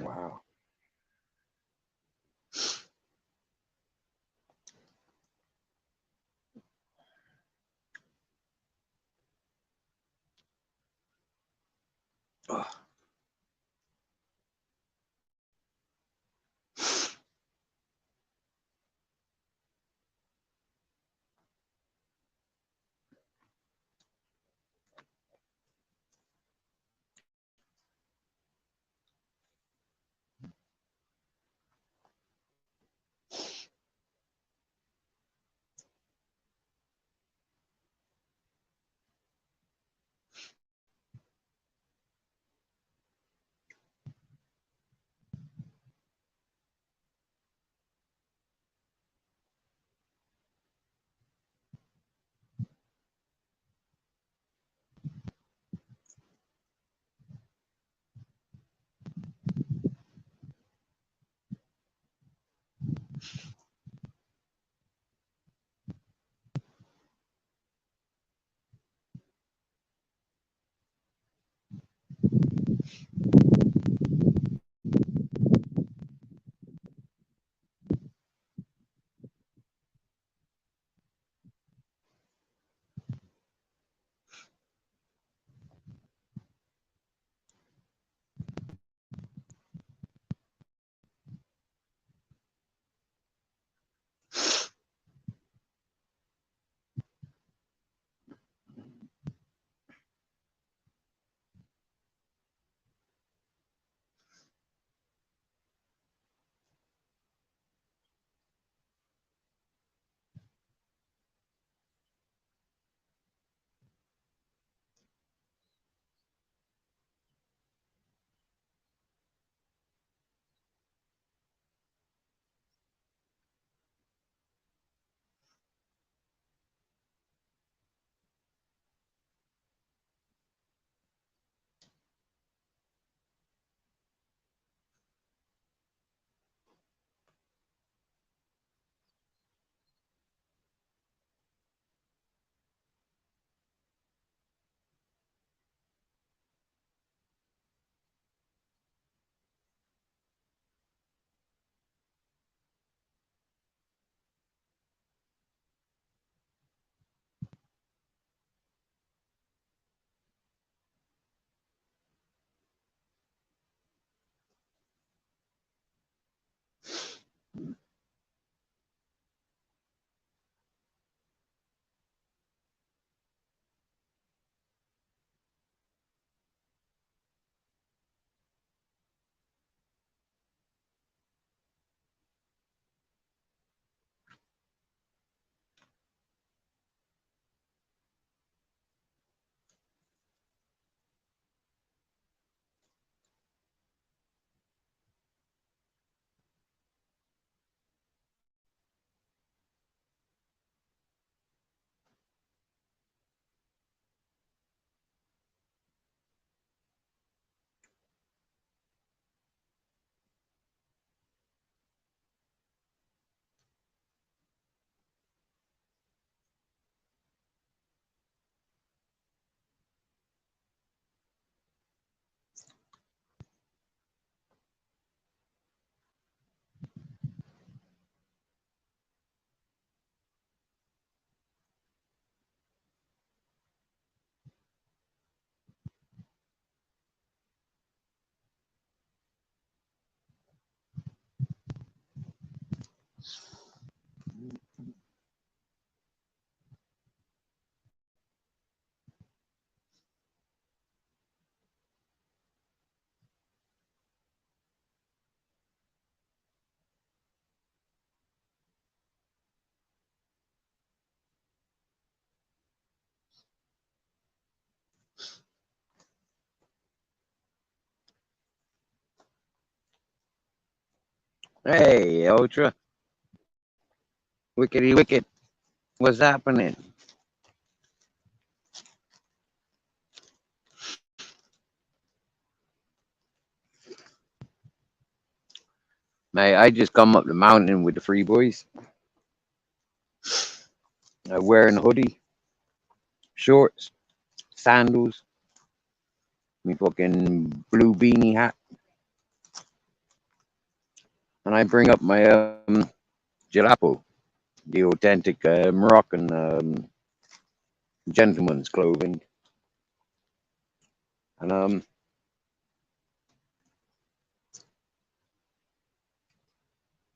Wow. Oh. Hey, Ultra. Wickety wicked. What's happening? Mate, I just come up the mountain with the free boys. I wearing a hoodie, shorts, sandals, me fucking blue beanie hat. and I bring up my jalapeno, the authentic Moroccan gentleman's clothing, and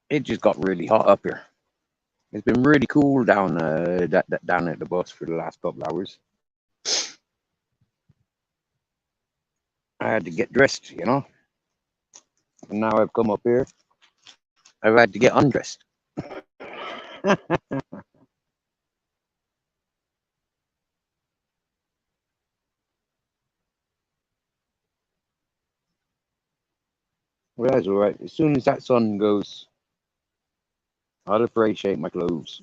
it just got really hot up here. It's been really cool down down at the bus for the last couple hours. I had to get dressed, you know. And now I've come up here. I've had to get undressed. Well, that's all right. As soon as that sun goes, I'll appreciate my clothes.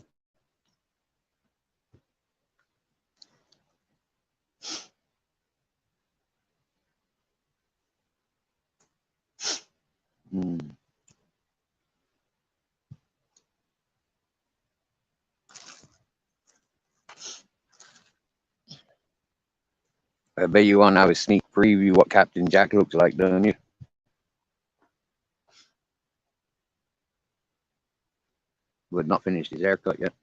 Hmm. I bet you want to have a sneak preview what Captain Jack looks like, don't you? But not finished his haircut yet.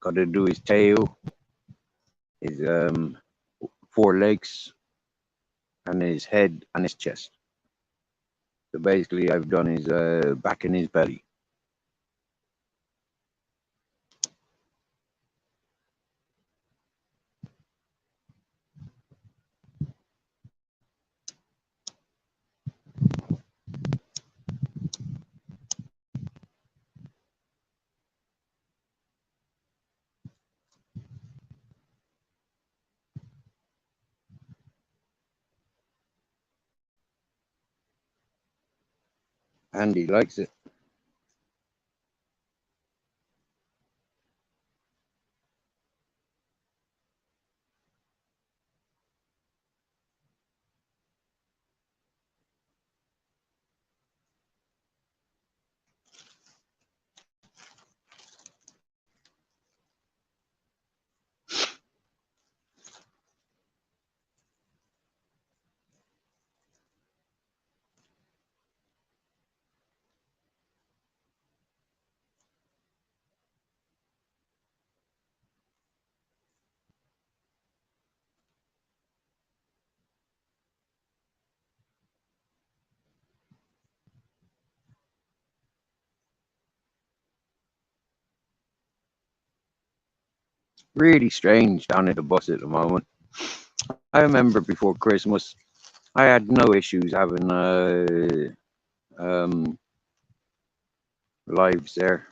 Got to do his tail, his 4 legs, and his head and his chest. So basically, I've done his back and his belly. And he likes it. Really strange down at the bus at the moment. I remember before Christmas, I had no issues having um, lives there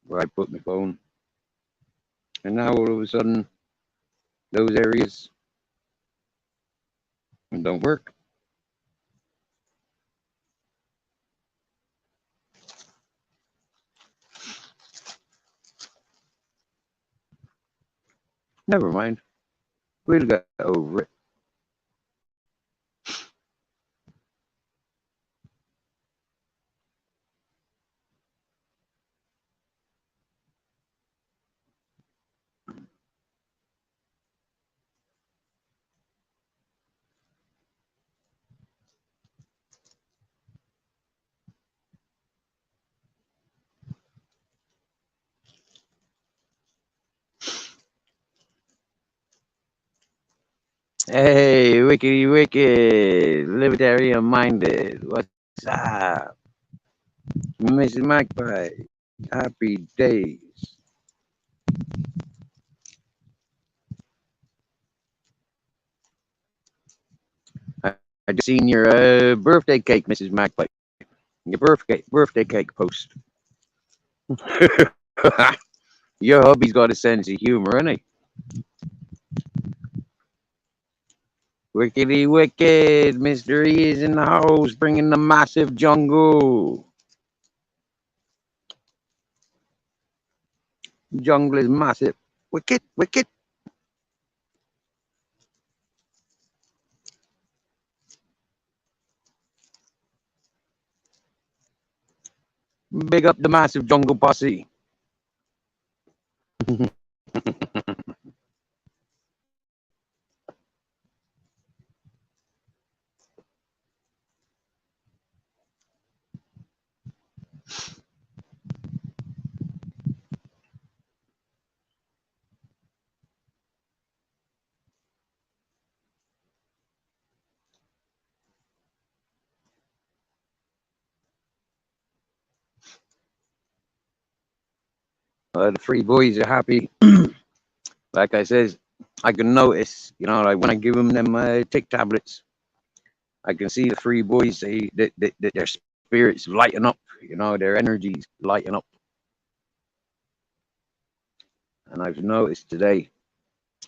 where I put my phone. And now all of a sudden, those areas don't work. Never mind. We'll get over it. Hey, wickedy wicked, libertarian minded. What's up? Mrs. Magpie. Happy days. I just seen your birthday cake, Mrs. Magpie. Your birthday cake post. Your hubby's got a sense of humor, ain't he? Wickedy wicked, Mystery is in the house, bringing the massive jungle. Jungle is massive. Wicked, wicked. Big up the massive jungle posse. The three boys are happy. Like I says, I can notice, like when I give them tick tablets, I can see the three boys, that their spirits lighten up, their energies lighten up. And I've noticed today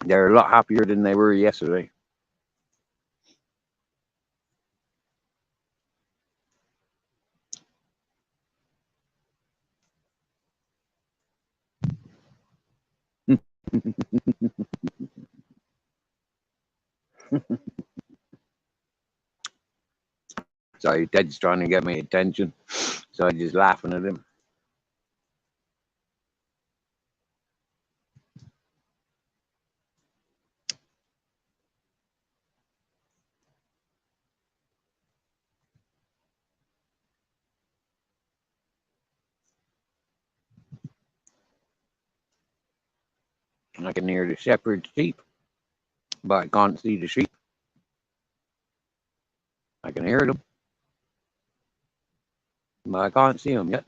they're a lot happier than they were yesterday. Sorry, Ted's trying to get my attention, so I'm just laughing at him. I can hear the shepherd's sheep, but I can't see the sheep. I can hear them, but I can't see them yet.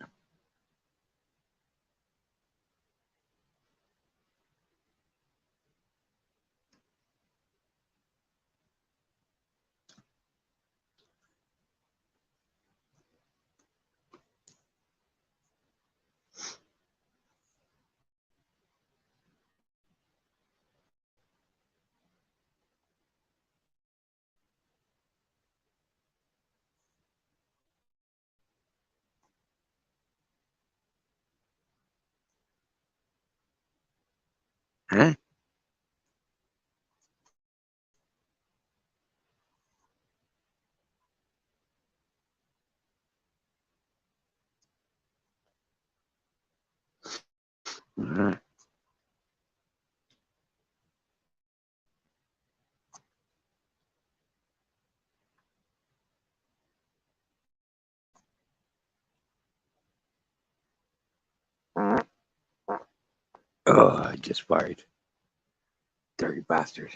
Huh? Uh-huh. Oh, I just fired. Dirty bastard.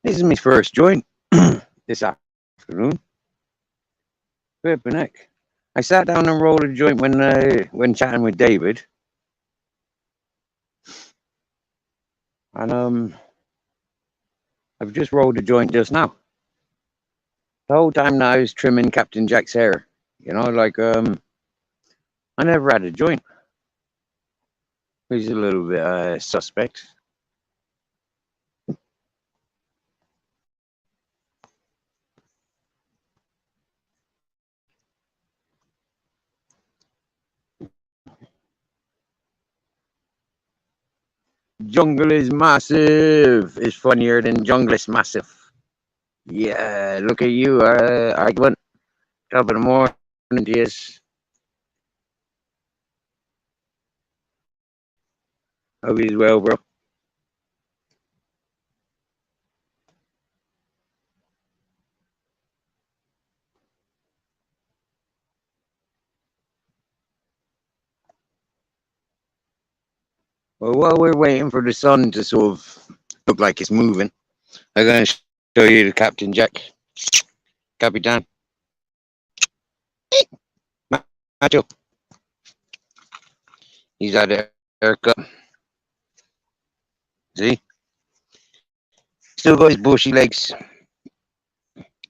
This is my first joint this afternoon. Flipping heck. I sat down and rolled a joint when chatting with David, and I've just rolled a joint just now. The whole time now I was trimming Captain Jack's hair. I never had a joint. He's a little bit suspect. Jungle is massive. It's funnier than Jungle is massive. Yeah, look at you, argument. Top of the morning, yes. Hope he's well, bro. Well, while we're waiting for the sun to sort of look like it's moving, I'm going to show you the Captain Jack. Capitan. Macho. He's had a haircut. See? Still got his bushy legs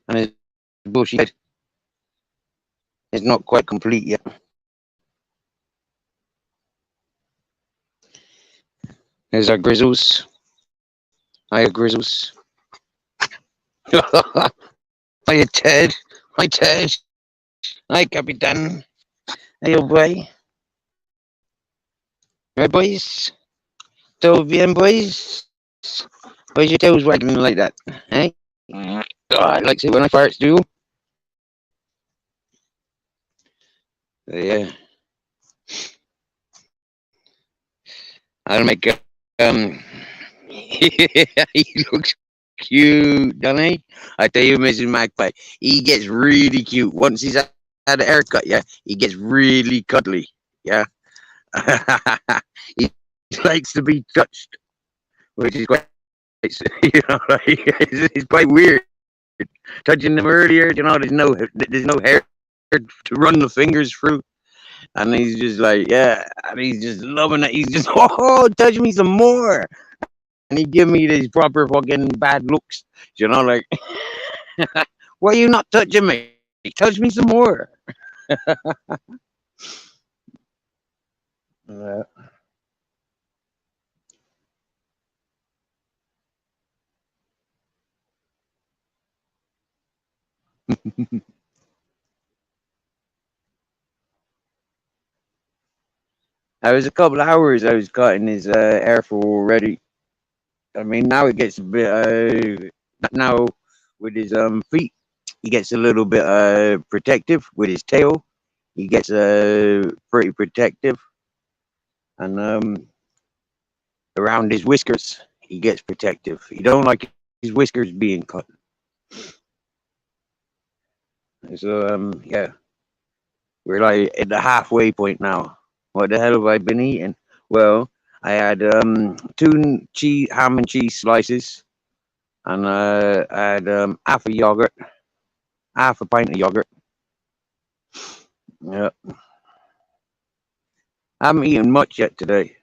and his bushy head. It's not quite complete yet. There's our grizzles. Hiya, grizzles. Hiya, Ted. Hi, Ted. Hi, Capitan. Hey, boy. Right, boys? Todo bien, boys? Why's your tails waggling like that? Eh? Oh, I like it when I farts do. Yeah, I'll make he looks cute, doesn't he? I tell you, Mrs. Magpie, he gets really cute once he's had a haircut. Yeah, he gets really cuddly. Yeah, he likes to be touched, which is quite, like, it's quite weird. Touching them earlier, there's no hair to run the fingers through, and he's just like, yeah, and he's just loving it. He's just, oh, touch me some more, and he give me these proper fucking bad looks, like, why are you not touching me? Touch me some more. Uh, I was a couple of hours. I was cutting his hair for already. I mean, now it gets a bit. Now with his feet, he gets a little bit protective. With his tail, he gets pretty protective, and around his whiskers, he gets protective. He don't like his whiskers being cut. So yeah, we're like at the halfway point now. What the hell have I been eating? Well, I had two ham and cheese slices, and I had half a yogurt, half a pint of yogurt. Yeah, I haven't eaten much yet today.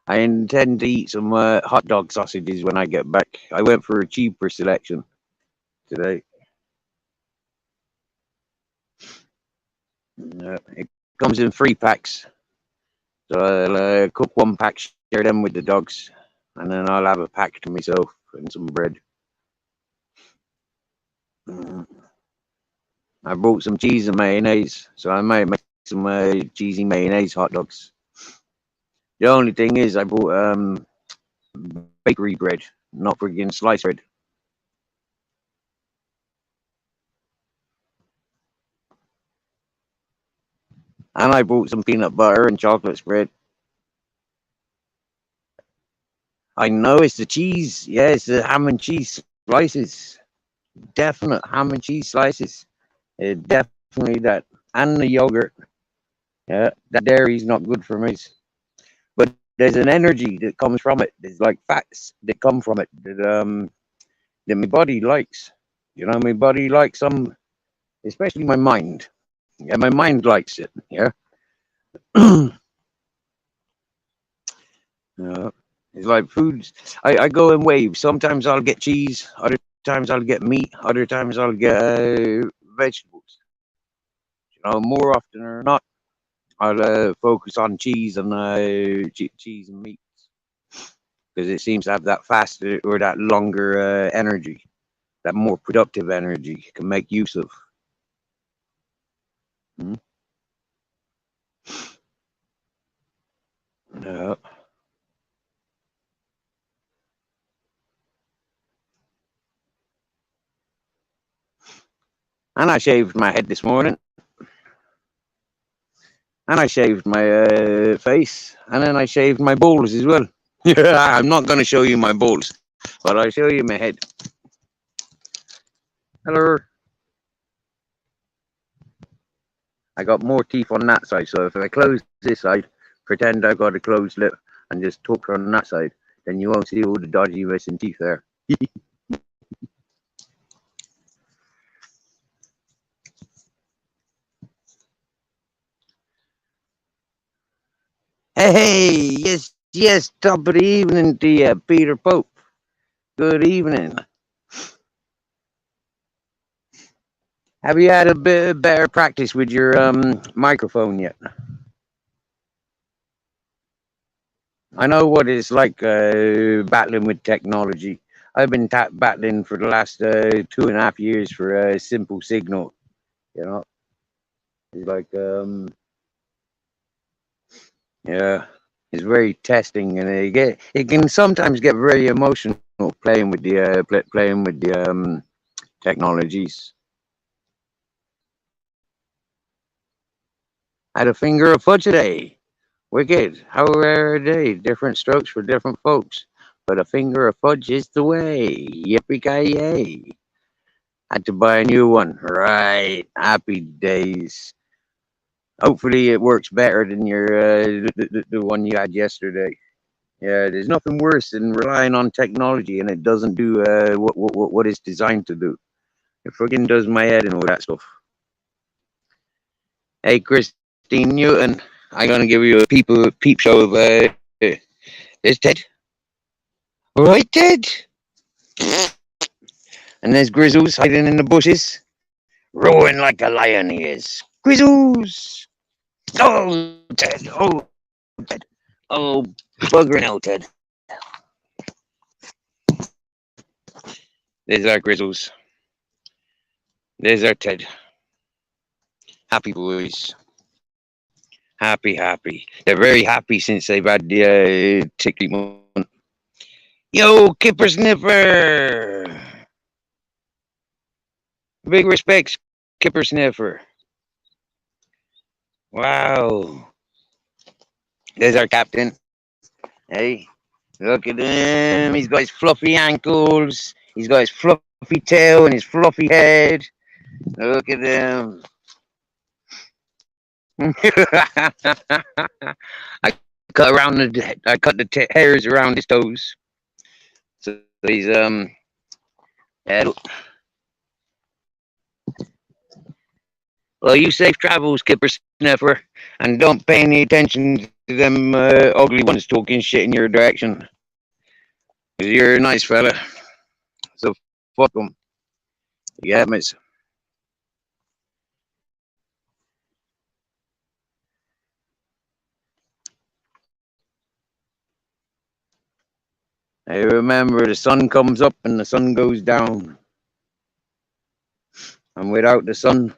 I intend to eat some hot dog sausages when I get back. I went for a cheaper selection today. It comes in 3 packs. So I'll cook 1 pack, share them with the dogs, and then I'll have a pack to myself and some bread. Mm. I bought some cheese and mayonnaise, so I might make some cheesy mayonnaise hot dogs. The only thing is, I bought bakery bread, not friggin' sliced bread. And I bought some peanut butter and chocolate spread. I know it's the cheese. Yeah, it's the ham and cheese slices. Definite ham and cheese slices. Definitely that. And the yogurt. Yeah, that dairy's not good for me. But there's an energy that comes from it. There's like fats that come from it that my body likes. My body likes some, especially my mind. Yeah, my mind likes it. Yeah. uh, it's like foods. I go in waves. Sometimes I'll get cheese. Other times I'll get meat. Other times I'll get vegetables. More often or not, I'll focus on cheese and cheese and meat because it seems to have that faster or that longer energy, that more productive energy you can make use of. Mm. Yeah. And I shaved my head this morning, and I shaved my face, and then I shaved my balls as well. I'm not going to show you my balls, but I'll show you my head. Hello. I got more teeth on that side, so if I close this side, pretend I got a closed lip, and just talk on that side, then you won't see all the dodgy missing teeth there. Hey, yes, yes, top of the evening to you, Peter Pope. Good evening. Have you had a bit better practice with your microphone yet? I know what it's like battling with technology. I've been battling for the last 2.5 years for a simple signal. You know, it's like yeah. It's very testing, and it can sometimes get very emotional playing with the playing with the technologies. Had a finger of fudge today. Wicked. How rare a day. Different strokes for different folks. But a finger of fudge is the way. Yippee-ki-yay. Had to buy a new one. Right. Happy days. Hopefully it works better than your the one you had yesterday. Yeah, there's nothing worse than relying on technology and it doesn't do what it's designed to do. It friggin' does my head and all that stuff. Hey, Christine Newton, I'm gonna give you a peep show of there's Ted. All right, Ted. And there's Grizzles hiding in the bushes, roaring like a lion he is. Grizzles! Oh, Ted! Oh, Ted! Oh, bugger hell, Ted. There's our Grizzles. There's our Ted. Happy boys. Happy. They're very happy since they've had the tick treatment. Yo, Kipper Sniffer! Big respects, Kipper Sniffer. Wow. There's our captain. Hey, look at him. He's got his fluffy ankles. He's got his fluffy tail and his fluffy head. Look at him. I cut the hairs around his toes. So he's yeah. Well, you safe travels, Kipper Sniffer, and don't pay any attention to them ugly ones talking shit in your direction. 'Cause you're a nice fella, so fuck them. Yeah, miss. I remember the sun comes up and the sun goes down. And without the sun,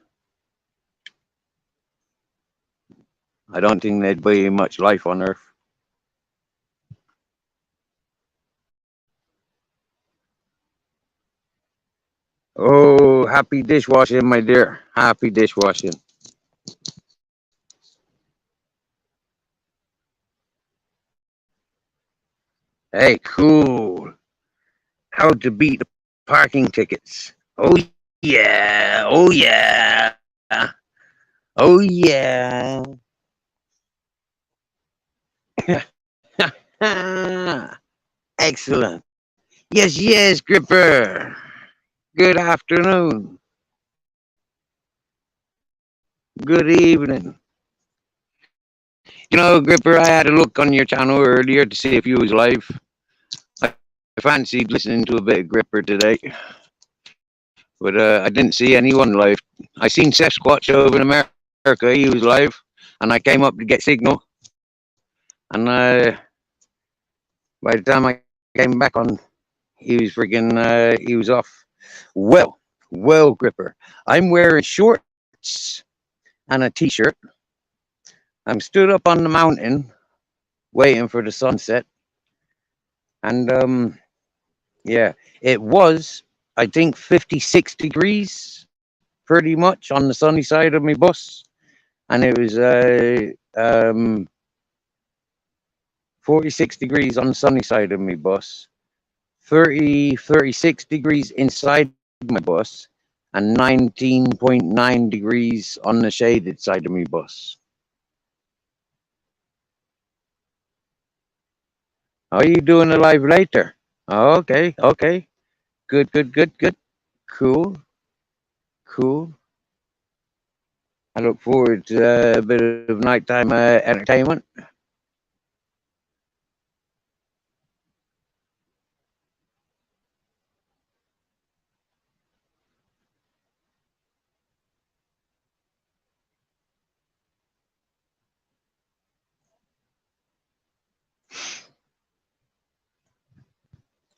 I don't think there'd be much life on Earth. Oh, happy dishwashing, my dear. Happy dishwashing. Hey, cool. How to beat the parking tickets. Oh, yeah. Oh, yeah. Oh, yeah. Excellent. Yes, Gripper. Good afternoon. Good evening. You know, Gripper, I had a look on your channel earlier to see if you was live. I fancied listening to a bit of Gripper today, but I didn't see anyone live. I seen Sasquatch over in America. He was live, and I came up to get signal. And by the time I came back on, he was he was off. Well, Gripper, I'm wearing shorts and a t-shirt. I'm stood up on the mountain waiting for the sunset. And yeah, it was, I think, 56 degrees pretty much on the sunny side of my bus. And it was 46 degrees on the sunny side of my bus, 36 degrees inside my bus, and 19.9 degrees on the shaded side of my bus. How are you doing alive later? Oh, okay. Good. Cool. I look forward to a bit of nighttime entertainment.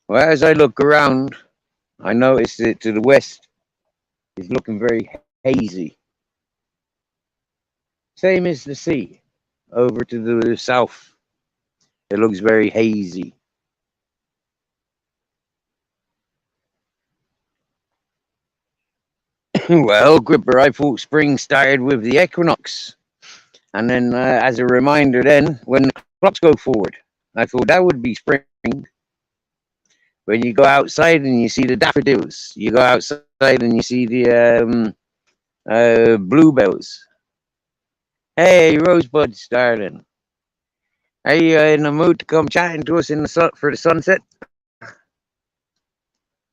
Well, as I look around, I notice that to the west is looking very hazy. Same as the sea over to the south. It looks very hazy. Well, Gripper, I thought spring started with the equinox. And then, as a reminder, then, when the clocks go forward, I thought that would be spring. When you go outside and you see the daffodils, you go outside and you see the bluebells. Hey, Rosebuds, darling. Are you in the mood to come chatting to us in the for the sunset?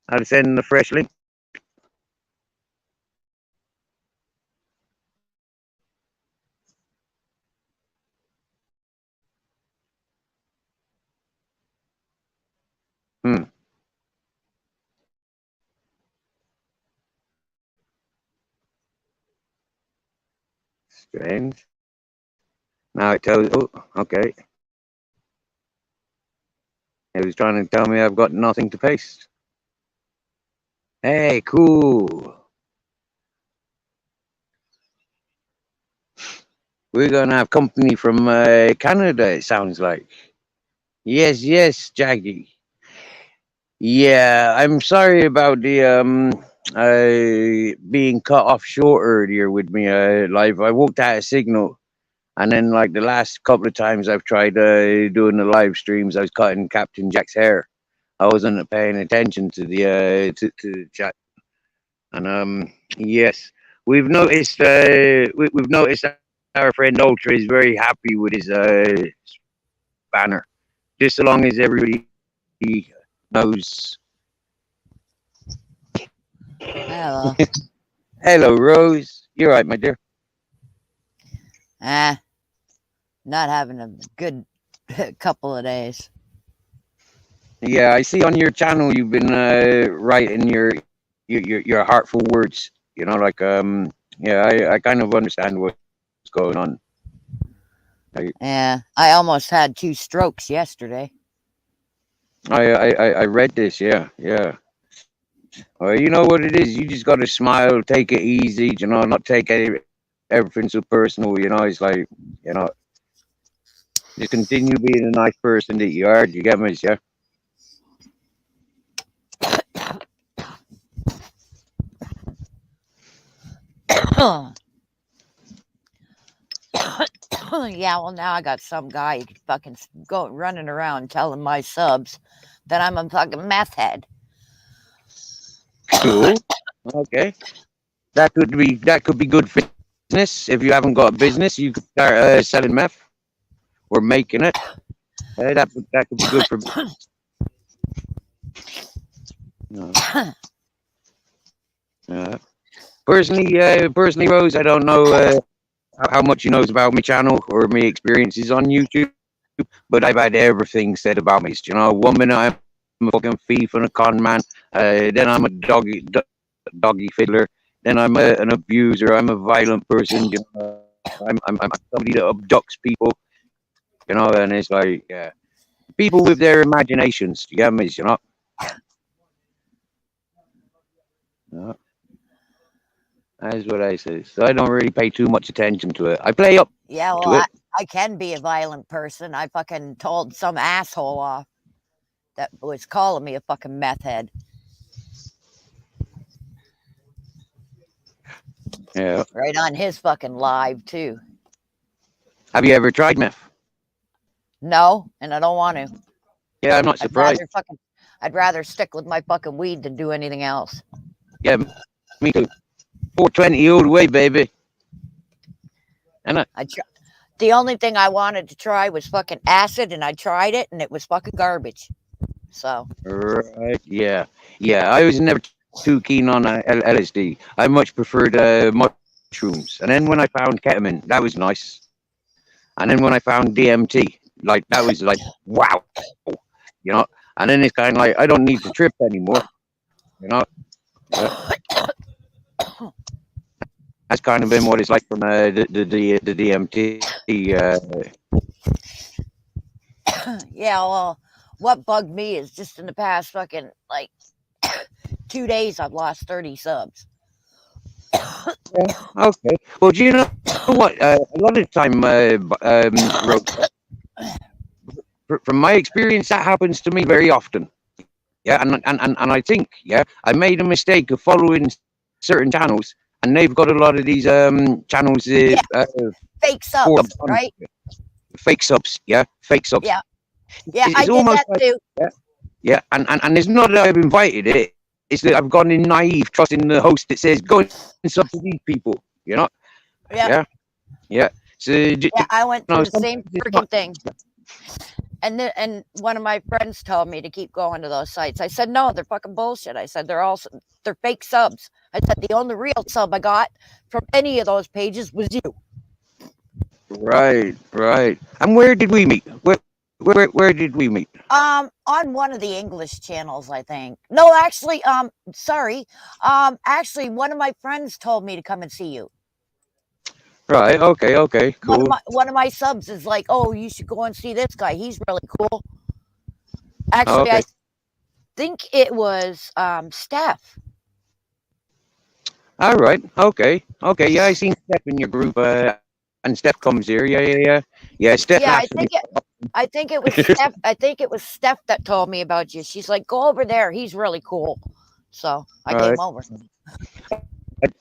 I'll send the fresh link. Hmm. Strange. Now it tells. Oh, okay. It was trying to tell me I've got nothing to paste. Hey, cool. We're gonna have company from Canada. It sounds like. Yes, yes, Jaggy. Yeah, I'm sorry about the being cut off short earlier with me live. I walked out a signal, and then like the last couple of times I've tried doing the live streams, I was cutting Captain Jack's hair. I wasn't paying attention to to the chat, and yes, we've noticed that our friend Ultra is very happy with his banner, just so long as everybody knows. Hello. Hello, Rose. You're right, my dear. Ah, not having a good couple of days. Yeah, I see on your channel you've been writing your heartful words. You know, like yeah, I kind of understand what's going on. Yeah, I almost had 2 strokes yesterday. I read this. Yeah, yeah. Well, you know what it is. You just got to smile, take it easy. You know, not take everything so personal. You know, it's like you know, just continue being a nice person that you are. You get me? Yeah. Yeah, well, now I got some guy fucking running around telling my subs that I'm a fucking meth head. Cool. Okay. That could be good business. If you haven't got a business, you could start selling meth or making it. That could be good for. Personally, Rose, I don't know how much you knows about my channel or my experiences on YouTube, but I've had everything said about me. You know, 1 minute I'm a fucking thief and a con man, then I'm a doggy fiddler, then I'm an abuser, I'm a violent person. You know, I'm somebody that abducts people. You know, and it's like people with their imaginations. You get me? You know. Yeah, that's what I say. So I don't really pay too much attention to it. I play up Yeah, well, to it. I can be a violent person. I fucking told some asshole off that was calling me a fucking meth head. Yeah. Right on his fucking live, too. Have you ever tried meth? No, and I don't want to. Yeah, I'm not I'd surprised. rather fucking, I'd rather stick with my fucking weed than do anything else. Yeah, me too. 420 all the way, baby. And The only thing I wanted to try was fucking acid, and I tried it, and it was fucking garbage. So. right, yeah, yeah. I was never too keen on LSD. I much preferred mushrooms. And then when I found ketamine, that was nice. And then when I found DMT, like that was like wow, you know. And then it's kind of like I don't need to trip anymore, you know. That's kind of been what it's like from the DMT. Yeah, well, what bugged me is just in the past fucking like 2 days, I've lost 30 subs. Yeah, okay. Well, do you know what? A lot of the time, from my experience, that happens to me very often. Yeah, and I think, yeah, I made a mistake of following certain channels, and they've got a lot of these channels Yeah, fake for subs, right? fake subs. Yeah, fake subs. Yeah, yeah, I It's did almost that like, too. yeah, yeah, and it's not that I've invited it. It's that I've gone in naive, trusting the host that says go and sub to these people. You know, Yeah, yeah, yeah. So yeah, I went through the sometimes same it's not. freaking thing. And one of my friends told me to keep going to those sites. I said no, they're fucking bullshit. I said they're fake subs. I said the only real sub I got from any of those pages was you. Right, right. And where did we meet? Where did we meet? On one of the English channels, I think. No, actually, sorry. Actually, one of my friends told me to come and see you. Right. Okay. Okay. Cool. One of my subs is like, oh, you should go and see this guy. He's really cool. Actually, I Okay. think it was Steph. All right. Okay. Okay. Yeah, I seen Steph in your group. And Steph comes here. Yeah. Yeah. Yeah. Yeah. Steph Yeah, laughs at me. I think it was Steph. I think it was Steph that told me about you. She's like, go over there. He's really cool. So I All right. came over.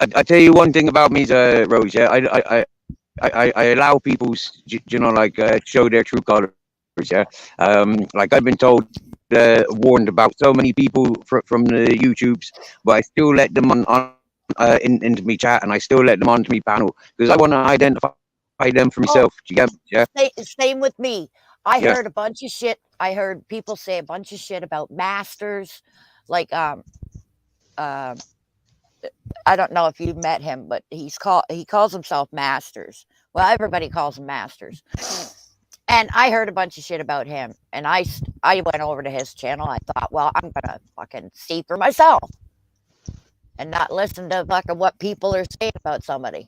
I tell you one thing about me, Rose. Yeah. I allow people, like show their true colors. Yeah. Like I've been told, warned about so many people from the YouTubes, but I still let them into me chat, and I still let them onto me panel because I want to identify them for Oh, myself. Do you get me? Yeah. same with me. I Yeah. heard a bunch of shit. I heard people say a bunch of shit about masters, like uh, I don't know if you've met him, but he calls himself Masters. Well, everybody calls him Masters. And I heard a bunch of shit about him, and I went over to his channel. I thought, well, I'm gonna fucking see for myself and not listen to fucking what people are saying about somebody.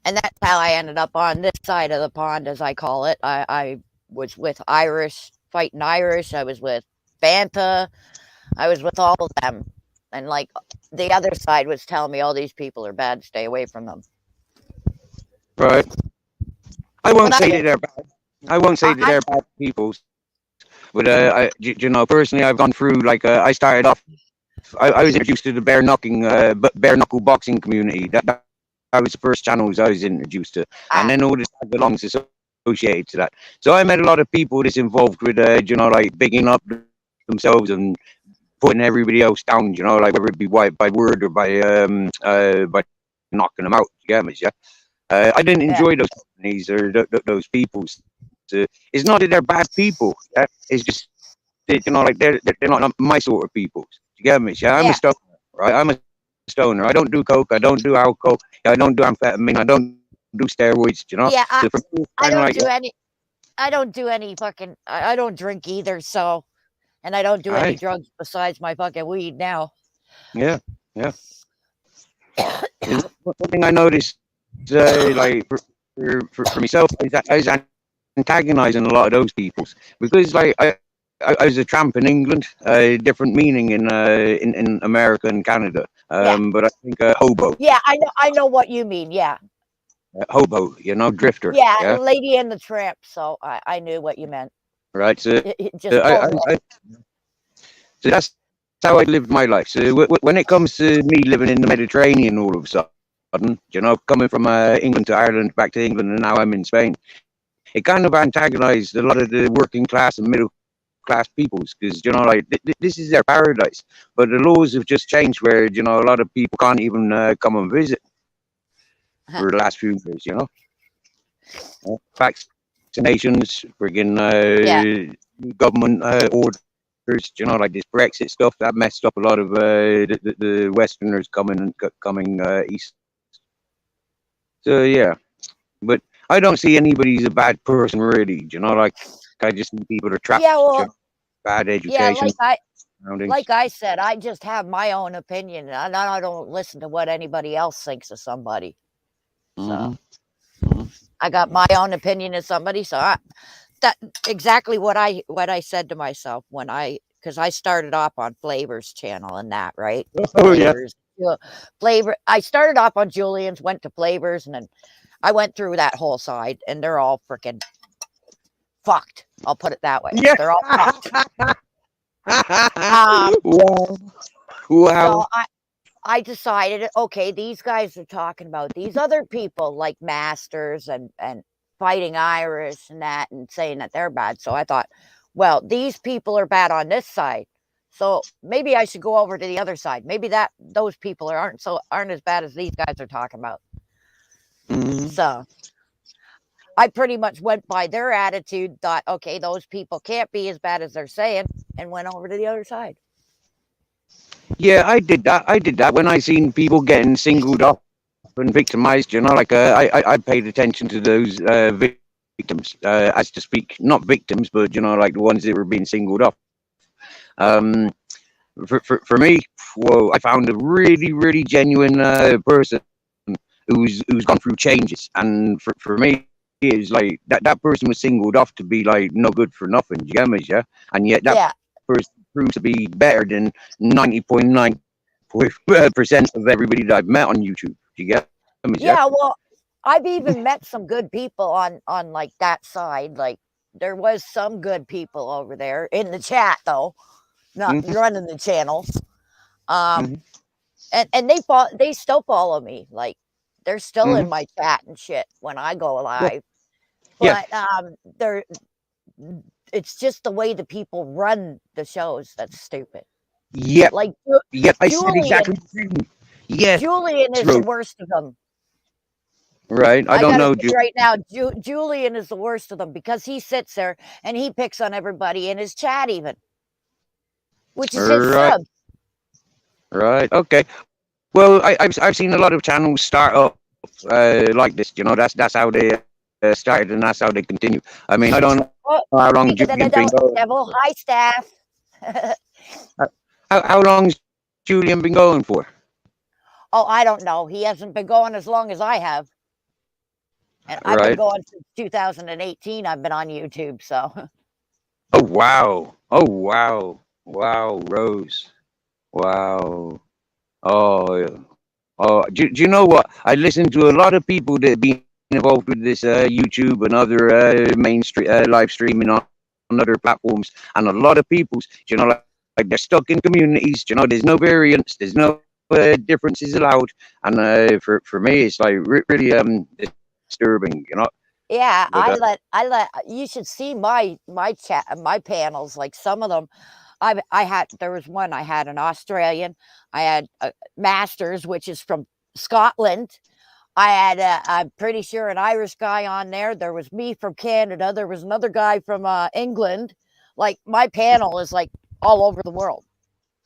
And that's how I ended up on this side of the pond, as I call it. I was with Irish, fighting Irish. I was with Banta. I was with all of them. And like the other side was telling me all these people are bad, stay away from them. Right. I But won't say that they're bad. I won't say that I they're bad people, but personally, I've gone through like I started off. I was introduced to the bare knuckle boxing community. That was the first channels I was introduced to, and ah, then all the tag alongs associated to that. So I met a lot of people that's involved with like bigging up themselves and putting everybody else down. Like whether it be by word or by knocking them out. You get me? Yeah. I didn't yeah, enjoy those companies or those people. So it's not that they're bad people. Yeah? It's just that, like they're not my sort of people. You get me? Yeah, I'm a yeah, stoner, right? I'm a stoner. I don't do coke. I don't do alcohol. I don't do amphetamine. I don't do steroids. yeah. So for me, it's I kind of don't like, do any. I don't do any fucking. I don't drink either. So, and I don't do all any right, drugs besides my fucking weed now. yeah, yeah. One thing I noticed, like for myself, is that I was antagonizing a lot of those peoples because, like, I was a tramp in England, different meaning in America and Canada. Yeah, But I think hobo, yeah. I know what you mean. Yeah, hobo, drifter. yeah. Yeah, Lady and the Tramp. So I knew what you meant. right. So Just hobo. so that's how I lived my life. So when it comes to me living in the Mediterranean, all of a sudden, coming from England to Ireland, back to England, and now I'm in Spain, it kind of antagonized a lot of the working class and middle class peoples because like this is their paradise, but the laws have just changed where a lot of people can't even come and visit for the last few years. Vaccinations, friggin' Yeah, government orders. Like this Brexit stuff that messed up a lot of the Westerners coming east. So yeah, but I don't see anybody as a bad person really. Like I just see people that are trapped, yeah. Well, bad yeah. education surroundings. Like I said, I just have my own opinion, and I don't listen to what anybody else thinks of somebody. So Hmm. Hmm. I got my own opinion of somebody. So that exactly what I said to myself when because I started off on Flavors channel and that right Oh yeah. Flavors. Flavor. I started off on Julian's, went to Flavors, and then I went through that whole side, and they're all freaking fucked. I'll put it that way. Yeah. They're all fucked. Um, Wow. so Wow. I decided, okay, these guys are talking about these other people like Masters and Fighting Irish and that, and saying that they're bad. So I thought, well, these people are bad on this side. So maybe I should go over to the other side. Maybe that those people aren't as bad as these guys are talking about. Mhm. So I pretty much went by their attitude, thought, okay, those people can't be as bad as they're saying, and went over to the other side. Yeah, I did that. I did that when I seen people getting singled off and victimized. Like I paid attention to those victims, as to speak, not victims, but like the ones that were being singled off. Um, for me, whoa, I found a really, really genuine person who's gone through changes, and for me, it's like that person was singled off to be like no good for nothing. Do you get me? Yeah, and yet that Yeah, person proved to be better than 90.9% of everybody that I've met on YouTube. Do you get me? Yeah. yeah. Well, I've even met some good people on like that side. Like there was some good people over there in the chat though, not Hmm. running the channels. Um, Hmm. and they still follow me. Like they're still Hmm. in my chat and shit when I go Yeah. live. Yeah. But they're it's just the way the people run the shows that's stupid. Yep. Like Yep. I said Julian, exactly the same. Yes, Julian is the Rose. worst of them. Right. I I don't gotta know, say right now, Julian is the worst of them because he sits there and he picks on everybody in his chat, even, which is his Right. sub. Right. Okay. Well, I've seen a lot of channels start up like this. That's how they started, and that's how they continue. I mean, I don't know Oh, how long speaking of Julian been the going. devil, hi staff. How long's Julian been going for? Oh, I don't know. He hasn't been going as long as I have. And I've been Right. going since 2018. I've been on YouTube. So, Oh wow. Oh wow. Wow, Rose. Wow. Oh, yeah. Oh, do you know what? I listen to a lot of people that have been involved with this YouTube and other mainstream live streaming on other platforms, and a lot of people's, like they're stuck in communities. There's no variance, there's no differences allowed, and for me, it's like really disturbing. yeah, But I let you should see my chat, my panels. Like some of them, I had there was one I had an Australian, I had a Masters, which is from Scotland. I had I'm pretty sure an Irish guy on there. There was me from Canada. There was another guy from England. Like my panel is like all over the world.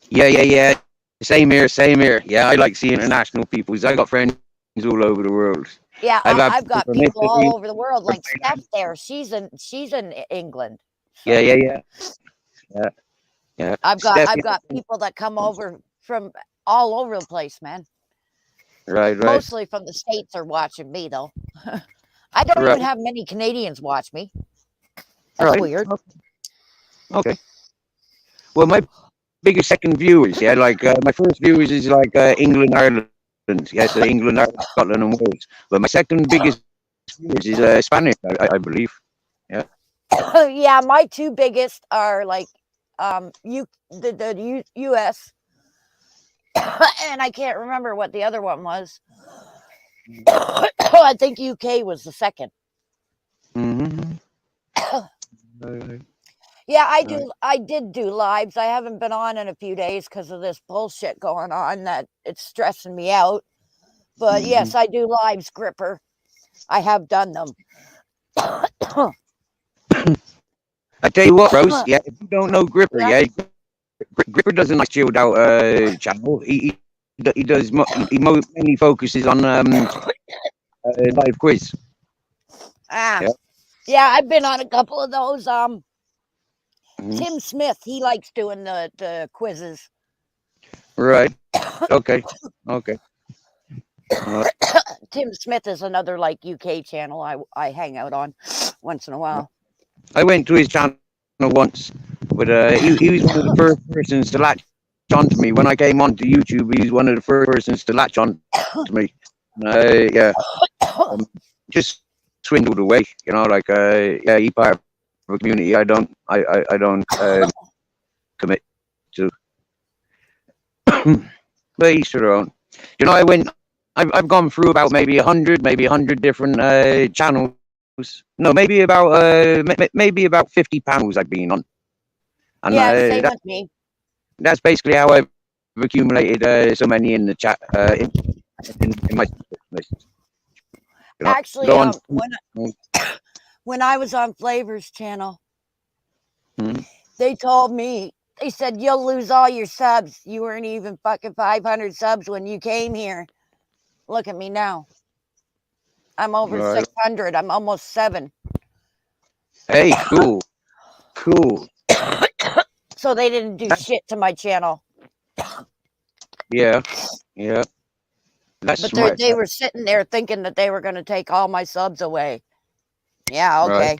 yeah, yeah, yeah. Same here, same here. Yeah, I like seeing international peoples. I got friends all over the world. Yeah, I've had I've people got from people Italy. all over the world. From Like Steph there, she's in England. Yeah, So yeah, yeah, yeah, yeah. Steph, I've got people that come over from all over the place, man. right, right, Mostly from the States are watching me though. I don't even right, have many Canadians watch me. That's right. weird. Okay. Well, my biggest second viewers, yeah, like my first viewers is like England, Ireland, yeah, so England, Ireland, Scotland, and Wales. But my second biggest viewers is Spanish, I believe. Yeah. Yeah, my two biggest are like US and I can't remember what the other one was. I think UK was the second. Mm-hmm. Right, Yeah, right. I did do lives. I haven't been on in a few days because of this bullshit going on that it's stressing me out. But Mm-hmm. yes, I do lives, Gripper. I have done them. I tell you what, Rose. Yeah, if you don't know Gripper, Yeah. yeah, Gripper does a nice chilled out channel. He does he mainly focuses on live quiz. Ah. Yeah. Yeah, I've been on a couple of those. Mhm. Tim Smith, he likes doing the quizzes. Right. Okay. Okay. Uh, Tim Smith is another like UK channel I hang out on once in a while. I went to his channel once, but he was one of the first persons to latch onto me when I came onto YouTube. He was one of the first persons to latch on to me. Yeah, um, just swindled away. Like yeah, he part a community I don't commit to. But each to their own. I've gone through about maybe a hundred different channels. No, maybe about 50 panels I've been on, and Yeah, same with me. that's basically how I've accumulated so many in the chat in my list. Actually, Go on. when I was on Flavor's channel, Mhm. they told me, they said, you'll lose all your subs. You weren't even fucking 500 subs when you came here. Look at me now. I'm over Right. 600. I'm almost 7. Hey, cool. So they didn't do That's shit to my channel. yeah, yeah. That's But smart. they were sitting there thinking that they were going to take all my subs away. Yeah, Right. okay.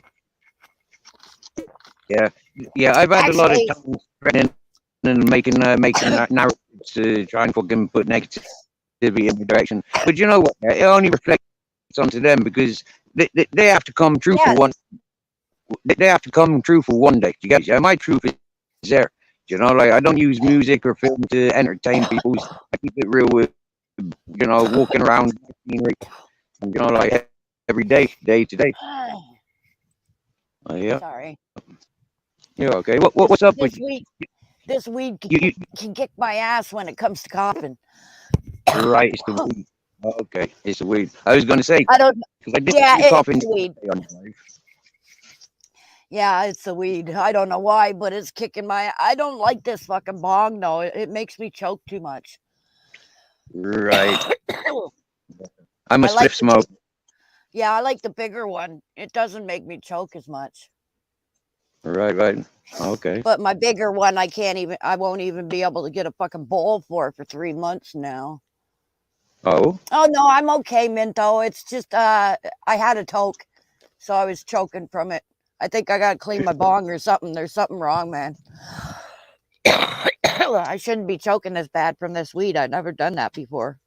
Yeah, yeah. I've had a lot of Actually, time spending and making narratives to try and fucking put negativity in the direction. But you know what? It only reflects onto them because they have to come true for one. yes. They have to come true for one day. You get it? Yeah, my truth is there. Like I don't use music or film to entertain people. I keep it real with walking around scenery, and like every day, day to day. Yeah, Sorry. yeah. Okay. What's up with This weed you? can kick my ass when it comes to coughing. Right, it's the weed. Okay, it's the weed. I was going to say I don't. because I did Yeah, see it's coughing the weed. on live. Yeah, it's the weed. I don't know why, but it's kicking my. I don't like this fucking bong though. It makes me choke too much. Right, I'm a I like spliff the big. smoke. Yeah, I like the bigger one. It doesn't make me choke as much. Right. Okay. But my bigger one, I can't even. I won't even be able to get a fucking bowl for 3 months now. Oh, Oh no, I'm okay, Minto. It's just I had a toke, so I was choking from it. I think I gotta clean my bong or something. There's something wrong, man. I shouldn't be choking this bad from this weed. I've never done that before.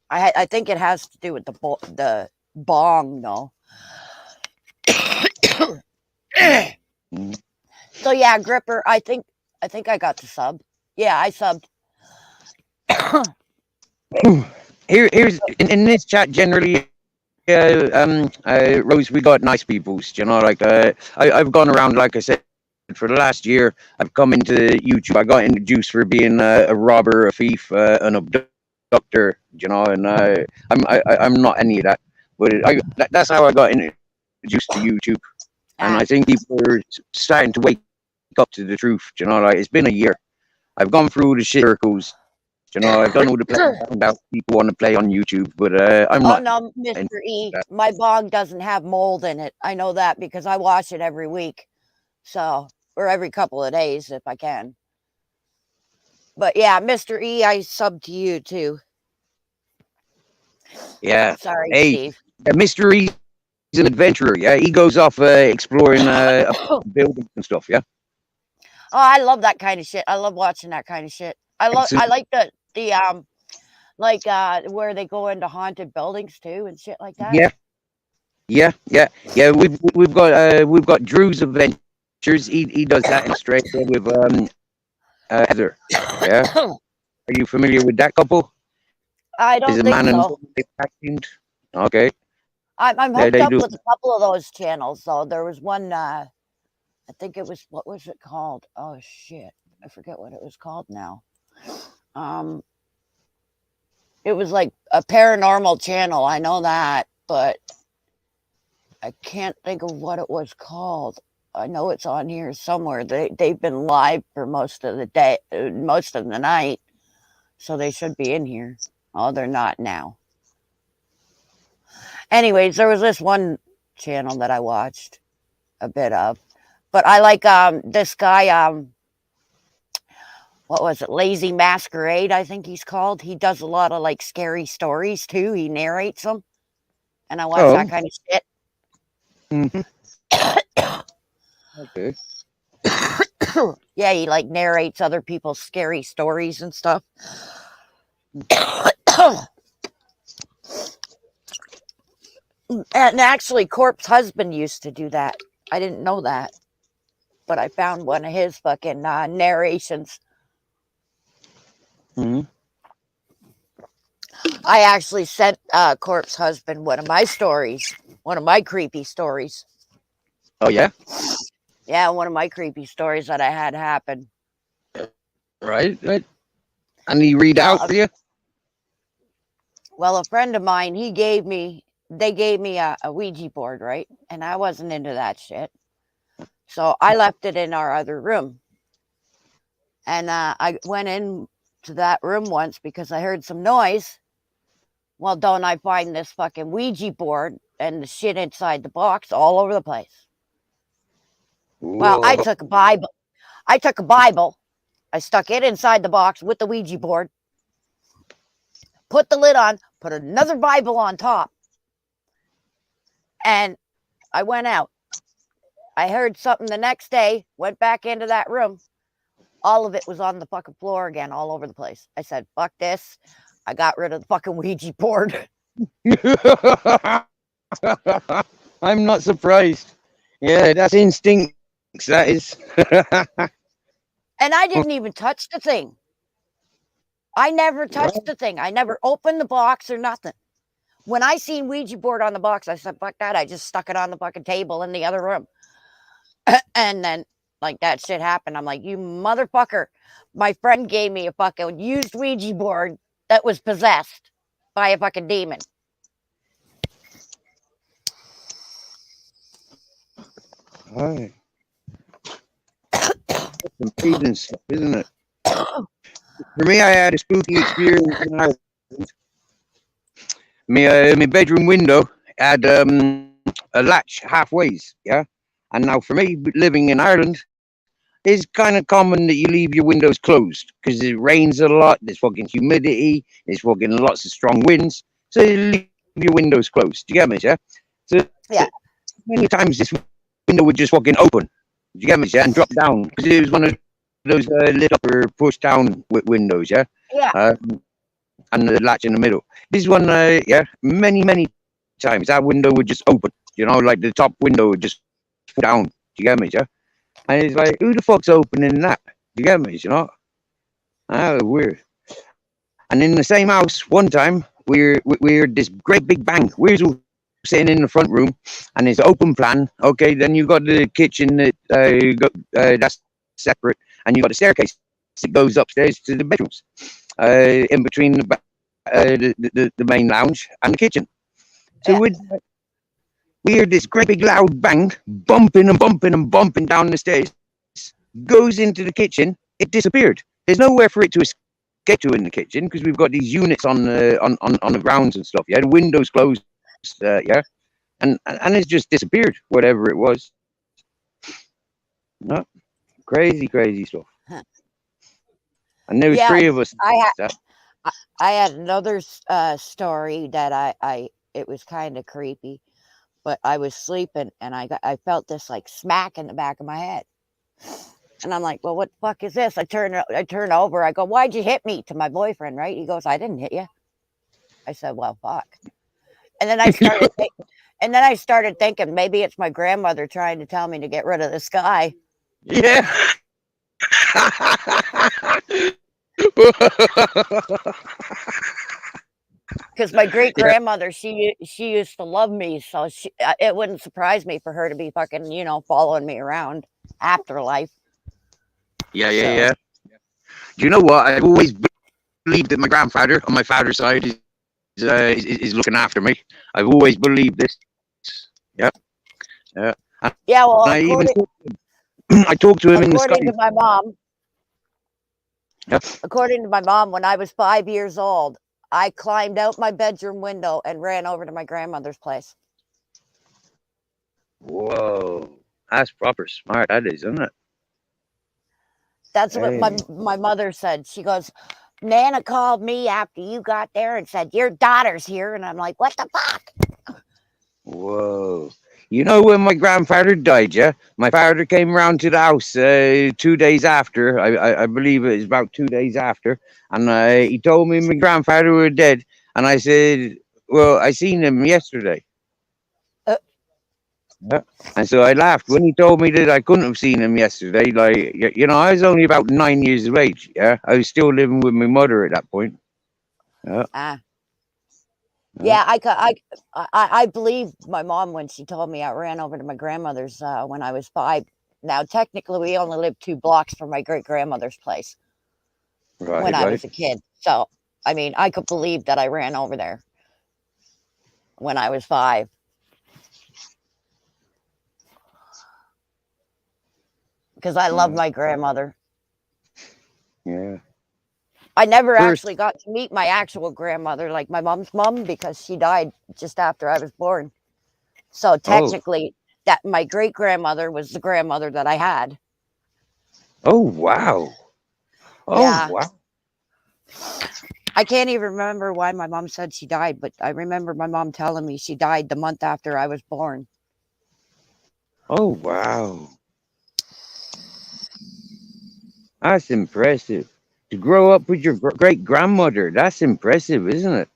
I think it has to do with the bong, no. mm. So yeah, Gripper. I think I got the sub. Yeah, I subbed. Here's in this chat generally. Rose, we got nice peoples. Like I've gone around, like I said, for the last year. I've come into YouTube. I got introduced for being a robber, a thief, an abductor. And I'm not any of that. But that's how I got introduced to YouTube. And I Ah, think people are starting to wake up to the truth. Like it's been a year. I've gone through the shit circles. I've done all the playing out people want to play on YouTube, but I'm oh not no, into Mr. E, that. my bong doesn't have mold in it. I know that because I wash it every week. So, or every couple of days if I can. But yeah, Mr. E, I sub to you too. Yeah. Sorry, Hey, Steve. Mystery's an adventurer. Yeah, he goes off exploring buildings and stuff. Yeah. Oh, I love that kind of shit. I love watching that kind of shit. I Excellent. like the like where they go into haunted buildings too and shit like that. Yeah. Yeah. We've got Drew's adventures. He does that in Australia with Heather. Yeah. Are you familiar with that couple? I Is don't a think man and so. woman teamed? Okay. I'm hooked They up do. with a couple of those channels though. There was one I think it was, what was it called? Oh shit. I forget what it was called now. Um it was like a paranormal channel. I know that, but I can't think of what it was called. I know it's on here somewhere. They've been live for most of the day, most of the night, so they should be in here. Oh, they're not now. Anyways, there was this one channel that I watched a bit of, but I like this guy. What was it? Lazy Masquerade, I think he's called. He does a lot of like scary stories too. He narrates them, and I watch that Oh. kind of shit. Mhm. Okay. Yeah, he like narrates other people's scary stories and stuff. And actually, Corp's husband used to do that. I didn't know that, but I found one of his fucking narrations. Hmm. I actually sent Corp's husband one of my stories, one of my creepy stories. Oh yeah, Yeah, one of my creepy stories that I had happen. right, right. And he read Well, out for you. a friend of mine, they gave me a Ouija board, right? And I wasn't into that shit. So I left it in our other room. And I went in to that room once because I heard some noise. Well, don't I find this fucking Ouija board and the shit inside the box all over the place? Well, Whoa. I took a Bible. I stuck it inside the box with the Ouija board, put the lid on, put another Bible on top, and I went out. I heard something the next day, went back into that room. All of it was on the fucking floor again, all over the place. I said, fuck this. I got rid of the fucking Ouija board. I'm not surprised. Yeah, that's instincts. That is. And I didn't even touch the thing. I never touched Right. the thing. I never opened the box or nothing. When I seen Ouija board on the box, I said, fuck that. I just stuck it on the fucking table in the other room. And then, like, that shit happened. I'm like, you motherfucker. My friend gave me a fucking used Ouija board that was possessed by a fucking demon. Right. That's amazing stuff, isn't it? For me, I had a spooky experience in Ireland. My bedroom window had a latch halfways, yeah. And now for me, living in Ireland, it's kind of common that you leave your windows closed because it rains a lot. There's fucking humidity. There's fucking lots of strong winds. So you leave your windows closed. Do you get me? Yeah. So Yeah. many times this window would just fucking open. Do you get me? Yeah, and drop down because it was one of those lit up or push down windows. Yeah. Yeah. And the latch in the middle. This one, yeah, many times that window would just open. You know, like the top window would just fall down. Do you get me? Yeah. And it's like, who the fuck's opening that? Do you get me? You know? Ah, weird. And in the same house, one time, we heard this great big bang. We're all sitting in the front room, and it's open plan. Okay, then you got the kitchen that that's separate, and you got the staircase that goes upstairs to the bedrooms. In between the main lounge and the kitchen. So Yeah. we heard this great big loud bang, bumping and bumping and bumping down the stairs, goes into the kitchen. It disappeared. There's nowhere for it to escape to in the kitchen because we've got these units on the grounds and stuff. Yeah, the windows closed. Yeah, and it's just disappeared. Whatever it was. No, crazy stuff. And there was Yeah. three of us. I had I had another story that it was kind of creepy, but I was sleeping and I felt this like smack in the back of my head. And I'm like, well, what the fuck is this? I turn over. I go, why'd you hit me? To my boyfriend, right? He goes, I didn't hit you. I said, well, fuck. And then I started thinking maybe it's my grandmother trying to tell me to get rid of this guy. Yeah. Because my great Yeah, grandmother, she used to love me, so it wouldn't surprise me for her to be fucking following me around afterlife. yeah. So Do you know what? I've always believed that my grandfather on my father's side is looking after me. I've always believed this. Yeah, yeah. And I yeah, even well, I talked to him in the sky. according to my mom, Yeah. when I was 5 years old, I climbed out my bedroom window and ran over to my grandmother's place. Whoa, that's proper smart. That is, isn't it? That's what Hey. my mother said. She goes, Nana called me after you got there and said, your daughter's here. And I'm like, what the fuck? Whoa. You know when my grandfather died, yeah? My father came round to the house 2 days after. I believe it was about 2 days after. And he told me my grandfather was dead. And I said, well, I seen him yesterday. Yeah. And so I laughed when he told me that I couldn't have seen him yesterday. Like, I was only about 9 years of age. Yeah. I was still living with my mother at that point. Yeah. Ah, Yeah. yeah, I believe my mom when she told me I ran over to my grandmother's when I was 5. Now, technically, we only lived 2 blocks from my great grandmother's place when Right. I Right. was a kid. So, I mean, I could believe that I ran over there when I was 5 because I love Uh, my grandmother. yeah. I never First. actually got to meet my actual grandmother, like my mom's mom, because she died just after I was born. So Oh. technically, that my great grandmother was the grandmother that I had. Oh. Wow. Oh. Yeah, Wow. I can't even remember why my mom said she died, but I remember my mom telling me she died the month after I was born. Oh. Wow. That's impressive. To grow up with your great grandmother. That's impressive, isn't it?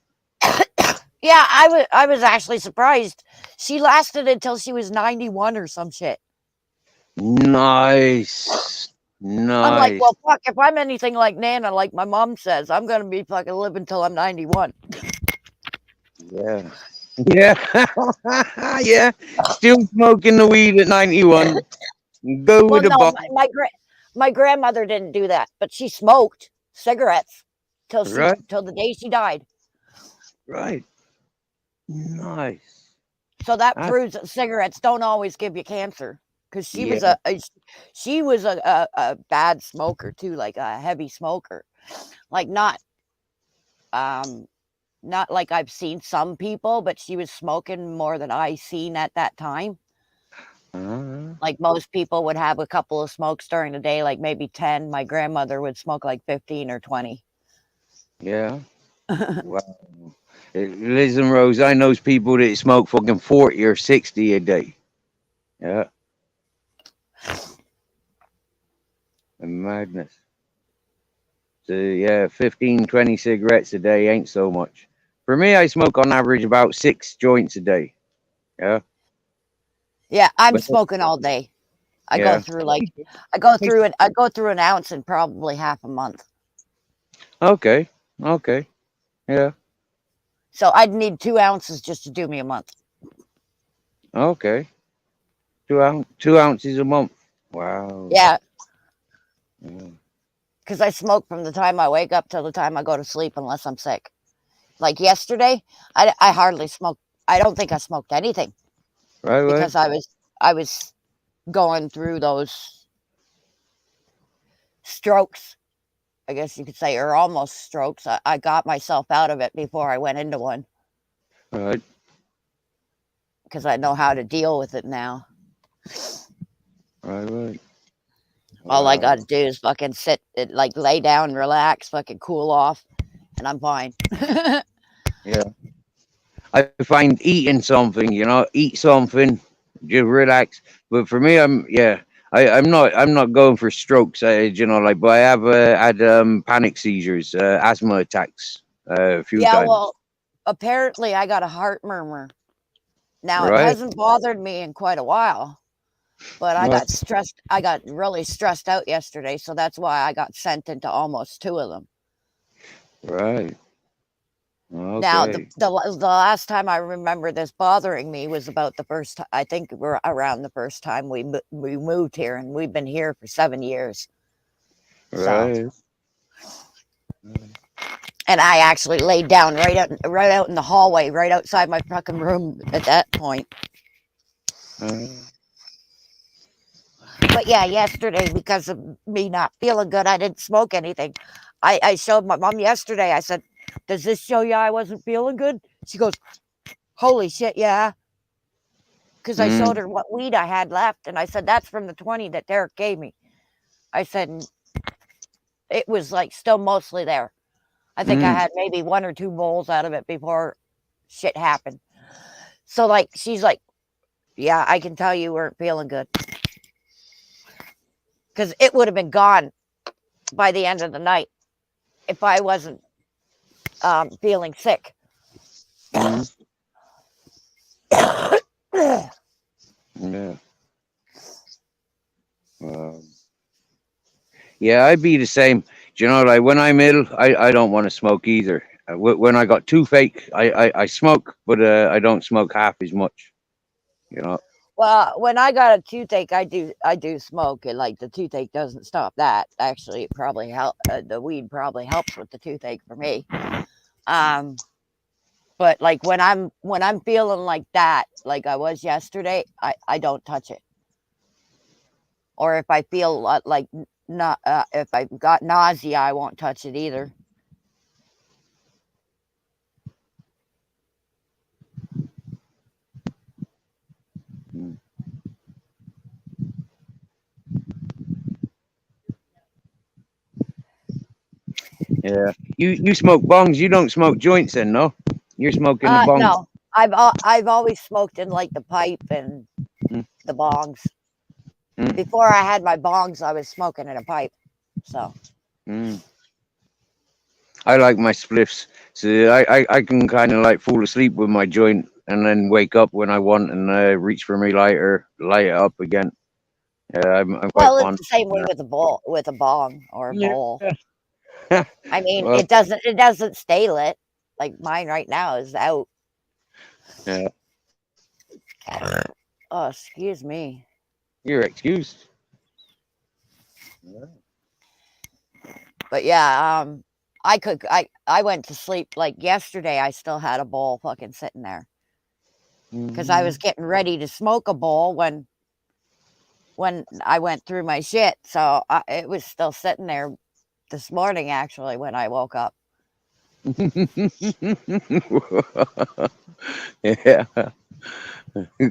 Yeah, I was actually surprised. She lasted until she was 91 or some shit. Nice. I'm like, Nice. well, fuck. If I'm anything like Nana, like my mom says, I'm gonna be fucking live until I'm 91. Yeah. Yeah. Yeah. Still smoking the weed at 91. Go Well, with the no, bomb. my grandmother didn't do that, but she smoked cigarettes Right. till the day she died. Right. Nice. So that That's, proves that cigarettes don't always give you cancer. Because yeah. she was a bad smoker too, like a heavy smoker, like um not like I've seen some people, but she was smoking more than I seen at that time. Uh, Like most people would have a couple of smokes during the day, like maybe 10. My grandmother would smoke like 15 or 20. yeah. Wow. Liz and Rose, I knows people that smoke fucking 40 or 60 a day. Yeah. Madness. So, yeah, 15, 20 cigarettes a day ain't so much. For me, I smoke on average about 6 joints a day. Yeah. Yeah, I'm But, smoking all day. I go yeah. through like I go through an ounce in probably half a month. Okay. Okay. Yeah. So I'd need 2 ounces just to do me a month. Okay. 2 ounces a month. Wow. Yeah, Yeah. because I smoke from the time I wake up till the time I go to sleep, unless I'm sick. Like yesterday, I hardly smoked. I don't think I smoked anything Right, right. because I was going through those strokes, I guess you could say, or almost strokes. I got myself out of it before I went into one Right. because I know how to deal with it now. Right, right. All I got Wow. to do is fucking like lay down, relax, fucking cool off, and I'm fine. Yeah. I find eating something, eat something, just relax. But for me, I'm not going for strokes, like, but I have had panic seizures, asthma attacks, a few Yeah, times. well, apparently I got a heart murmur. Now it Right, hasn't bothered me in quite a while, but I got right, stressed. I got really stressed out yesterday, so that's why I got sent into almost 2 of them. right. Now, Okay, the last time I remember this bothering me was about the first time. I think we're around the first time we moved here, and we've been here for 7 years. So, right. and I actually laid down right out in the hallway, right outside my fucking room at that point. Uh, But yeah, yesterday because of me not feeling good, I didn't smoke anything. I showed my mom yesterday. I said, "Does this show you I wasn't feeling good?" She goes, "Holy shit, yeah." Because I showed mm, her what weed I had left, and I said, "That's from the 20 that Derek gave me." I said it was like still mostly there. I think I mm, had maybe 1 or 2 bowls out of it before shit happened. So like she's like, "Yeah, I can tell you weren't feeling good because it would have been gone by the end of the night if I wasn't feeling sick." mm. Yeah. Um, yeah, I'd be the same. Do you know, like when I'm ill, I don't want to smoke either. When I got toothache, I smoke, but I don't smoke half as much. You know. Well, when I got a toothache, I do smoke, and like the toothache doesn't stop that. Actually, it probably help. The weed probably helps with the toothache for me. Um, but like when I'm feeling like that, like I was yesterday, I don't touch it. Or if I feel like not if I've got nausea, I won't touch it either. Mm. Yeah. You smoke bongs. You don't smoke joints, then, no? You're smoking the bongs. No, I've always smoked in like the pipe and Mm, the bongs. mm, Before I had my bongs, I was smoking in a pipe. So mm. I like my spliffs, so I can kind of like fall asleep with my joint and then wake up when I want and reach for my lighter, light it up again. Yeah, I'm quite well, it's fond the same of way that. with a bowl, with a bong or a Yeah. bowl. I mean, Well, it doesn't stay lit. Like mine right now is out. yeah, Oh, excuse me. you're excused. But yeah, I went to sleep like yesterday. I still had a bowl fucking sitting there because I was Mm. getting ready to smoke a bowl when I went through my shit. So it was still sitting there this morning, actually, when I woke up Yeah,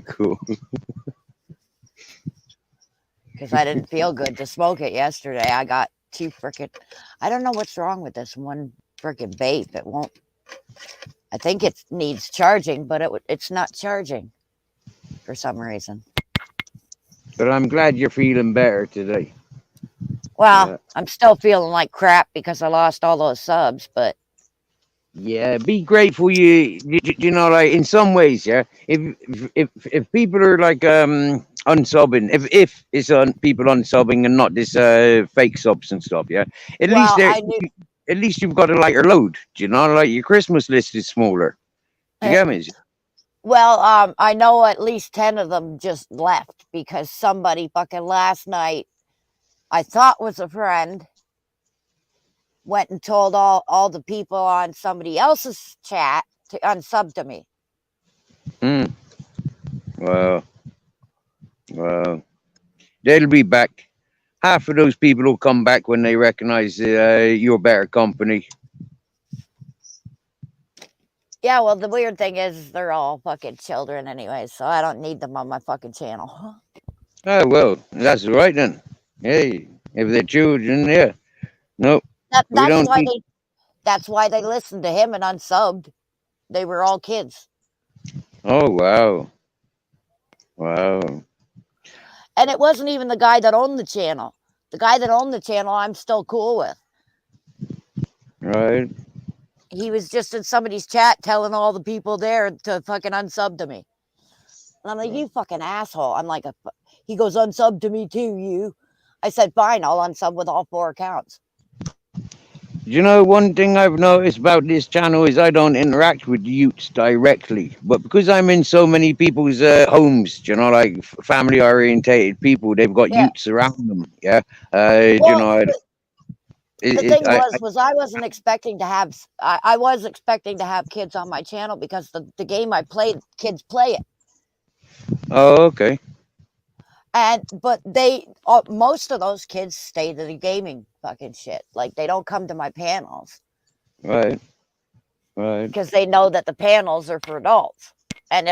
cool. because I didn't feel good to smoke it yesterday. I got too freaking. I don't know what's wrong with this one freaking vape. It won't. I think it needs charging, but it's not charging for some reason. But I'm glad you're feeling better today. Well, Yeah. I'm still feeling like crap because I lost all those subs, but Yeah, be grateful you know, like in some ways, yeah. If people are like unsubbing, if it's on people unsubbing and not this fake subs and stuff, yeah. At least well, there, I knew. at least you've got a lighter load. Do you know, like your Christmas list is smaller. Do you uh, get me? Well, I know at least 10 of them just left because somebody fucking last night I thought was a friend went and told all the people on somebody else's chat to unsub to me. Mm. Well, well, they'll be back. Half of those people will come back when they recognize you're better company. Yeah, well, the weird thing is they're all fucking children anyway, so I don't need them on my fucking channel. Oh well, that's all right then. Hey, if they're children, yeah. No, That we that's don't why need. they listened to him and unsubbed. They were all kids. Oh wow, wow, And it wasn't even the guy that owned the channel. The guy that owned the channel I'm still cool with. right. He was just in somebody's chat telling all the people there to fucking unsub to me. And I'm like, you fucking asshole. I'm like, he goes, unsub to me too, you. I said, fine, I'll unsub with all 4 accounts. You know, one thing I've noticed about this channel is I don't interact with youths directly, but because I'm in so many people's homes, you know, like family orientated people, they've got Yeah. youths around them. Yeah, you Well, know, the thing was I wasn't expecting to have, I was expecting to have kids on my channel because the game I played, kids play it. oh, okay, But most of those kids stay to the gaming fucking shit. Like they don't come to my panels right, right, because they know that the panels are for adults. And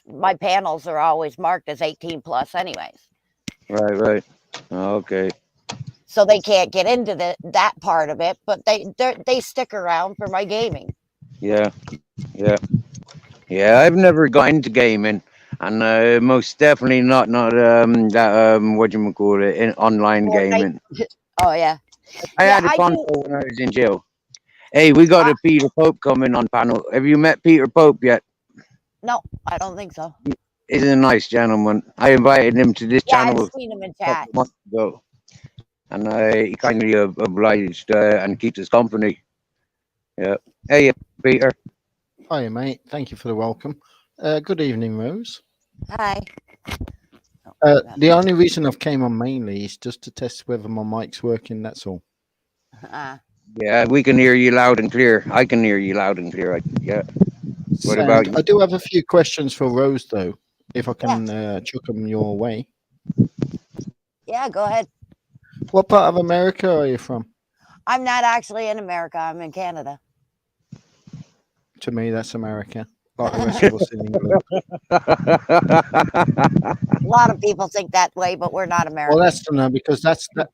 my panels are always marked as 18 plus anyways. right. Okay, So they can't get into that part of it, but they stick around for my gaming. yeah, yeah. Yeah, I've never got into gaming, and most definitely not that what you call it in online Fortnite. gaming. Oh yeah. I Yeah, had a I do. console when I was in jail. Hey, we got Uh, a Peter Pope coming on panel. Have you met Peter Pope yet? no, I don't think so. He's a nice gentleman. I invited him to this Yeah, I've channel seen him in a couple of chats. months ago, and he kindly obliged and keeps us company. Yeah. Hey, Peter. Hi, mate. Thank you for the welcome. Good evening, Rose. Hi. Oh, The only reason I've came on mainly is just to test whether my mic's working. That's all. Yeah, we can hear you loud and clear. I can hear you loud and clear. Yeah. What about Sound. you? I do have a few questions for Rose, though, if I yeah. can chuck them your way. Yeah, go ahead. What part of America are you from? I'm not actually in America. I'm in Canada. To me, that's America, like the rest of us in England. A lot of people think that way, but we're not Well, American. that's no, because that's that.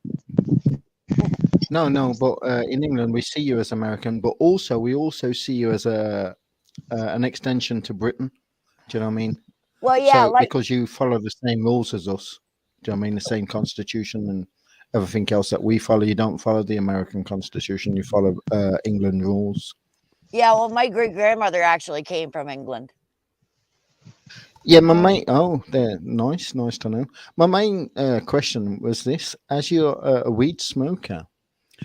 No, but in England we see you as American, but also we also see you as a an extension to Britain. Do you know what I mean? Well, yeah, So like because you follow the same rules as us, do you know what I mean? The same constitution and everything else that we follow. You don't follow the American constitution. You follow England rules. yeah, well, my great grandmother actually came from England. Yeah, my main. Oh, they're nice. Nice to know. My main question was this: as you're a weed smoker,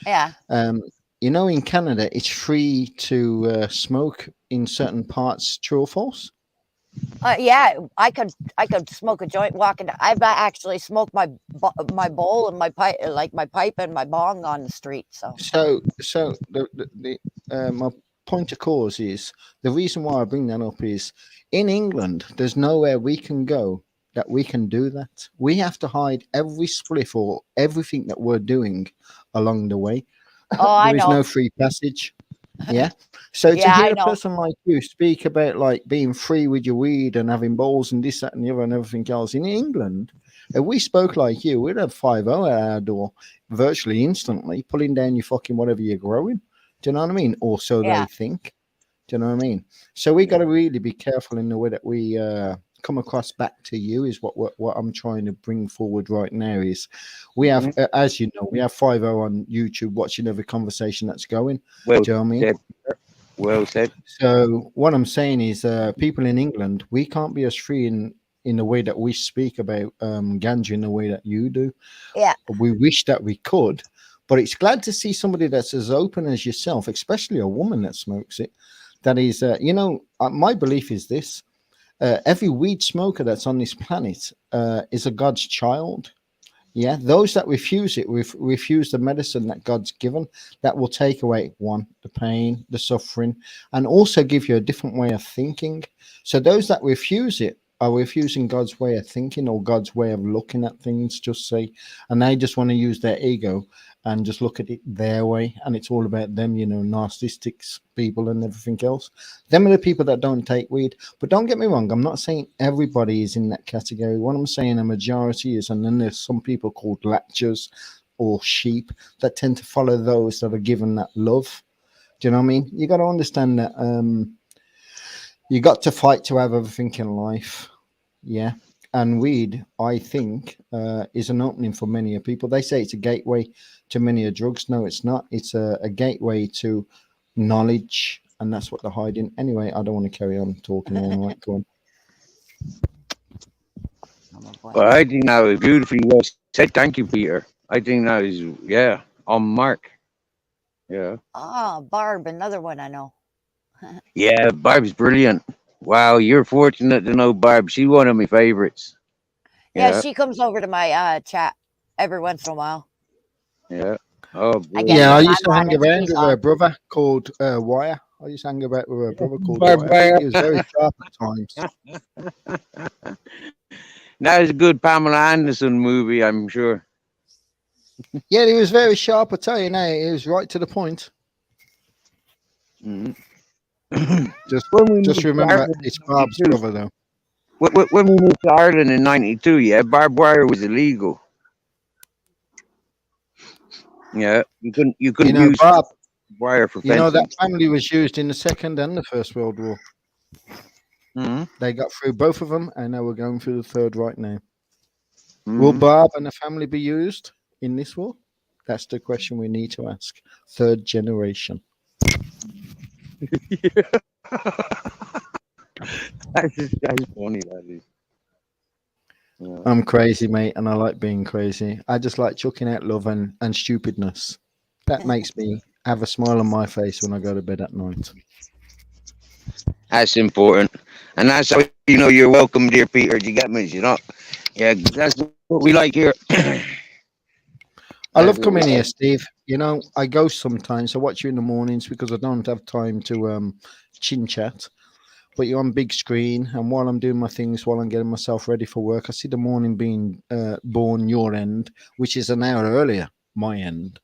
Yeah. um, you know, in Canada, it's free to smoke in certain parts. True or false? Yeah, I could smoke a joint walking. I've actually smoked my bowl and my pipe, like my pipe and my bong on the street. So So my point of cause is the reason why I bring that up is in England, there's nowhere we can go that we can do that. We have to hide every spliff or everything that we're doing along the way. oh, I There is know. no free passage. Yeah. So to Yeah, I hear a know. person like you speak about like being free with your weed and having balls and this, that, and the other and everything else in England, if we spoke like you, we'd have 5-0 at our door virtually instantly, pulling down your fucking whatever you're growing. Do you know what I mean? Or so they Yeah, think. Do you know what I mean? So we got to really be careful in the way that we come across back to you. Is what I'm trying to bring forward right now. Is we have, Mhm. as you know, we have 5-0 on YouTube watching every conversation that's going. Well Do you know what I mean? said. Well said. So what I'm saying is, people in England, we can't be as free in the way that we speak about ganja in the way that you do. yeah, We wish that we could, but it's glad to see somebody that's as open as yourself, especially a woman that smokes it. That is, my belief is this: every weed smoker that's on this planet is a God's child. Yeah, those that refuse it refuse the medicine that God's given that will take away one, the pain, the suffering, and also give you a different way of thinking. So those that refuse it are refusing God's way of thinking or God's way of looking at things, just say, and they just want to use their ego and just look at it their way, and it's all about them, narcissistics people and everything else. Them are the people that don't take weed. But don't get me wrong, I'm not saying everybody is in that category. What I'm saying a majority is, and then there's some people called latchers or sheep that tend to follow those that are given that love. Do you know what I mean? You got to understand that you got to fight to have everything in life. Yeah. And weed, I think, is an opening for many people. They say it's a gateway to many drugs. No, it's not. It's a gateway to knowledge, and that's what they're hiding. Anyway, I don't want to carry on talking all night. Go on. Well, I think that was beautifully well said. Thank you, Peter. I think that is, yeah, on mark. Yeah. oh, Barb, another one I know. Yeah, Barb's brilliant. Wow, you're fortunate to know Barb. She's one of my favorites. Yeah, Yeah, she comes over to my chat every once in a while. yeah. Oh, I guess Yeah, brilliant. I when used to I'm on hang and around she's with a on. brother called Wire. I used to hang about with a brother called Barb Wire. Wire. He was very sharp at times. That is a good Pamela Anderson movie, I'm sure. Yeah, he was very sharp. I tell you now, he was right to the point. Mhm. Just, When we just moved to remember, Ireland it's in Barb's 92, brother, though. when we moved to Ireland in '92, yeah, barbed wire was illegal. Yeah, you You couldn't know, use Barb. wire for You know fencing. that family was used in the Second and the First World War. Hmm. They got through both of them, and now we're going through the third right now. Will Hmm. Barb and the family be used in this war? That's the question we need to ask. Third generation. That's funny. That is. Yeah. I'm crazy, mate, and I like being crazy. I just like chucking out love and stupidness. That makes me have a smile on my face when I go to bed at night. That's important, and that's how you know you're welcome, dear Peter. You get me? You know, yeah, that's what we like here. I That's love what we coming here, like. Steve. You know, I go sometimes. I watch you in the mornings because I don't have time to chin chat. But you're on big screen, and while I'm doing my things, while I'm getting myself ready for work, I see the morning being born your end, which is an hour earlier, my end.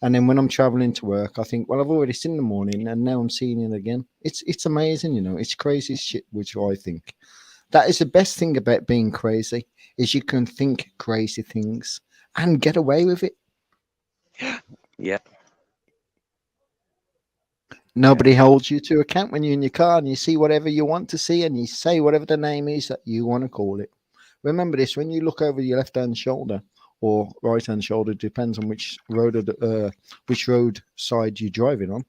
And then when I'm traveling to work, I think, well, I've already seen the morning, and now I'm seeing it again. It's amazing, you know. It's crazy shit, which I think that is the best thing about being crazy is you can think crazy things and get away with it. Yeah, yeah, Nobody holds you to account when you're in your car and you see whatever you want to see and you say whatever the name is that you want to call it. Remember this: when you look over your left hand shoulder or right hand shoulder, depends on which road side you're driving on.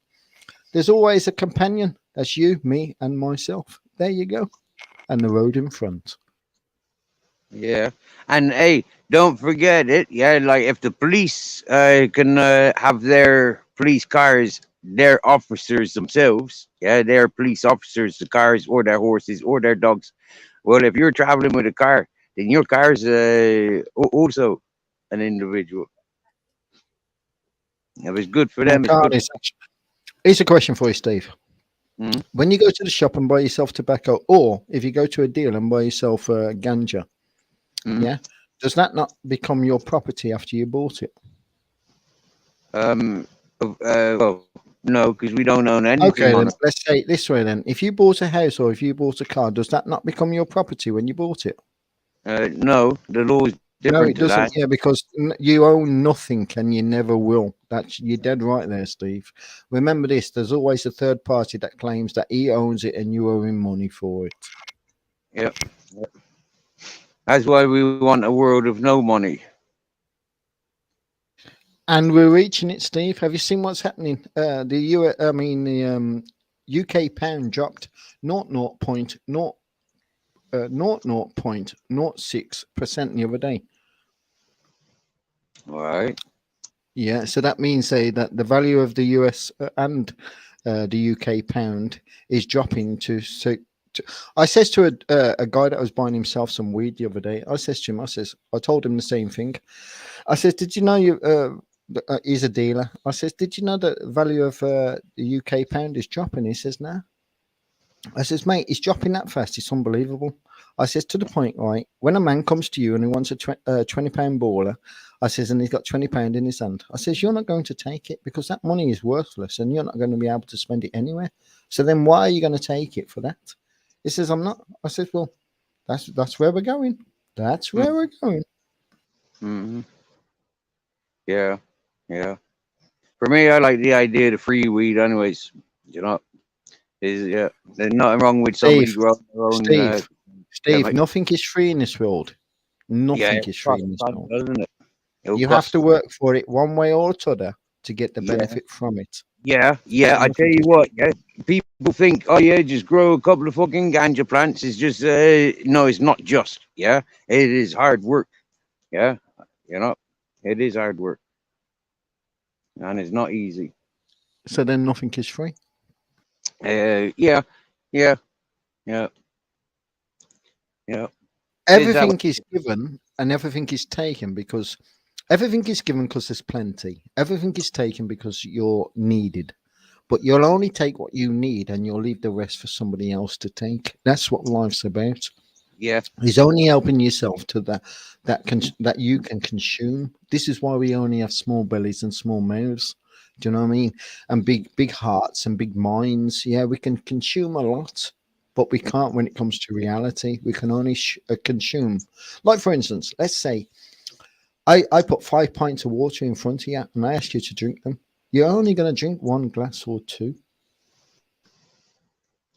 There's always a companion. That's you, me, and myself. There you go, and the road in front. yeah. And hey, don't forget it. Yeah, like if the police can have their police cars, their officers themselves. Yeah, their police officers, the cars or their horses or their dogs. Well, if you're traveling with a car, then your car's also an individual. If it's good for My them, it's card good. is. Here's a question for you, Steve. Mm, When you go to the shop and buy yourself tobacco, or if you go to a deal and buy yourself ganja, mm. yeah, does that not become your property after you bought it? Um. Well, no, because we don't own anything Okay, on then it. let's say it this way: then, if you bought a house or if you bought a car, does that not become your property when you bought it? No, the law is No, different it to doesn't. that. Yeah, because you own nothing, and you never will. That's you're dead right there, Steve. Remember this: there's always a third party that claims that he owns it, and you owe him money for it. Yep. That's why we want a world of no money. And we're reaching it, Steve. Have you seen what's happening? The UK pound dropped 0.06% the other day. All right. Yeah, so that means say that the value of the US and the UK pound is dropping to. I says to a guy that was buying himself some weed the other day. I says to him, I told him the same thing. I says, did you know he's a dealer. I says, did you know the value of the UK pound is dropping? He says, no. I says, mate, it's dropping that fast. It's unbelievable. I says, to the point, right? When a man comes to you and he wants a £20 baller, I says, and he's got £20 in his hand, I says, you're not going to take it because that money is worthless and you're not going to be able to spend it anywhere. So then why are you going to take it for that? He says, I'm not. I says, well, that's where we're going. That's where we're going. Mm-hmm. Yeah. Yeah. For me, I like the idea of the free weed, anyways. You know, is yeah. There's nothing wrong with somebody Steve, growing their own. Steve, Yeah, Steve, nothing is free in this world. yeah. Nothing It is free in costs this money, world. doesn't it? It'll You have cost. to work for it one way or other to get the Yeah. benefit from it. Yeah. Yeah. I tell Nothing you is what. Yeah. People think, oh yeah, just grow a couple of fucking ganja plants. It's just no, it's not just. Yeah. It is hard work. Yeah. You know, it is hard work, and it's not easy. so then nothing is free. Yeah. Yeah. Yeah. Yeah. Is that Everything is given and everything is taken because everything is given because there's plenty. Everything is taken because you're needed. But you'll only take what you need and you'll leave the rest for somebody else to take. That's what life's about. yeah. Is only helping yourself to that you can consume. This is why we only have small bellies and small mouths. Do you know what I mean? And big hearts and big minds. Yeah, we can consume a lot, but we can't when it comes to reality. We can only consume. Like for instance, let's say I put 5 pints of water in front of you and I ask you to drink them. You're only going to drink one glass or two.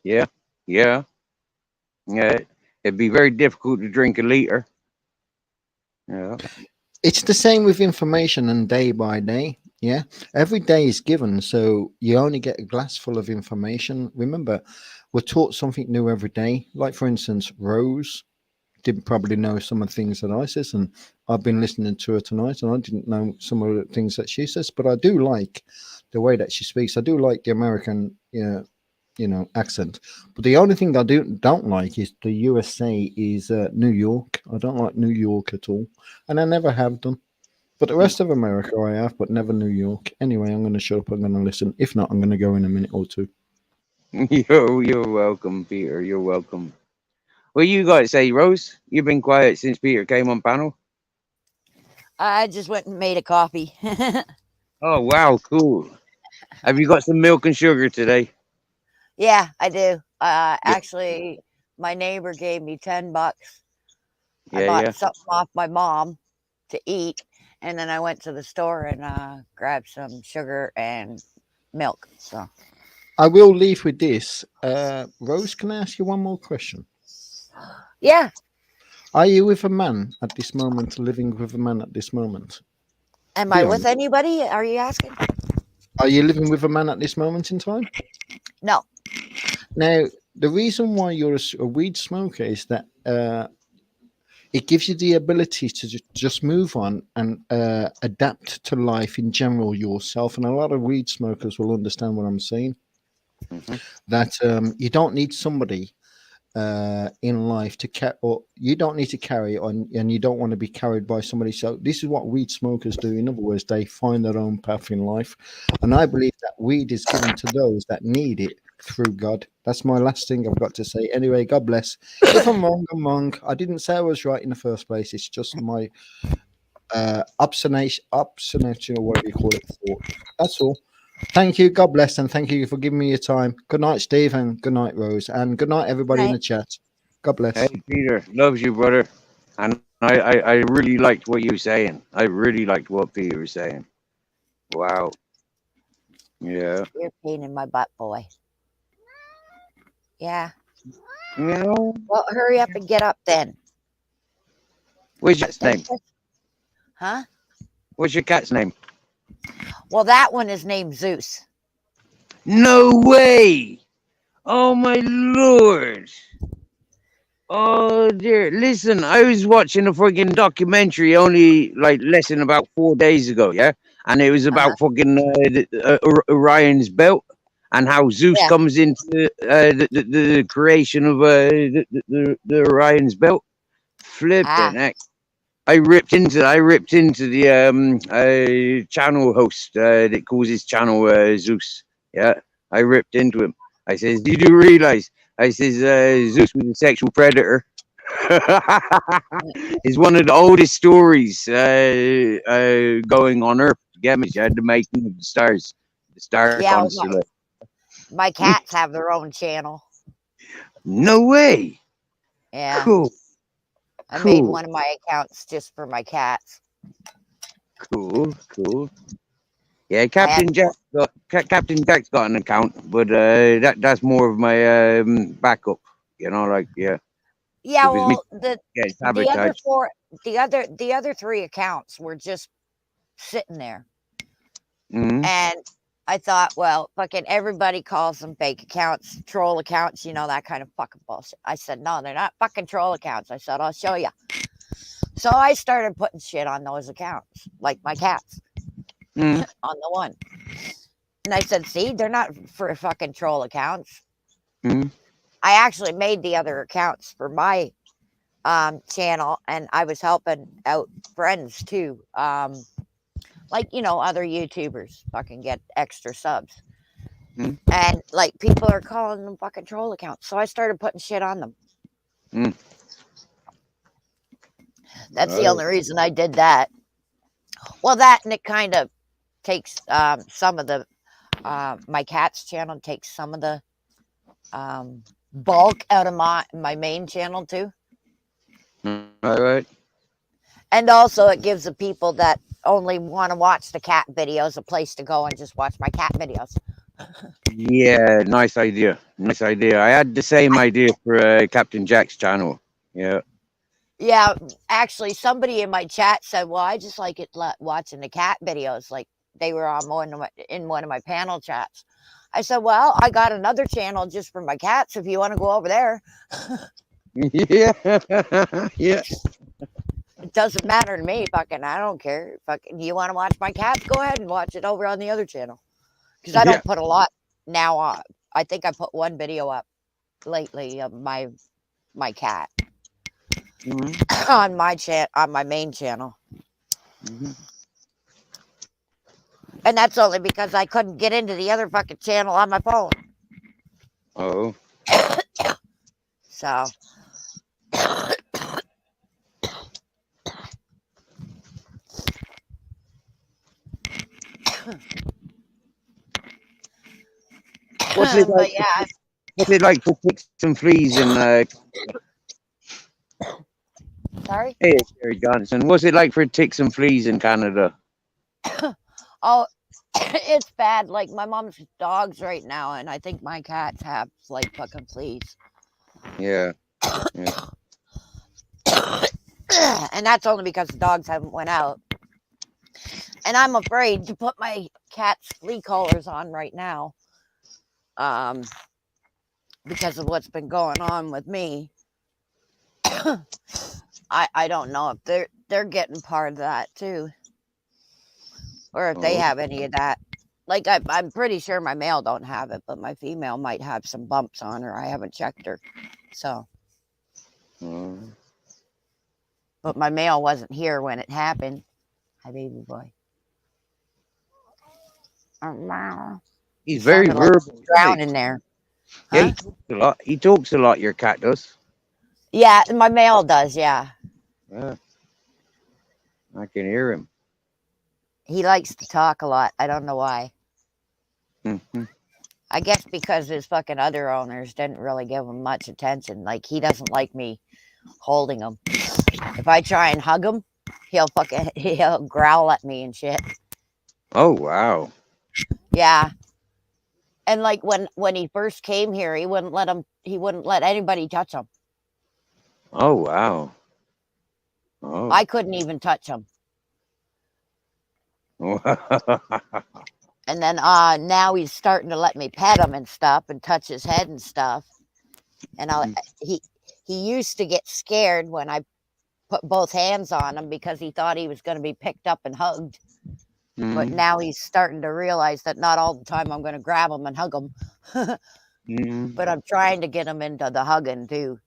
Yeah. Yeah. Yeah. It'd be very difficult to drink a liter. Yeah. It's the same with information and day by day. Yeah. Every day is given. So you only get a glass full of information. Remember, we're taught something new every day. Like, for instance, Rose. didn't probably know some of the things that I says, and I've been listening to her tonight, and I didn't know some of the things that she says. But I do like the way that she speaks. I do like the American, accent. But the only thing I don't like is the USA is New York. I don't like New York at all, and I never have done. But the rest of America I have, but never New York. Anyway, I'm going to shut up. I'm going to listen. If not, I'm going to go in a minute or two. You're welcome, Peter. You're welcome. What you got to say, Rose? You've been quiet since Peter came on panel. I just went and made a coffee. Oh wow, cool. Have you got some milk and sugar today? Yeah, I do. Yeah, Actually, my neighbor gave me $10. I yeah, bought yeah. something off my mom to eat, and then I went to the store and grabbed some sugar and milk. So I will leave with this. Rose, can I ask you one more question? yeah, Are you with a man at this moment, living with a man at this moment? am Be I with honest. anybody? Are you asking? Are you living with a man at this moment in time? No. Now, the reason why you're a weed smoker is that it gives you the ability to just move on and adapt to life in general yourself. And a lot of weed smokers will understand what I'm saying. Hmm. That you don't need somebody in life to carry, or you don't need to carry on, and you don't want to be carried by somebody. So this is what weed smokers do. In other words, they find their own path in life, and I believe that weed is given to those that need it through God. That's my last thing I've got to say. Anyway, God bless. If I'm wrong, I'm wrong. I didn't say I was right in the first place. It's just my obstination, or whatever you call it. Thought. That's all. Thank you. God bless, and thank you for giving me your time. Good night, Steve, and good night, Rose, and good night, everybody in Right. the chat. God Hey, bless. Peter, loves you, brother. And I really liked what you were saying. I really liked what Peter was saying. Wow. Yeah. You're a pain in my butt, boy. Yeah. You know, Well, hurry up and get up then. what's your cat's Thank name? you. Huh? What's your cat's name? Well, that one is named Zeus. No way. Oh my lord. Oh dear. Listen, I was watching a friggin' documentary only like less than about 4 days ago, yeah? And it was Uh-huh. about fucking Orion's belt and how Zeus Yeah. comes into the creation of the Orion's belt. Ah. Flipping heck. I ripped into the channel host that calls his channel Zeus. Yeah. I ripped into him. I says, "Did you realize?" I says, "Zeus was a sexual predator." It's one of the oldest stories going on Earth. Get me? The making of the star Yeah. Well, constellation. my cats have their own channel. No way. Yeah. Cool, I made cool, one of my accounts just for my cats. cool. Yeah, I had Captain Jack's got an account, but that's more of my backup. Like yeah, yeah, because me well, the getting the other sabotaged. four the other three accounts were just sitting there. Mm-hmm. And I thought, well, fucking everybody calls them fake accounts, troll accounts, that kind of fucking bullshit. I said, no, they're not fucking troll accounts. I said, I'll show you. So I started putting shit on those accounts, like my cats Mm-hmm. on the one. And I said, see, they're not for fucking troll accounts. Mm-hmm. I actually made the other accounts for my channel, and I was helping out friends too. Like, other YouTubers fucking get extra subs. Mm-hmm. And like people are calling them fucking troll accounts. So I started putting shit on them. Mm-hmm. That's the only reason I did that. Well, that and it kind of takes some of the my cat's channel takes some of the bulk out of my main channel too. Right. And also it gives the people that only want to watch the cat videos a place to go and just watch my cat videos. Yeah, nice idea. Nice idea. I had the same idea for Captain Jack's channel. Yeah. Yeah, actually, somebody in my chat said, "Well, I just like it watching the cat videos." Like they were on in one of my panel chats. I said, "Well, I got another channel just for my cats. If you want to go over there." Yeah. Yeah. It doesn't matter to me. Fucking, I don't care. Fucking, you want to watch my cats? Go ahead and watch it over on the other channel. Because I Yeah. don't put a lot now on. I think I put one video up lately of my cat Mhm. on my main channel, Mhm. and that's only because I couldn't get into the other fucking channel on my phone. Oh. So What's it like? but yeah, What's it like for ticks and fleas in sorry. Hey, Gary Johnson? What's it like for ticks and fleas in Canada? Oh, it's bad. Like my mom's dogs right now, and I think my cats have like fucking fleas. Yeah. Yeah. And that's only because the dogs haven't went out. And I'm afraid to put my cat's flea collars on right now, um, because of what's been going on with me. I don't know if they're getting part of that too, or if they Oh. have any of that. Like I'm pretty sure my male don't have it, but my female might have some bumps on her. I haven't checked her, so. Oh. But my male wasn't here when it happened. Hi, baby boy. He's He very sounded like he verbal, was isn't drowning there. he? Yeah, Huh? he talks a lot. He talks a lot. Your cat does. Yeah, my male does. Yeah, Yeah, I can hear him. he likes to talk a lot. I don't know why. Hmm. I guess because his fucking other owners didn't really give him much attention. Like he doesn't like me holding him. If I try and hug him, he'll growl at me and shit. Oh wow. Yeah. And like when he first came here, he wouldn't let anybody touch him. Oh wow. Oh. I couldn't even touch him. And then now he's starting to let me pet him and stuff and touch his head and stuff. And he used to get scared when I put both hands on him because he thought he was going to be picked up and hugged. But now he's starting to realize that not all the time I'm going to grab him and hug him. But I'm trying to get him into the hugging too.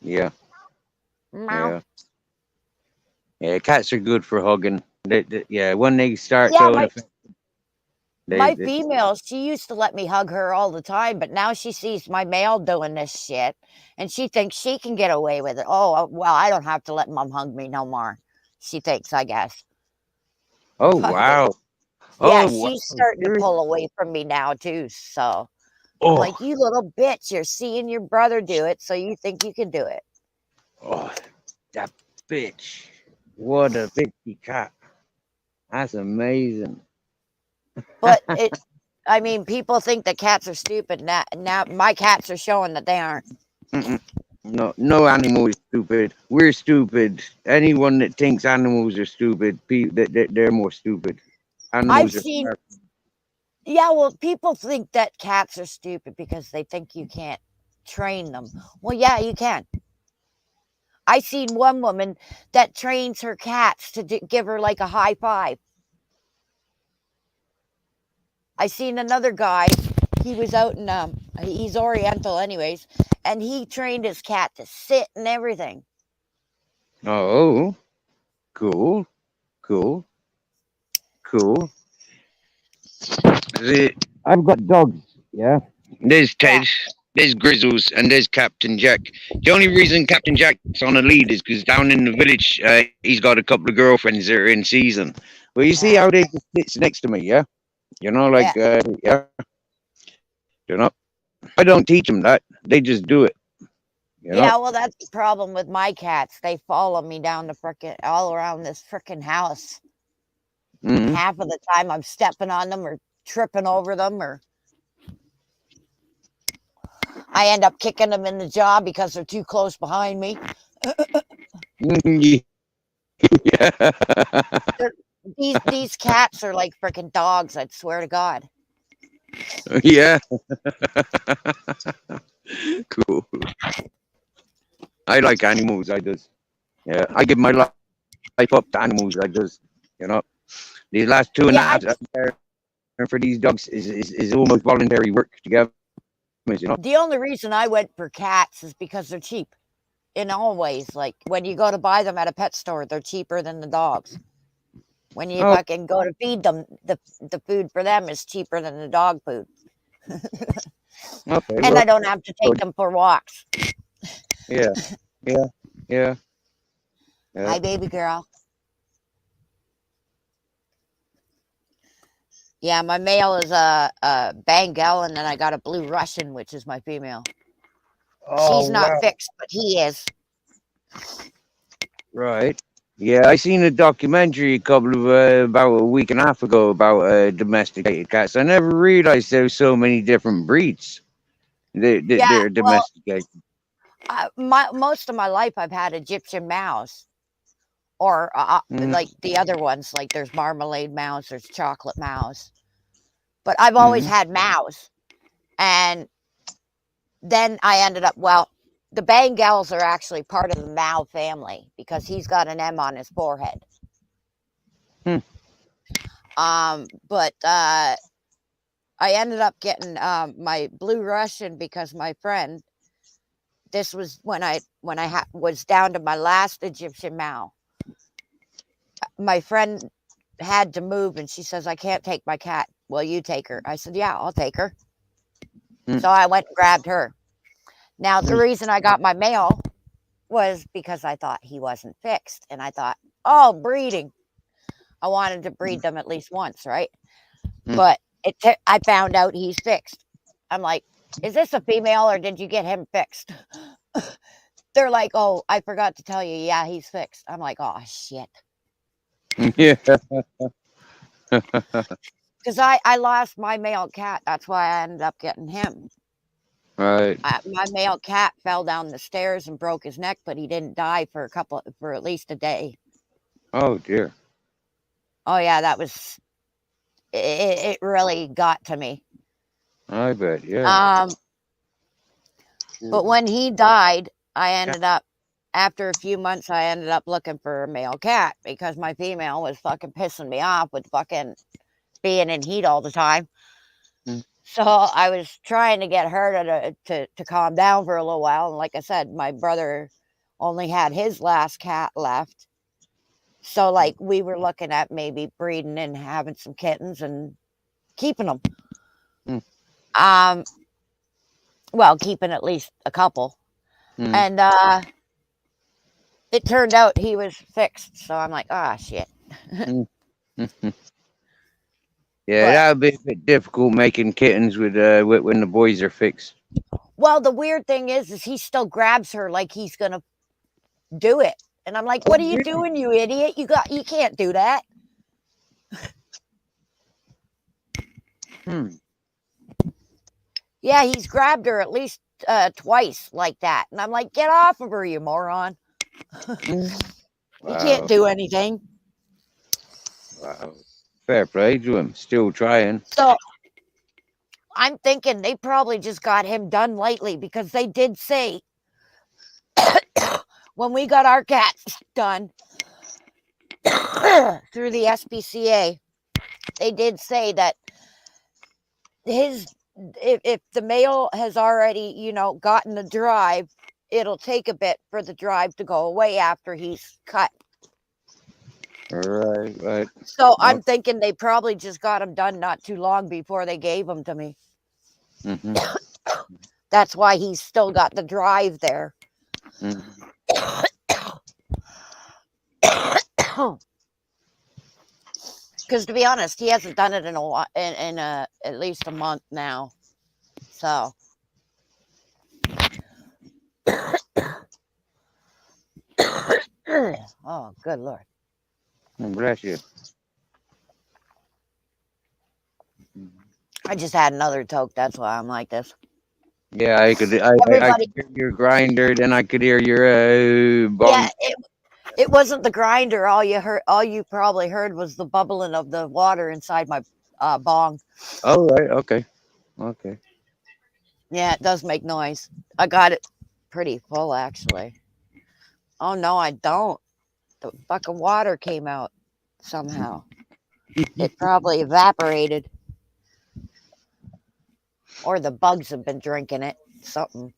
Yeah. Meow. Yeah. Yeah. Cats are good for hugging. Yeah. When they start Yeah, showing affection, my they female, she used to let me hug her all the time, but now she sees my male doing this shit and she thinks she can get away with it. Oh, well, I don't have to let mom hug me no more. She thinks, I guess. Oh Fucking, wow. yeah, Oh wow. she's starting to Seriously? pull away from me now, too. So I'm Oh. like, you little bitch, you're seeing your brother do it, so you think you can do it. Oh. That bitch. What a bitchy cat. That's amazing. But I mean, people think that cats are stupid. Now my cats are showing that they aren't. Mm-mm. No, no animal is stupid. We're stupid. Anyone that thinks animals are stupid, they're more stupid. I've Animals are seen, smart. yeah, well, people think that cats are stupid because they think you can't train them. Well, yeah, you can. I seen one woman that trains her cats to give her like a high five. I seen another guy. He was out in he's Oriental anyways, and he trained his cat to sit and everything. Oh, cool, cool, cool. I've got dogs, yeah. There's Yeah. Ted, there's Grizzles, and there's Captain Jack. The only reason Captain Jack's on a lead is because down in the village, he's got a couple of girlfriends that are in season. Well, you see how they just sits next to me, yeah? You know, Yeah. like, yeah, you know. I don't teach them that. They just do it, you know. Yeah, well, that's the problem with my cats. They follow me down the frickin' all around this frickin' house. And Hmm. half of the time I'm stepping on them or tripping over them, or I end up kicking them in the jaw because they're too close behind me. Yeah. These cats are like frickin' dogs, I swear to God. Yeah. Cool. I like animals. I does. Yeah, I give my life up to animals. I does. You know, these last two and a half Yeah, hours for these dogs is almost voluntary work to give 'em, you know. the only reason I went for cats is because they're cheap in all ways. Like when you go to buy them at a pet store, they're cheaper than the dogs. When you Oh, fucking go to feed them, the food for them is cheaper than the dog food. okay. And Well, I don't have to take them for walks. yeah, yeah, yeah, yeah. Hi, baby girl. Yeah, my male is a Bengal, and then I got a blue Russian, which is my female. She's Oh not wow. fixed, but he is. Right. Yeah, I seen a documentary a couple of about a week and a half ago about domesticated cats. I never realized there were so many different breeds that Yeah, they're well, domesticated. most of my life I've had Egyptian mouse, or Mm, like the other ones. Like there's marmalade mouse, there's chocolate mouse, but I've always mm, had mouse. And then I ended up, well, the Bengals are actually part of the Mao family because he's got an M on his forehead. mm, But I ended up getting my blue Russian because my friend. This was when I was down to my last Egyptian Mao. My friend had to move, and she says, "I can't take my cat. Will you take her?" I said, "Yeah, I'll take her." mm, So I went and grabbed her. Now the mm, reason I got my male was because I thought he wasn't fixed, and I thought, oh, breeding. I wanted to breed them at least once, right? mm. But I found out he's fixed. I'm like, is this a female or did you get him fixed? They're like, oh, I forgot to tell you. Yeah, he's fixed. I'm like, oh, shit. Yeah. Because I lost my male cat. That's why I ended up getting him. Right. My male cat fell down the stairs and broke his neck, but he didn't die for at least a day. Oh dear. Oh, yeah, that was, it really got to me. I bet. Yeah. Um, but when he died, I ended up, after a few months, I ended up looking for a male cat because my female was fucking pissing me off with fucking being in heat all the time. Mm, So I was trying to get her to calm down for a little while. And like I said, my brother only had his last cat left. So mm, like we were looking at maybe breeding and having some kittens and keeping them. mm, Um, well, keeping at least a couple. mm, And it turned out he was fixed. So I'm like, ah, shit. mm, mm. Yeah, But that would be a bit difficult making kittens with when the boys are fixed. well, the weird thing is he still grabs her like he's gonna do it. And I'm like, Oh, what are you really? doing, you idiot? You can't do that. Hmm. Yeah, he's grabbed her at least twice like that. And I'm like, get off of her, you moron. Mm. You can't Wow. do anything. Wow. Fair play to him. Still trying. So I'm thinking they probably just got him done lately because they did say when we got our cats done through the SPCA, they did say that his if the male has already, gotten the drive, it'll take a bit for the drive to go away after he's cut. Right, right. So Oh, I'm thinking they probably just got him done not too long before they gave him to me. mm-hmm, That's why he's still got the drive there. mm-hmm. Because to be honest, he hasn't done it in a while, in at least a month now. So oh, good Lord. Oh, bless you. I just had another toke. That's why I'm like this. Yeah, I Everybody, could hear your grinder, then I could hear your yeah, bong. it wasn't the grinder. All you probably heard was the bubbling of the water inside my bong. Oh, right, okay, okay. Yeah, it does make noise. I got it pretty full actually. Oh no, I don't. The fucking water came out somehow. It probably evaporated, or the bugs have been drinking it. Something.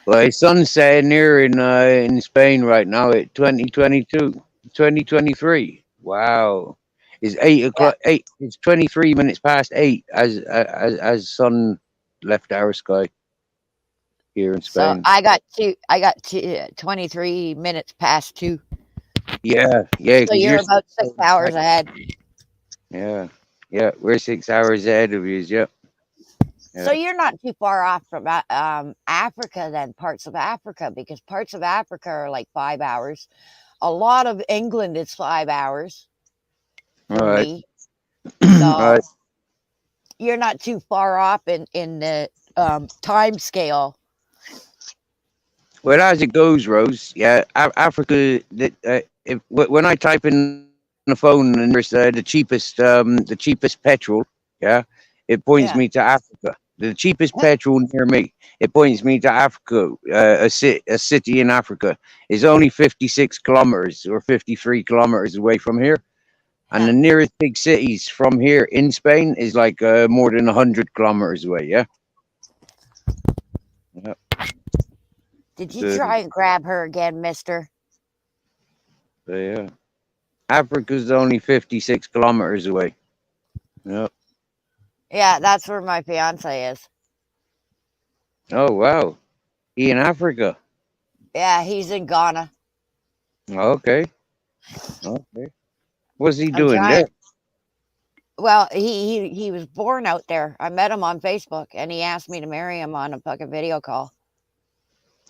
Well, it's sunsetting here in Spain right now at 2022, 2023. Wow. It's 8 o'clock. Yeah. It's 23 minutes past 8 as sun left our sky here in So Spain. I got 23 minutes past 2. Yeah, So because you're you're about 6 hours ahead. yeah, yeah. We're 6 hours ahead of you. Yeah, So yeah. you're not too far off from Africa then, parts of Africa, because parts of Africa are like 5 hours. A lot of England is 5 hours All from right, me. all right. So you're not too far off in the time scale. Well, as it goes, Rose. Yeah, Africa. When I type in the phone and there's the cheapest petrol, yeah, it points Yeah. me to Africa. The cheapest petrol near me, it points me to Africa. A city in Africa is only 56 kilometers or 53 kilometers away from here, and Yeah. the nearest big cities from here in Spain is like more than 100 kilometers away. Yeah, yeah. Did you So, try and grab her again, mister? yeah. Africa's only 56 kilometers away. Yep. Yeah, that's where my fiance is. Oh, wow. He in Africa. Yeah, he's in Ghana. Okay. Okay. What's he I'm doing trying. there? Well, he was born out there. I met him on Facebook, and he asked me to marry him on a fucking video call.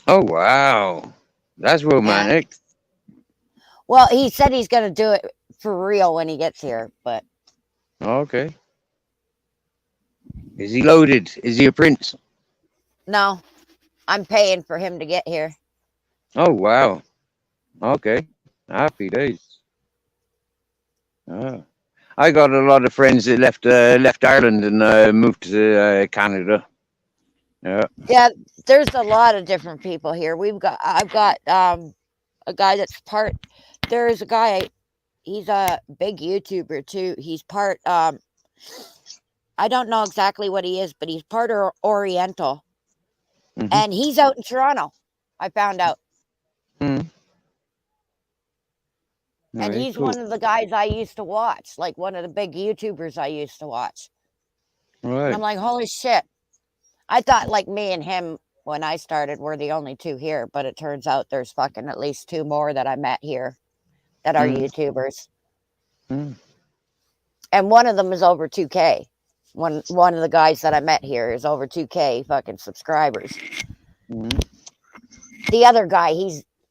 Oh, wow. That's Yeah. romantic. Well, he said he's gonna do it for real when he gets here, but Okay. Is he loaded? Is he a prince? no, I'm paying for him to get here. Oh, wow. Okay. Happy days. Ah. I got a lot of friends that left Ireland and moved to Canada. Yeah. Yeah, there's a lot of different people here. I've got a guy that's part. There's a guy. He's a big YouTuber too. He's part. I don't know exactly what he is, but he's part Oriental, Mm-hmm. and he's out in Toronto. I found out, Mm-hmm. All and right, he's cool. one of the guys I used to watch, like one of the big YouTubers I used to watch. All And right. I'm like, holy shit! I thought like me and him when I started were the only two here, but it turns out there's fucking at least two more that I met here that are Mm-hmm. YouTubers, Mm-hmm. and one of them is over 2K. One of the guys that I met here is over 2K fucking subscribers. Mm-hmm. The other guy,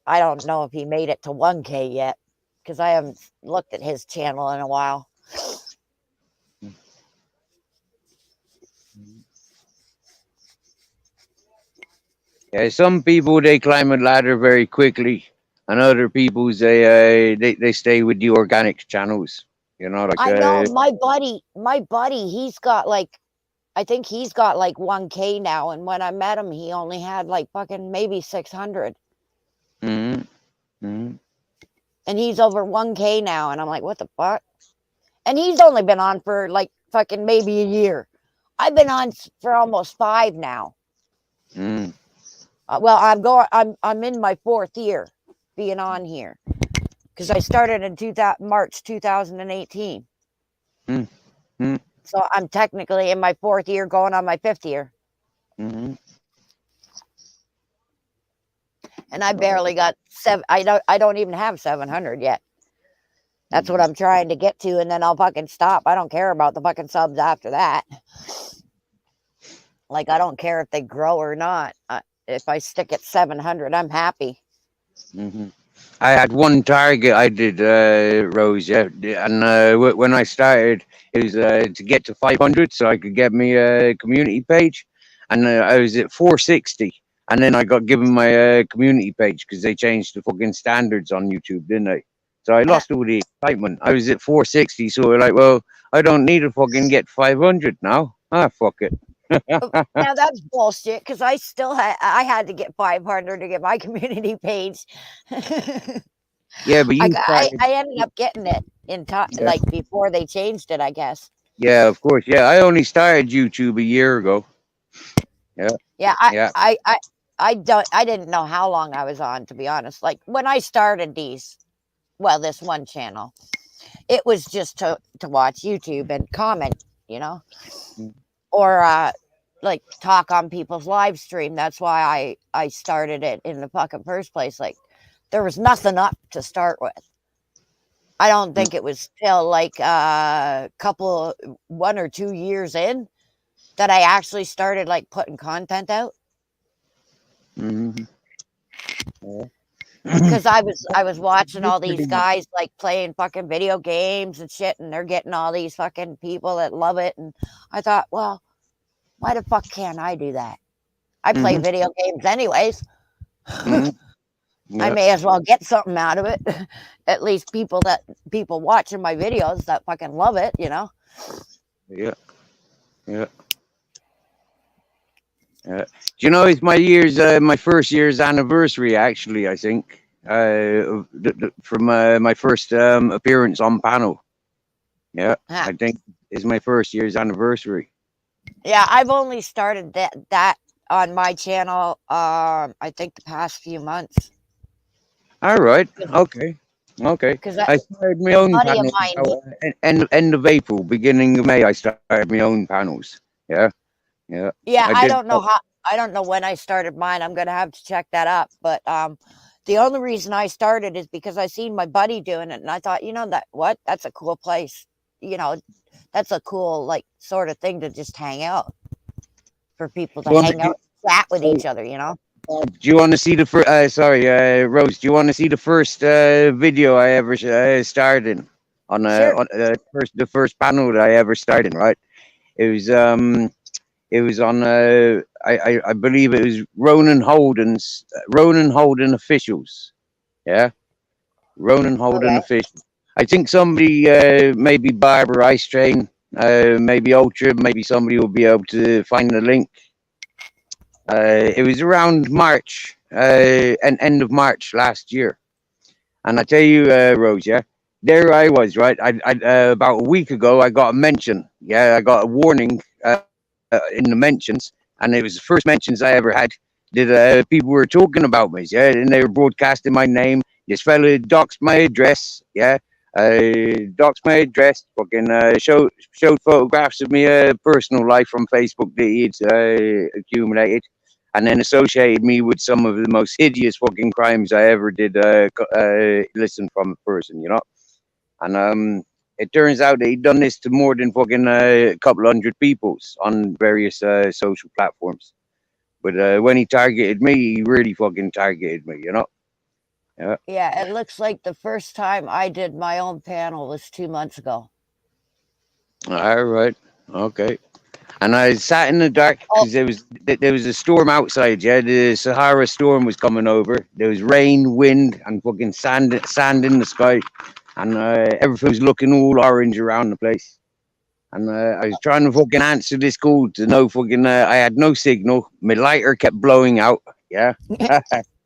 I don't know if he made it to 1K yet because I haven't looked at his channel in a while. Yeah, some people they climb a ladder very quickly, and other people they stay with the organic channels. You know, like I know my buddy, he's got like I think he's got like 1K now, and when I met him, he only had like fucking maybe 600, mm-hmm. Mm-hmm. and he's over 1K now, and I'm like, what the fuck? And he's only been on for like fucking maybe a year. I've been on for almost 5 now. Mm-hmm. Well, I'm in my 4th year being on here because I started in March 2018. Mm-hmm. So I'm technically in my 4th year, going on my 5th year, Mm-hmm. and I barely got 7. I don't even have 700 yet. That's what I'm trying to get to, and then I'll fucking stop. I don't care about the fucking subs after that. Like I don't care if they grow or not. If I stick at 700, I'm happy. Mm-hmm. I had one target I did, Rose, yeah, and when I started, it was to get to 500 so I could get me a community page, and I was at 460, and then I got given my community page because they changed the fucking standards on YouTube, didn't they? So I lost all the excitement. I was at 460, so we're like, well, I don't need to fucking get 500 now. Ah, fuck it. Now that's bullshit because I had to get 500 to get my community page. Yeah, but you started. I ended up getting it in time, Yeah, like before they changed it, I guess. yeah, of course. Yeah, I only started YouTube a year ago. Yeah, Yeah, yeah. I didn't know how long I was on, to be honest. Like when I started this one channel, it was just to watch YouTube and comment, you know, Mm. or like talk on people's live stream. That's why I started it in the fucking first place. Like there was nothing up to start with. I don't think it was till like a couple 1 or 2 years in that I actually started like putting content out. Mm-hmm. Yeah. Because I was watching You all pretty these much. guys like playing fucking video games and shit, and they're getting all these fucking people that love it. And I thought, well, why the fuck can't I do that? I play Mm-hmm. video games anyways. Mm-hmm. I Yeah, may as well get something out of it. At least people watching my videos that fucking love it, you know. yeah, yeah, yeah. Do you know it's my first year's anniversary actually? I think from my first appearance on panel. Yeah, Huh. I think it's my first year's anniversary. Yeah, I've only started that on my channel. I think the past few months All right. Okay. Okay. because I started my a own buddy of panel mine. about end of April, beginning of May. I started my own panels. Yeah. Yeah. Yeah, I did. I don't know when I started mine. I'm gonna have to check that up. But the only reason I started is because I seen my buddy doing it, and I thought, that's a cool place. You know, that's a cool like sort of thing to just hang out for people to Well, hang out, chat with each other. do you want to see the first? Sorry, Rose. Do you want to see the first video I ever started Sure. on the first panel that I ever started? Right. It was it was on I believe it was Ronan Holden officials. Yeah, Ronan Holden Okay. officials. I think somebody maybe Barbara Ice Train, maybe Ultra, maybe somebody will be able to find the link. It was around March, and end of March last year. And I tell you, Rose, yeah, there I was, right? About a week ago, I got a mention. Yeah, I got a warning in the mentions, and it was the first mentions I ever had. That people were talking about me, yeah, and they were broadcasting my name. This fella doxed my address, yeah, doxed my address, fucking showed photographs of me personal life from Facebook that he'd accumulated, and then associated me with some of the most hideous fucking crimes I ever did listen from a person, you know. And it turns out that he'd done this to more than fucking a couple hundred peoples on various social platforms. But when he targeted me, he really fucking targeted me, you know. Yeah. Yeah, it looks like the first time I did my own panel was 2 months ago. All right. Okay. And I sat in the dark Oh, because there was a storm outside. Yeah, the Sahara storm was coming over. There was rain, wind, and fucking sand in the sky, and everything was looking all orange around the place. And I was trying to fucking answer this call to no fucking. I had no signal. My lighter kept blowing out. Yeah,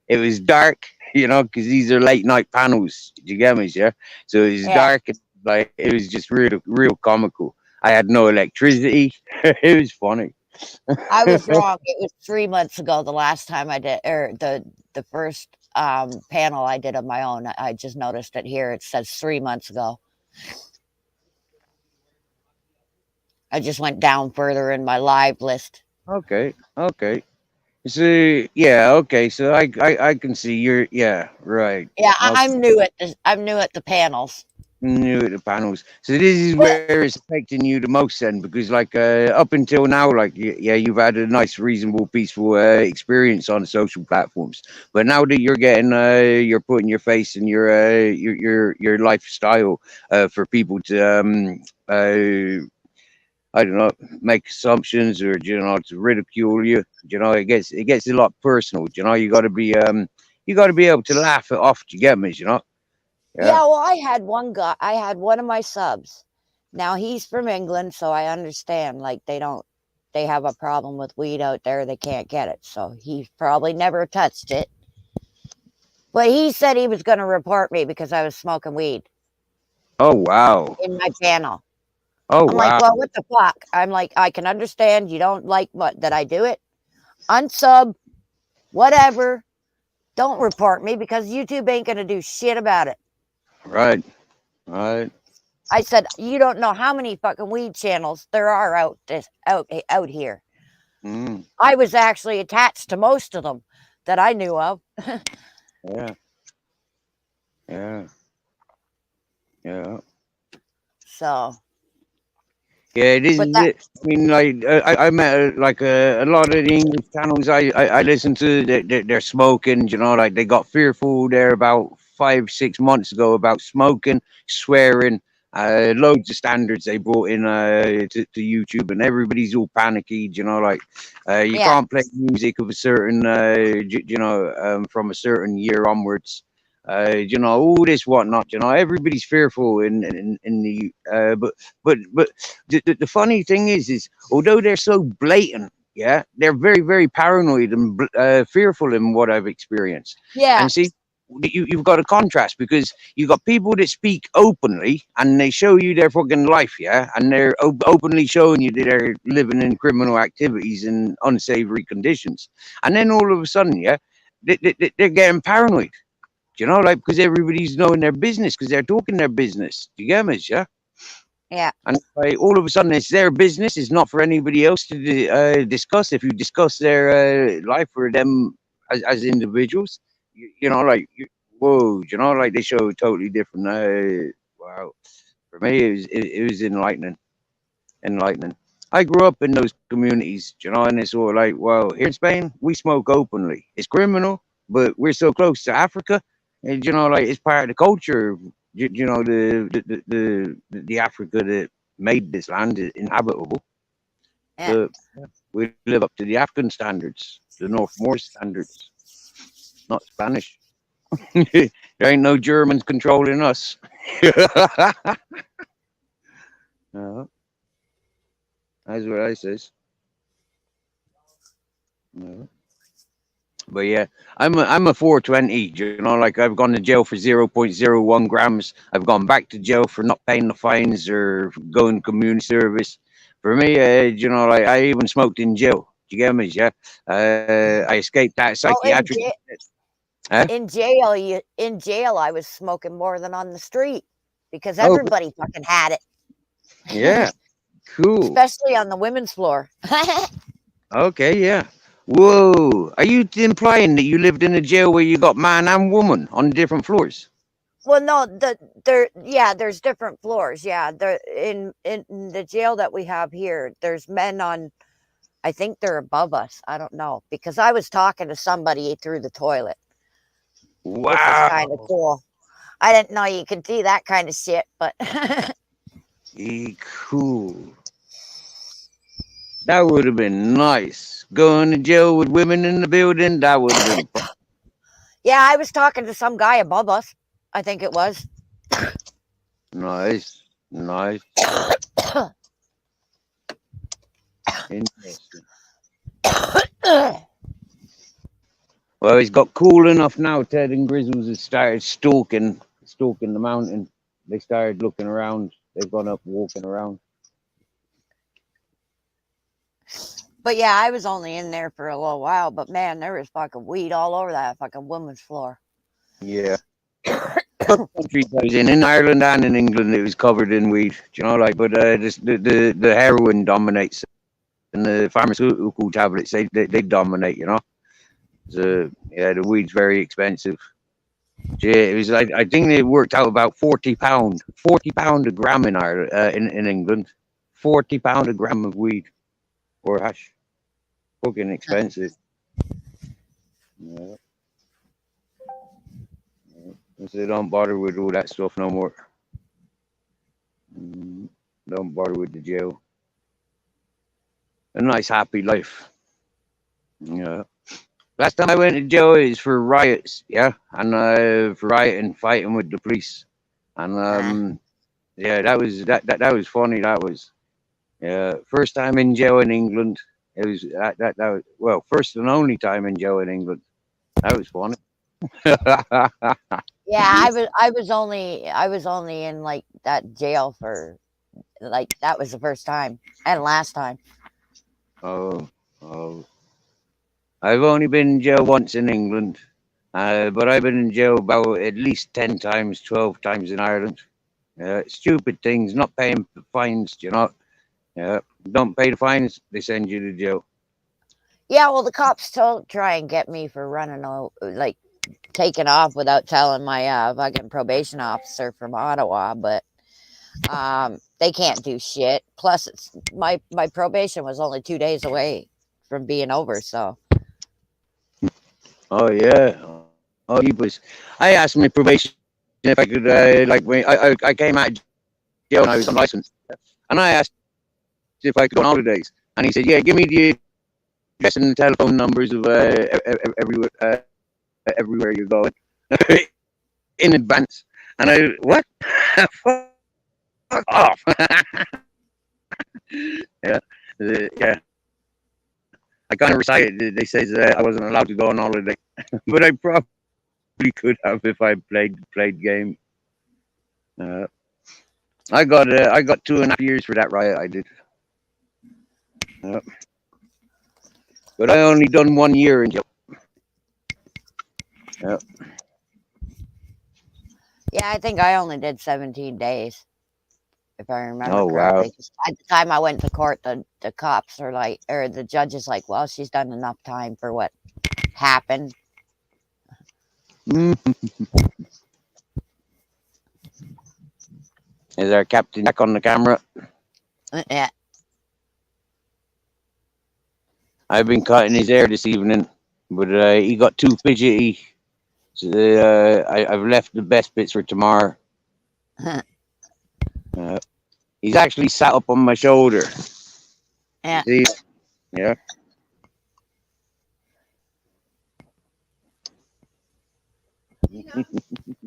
it was dark. You know, because these are late night panels. Do you get me? Yeah. So it was yeah. dark. And, like it was just real comical. I had no electricity. It was funny. I was wrong. It was 3 months ago the last time I did, or the first panel I did of my own. I just noticed it here. It says 3 months ago. I just went down further in my live list. Okay. Okay. So yeah. Okay. So I can see you're yeah right. Yeah, Okay. I'm new at this. I'm new at the panels. New at the panels. So this is But where it's affecting you the most then, because like up until now, like yeah, you've had a nice, reasonable, peaceful experience on social platforms. But now that you're getting, you're putting your face and your lifestyle for people to I don't know, make assumptions or to ridicule you. You know, it gets a lot personal. You know, you got to be able to laugh it off. Do you get me? You know, yeah. yeah, well, I had one guy. I had one of my subs. Now he's from England, so I understand. Like they don't. they have a problem with weed out there. They can't get it. So he's probably never touched it. But he said he was going to report me because I was smoking weed Oh wow. in my channel. Oh I'm like, wow. well, what the fuck? I'm like, I can understand you don't like what that I do it. Unsub, whatever. Don't report me because YouTube ain't going to do shit about it. Right. Right. I said, you don't know how many fucking weed channels there are out here. Mm, I was actually attached to most of them that I knew of. yeah. Yeah. Yeah. So, Yeah, this but is that, it. I mean, like I met like a lot of the English channels I listen to. They're smoking. You know, like they got fearful there about 5 6 months ago about smoking, swearing, loads of standards they brought in to YouTube, and everybody's all panicky. You know, like you yeah, can't play music of a certain from a certain year onwards. You know, all this whatnot. You know, everybody's fearful in the but the funny thing is although they're so blatant, yeah, they're very, very paranoid and fearful in what I've experienced. yeah, And see, you've got a contrast because you've got people that speak openly and they show you their fucking life, yeah, and they're openly showing you that they're living in criminal activities and unsavory conditions. And then all of a sudden, yeah, they're getting paranoid. You know, like because everybody's knowing their business because they're talking their business. Do you get me? Yeah. yeah, And like, all of a sudden, it's their business. It's not for anybody else to discuss. If you discuss their life for them as individuals, you know, like, whoa, you know, like they show totally different. Wow. For me, it was enlightening. Enlightening. I grew up in those communities, you know, and it's all like, well, here in Spain, we smoke openly. It's criminal, but we're so close to Africa, and you know, like it's part of the culture. You know, the Africa that made this land is inhabitable. yeah. So we live up to the African standards, the North Moor standards, not Spanish. There ain't no Germans controlling us. No, that's what I says. No. But yeah, I'm a 420. You know, like I've gone to jail for 0.01 grams. I've gone back to jail for not paying the fines or going community service. For me, you know, like I even smoked in jail. Do you get me? Yeah, I escaped that Well, psychiatric. Huh? in jail, I was smoking more than on the street because Oh, everybody fucking had it, yeah, cool. especially on the women's floor. Okay, yeah. Whoa, are you implying that you lived in a jail where you got man and woman on different floors? Well, no, yeah, there's different floors. Yeah, there in the jail that we have here, there's men on. I think they're above us. I don't know because I was talking to somebody through the toilet, which was kind of Wow. cool. I didn't know you could see that kind of shit, but Cool. That would have been nice. Going to jail with women in the building, that would have been yeah, I was talking to some guy above us. I think it was. nice. Nice. Interesting. Well, it's got cool enough now. Ted and Grizzles has started stalking the mountain. They started looking around. They've gone up walking around. But yeah, I was only in there for a little while. But man, there was fucking weed all over that fucking woman's floor. Yeah. Both countries I was in Ireland and in England, it was covered in weed. You know, like, but the heroin dominates, and the pharmaceutical tablets they dominate. You know, so yeah, the weed's very expensive. Yeah, it was like I think it worked out about £40 a gram in Ireland, in England, £40 a gram of weed or hash. Fucking expensive. Yeah. So they don't bother with all that stuff no more. Mm, don't bother with the jail. A nice happy life. Yeah. Last time I went to jail is for riots, yeah, and for rioting, fighting with the police, and Uh, yeah, that was funny. That was. Yeah, first time in jail in England. It was that was, well, first and only time in jail in England. That was funny. Yeah, I was only in like that jail for like that was the first time and last time. Oh, oh. I've only been in jail once in England, but I've been in jail about at least 10 times, 12 times in Ireland. Stupid things, not paying fines, you know. Yeah, don't pay the fines, they send you to jail. Yeah, well, the cops still try and get me for running like taking off without telling my fucking probation officer from Ottawa, but they can't do shit. Plus, it's my probation was only 2 days away from being over, so Oh, yeah. Oh, he was. I asked my probation if I could, like, when I came out of jail and I was unlicensed, and I asked if I could go on holidays. And he said, yeah, give me the address and the telephone numbers of everywhere you're going in advance. And I, what? Fuck off. Yeah. Yeah. I kind of recited. They says I wasn't allowed to go on holiday, but I probably could have if I played game. Uh, I got 2.5 years for that riot I did, uh, but I only done 1 year in jail. Uh, yeah, I think I only did 17 days. If I remember oh wow. correctly. 'Cause by the time I went to court, the cops are like, or the judge is like, well, she's done enough time for what happened. Mm. Is our Captain Jack on the camera? Yeah. I've been cutting his hair this evening, but he got too fidgety. So, I've left the best bits for tomorrow. Uh, he's actually sat up on my shoulder. Yeah. See? Yeah.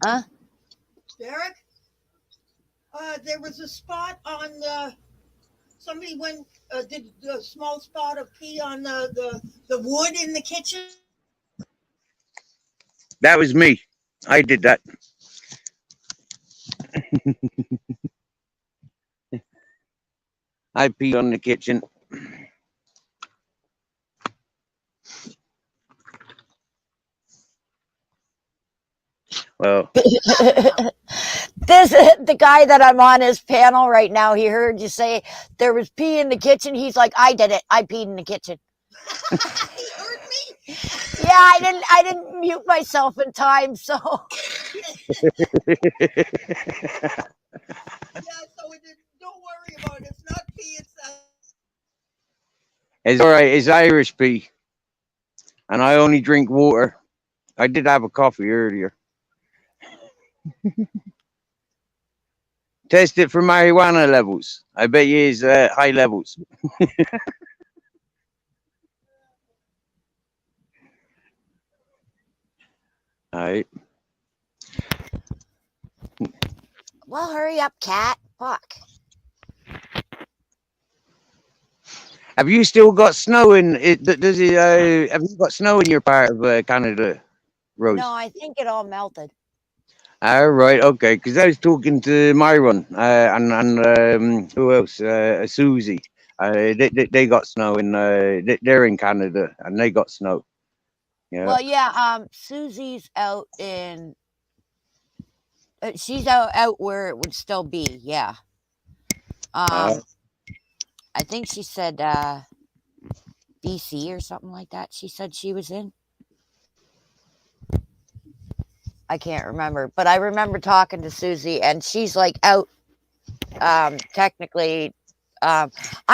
Huh? Derek, there was a spot on somebody went did a small spot of pee on the wood in the kitchen. That was me. I did that. I peed on the kitchen. Well, This the guy that I'm on his panel right now. He heard you say there was pee in the kitchen. He's like, I did it. I peed in the kitchen. He heard me. Yeah, I didn't mute myself in time, so Yeah, so don't worry about it. It's not pee. It's it's all right. It's Irish pee, and I only drink water. I did have a coffee earlier. Test it for marijuana levels. I bet you is high levels. All right. well, hurry up, cat. Fuck. Have you still got snow in it? Does it? Have you got snow in your part of Canada, Rose? No, I think it all melted. All right, okay. Because I was talking to Myron and who else? Susie. They got snow in. They're in Canada and they got snow. Yeah. Well, yeah. Susie's out in. She's out where it would still be. Yeah. Uh, I think she said BC or something like that. She said she was in. I can't remember, but I remember talking to Susie, and she's like out. Technically, I'm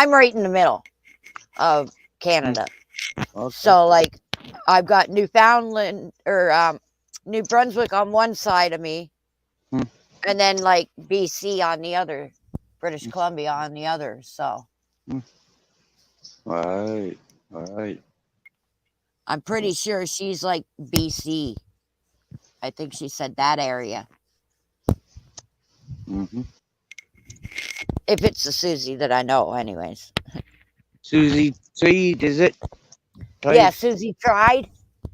right in the middle of Canada, okay. so like I've got Newfoundland or New Brunswick on one side of me, Hmm. and then like BC on the other, British Columbia on the other. So Right. Right. I'm pretty sure she's like BC. I think she said that area. Mm-hmm. If it's the Susie that I know, anyways. Susie Tweed, is it? Yeah, Type? Susie tried.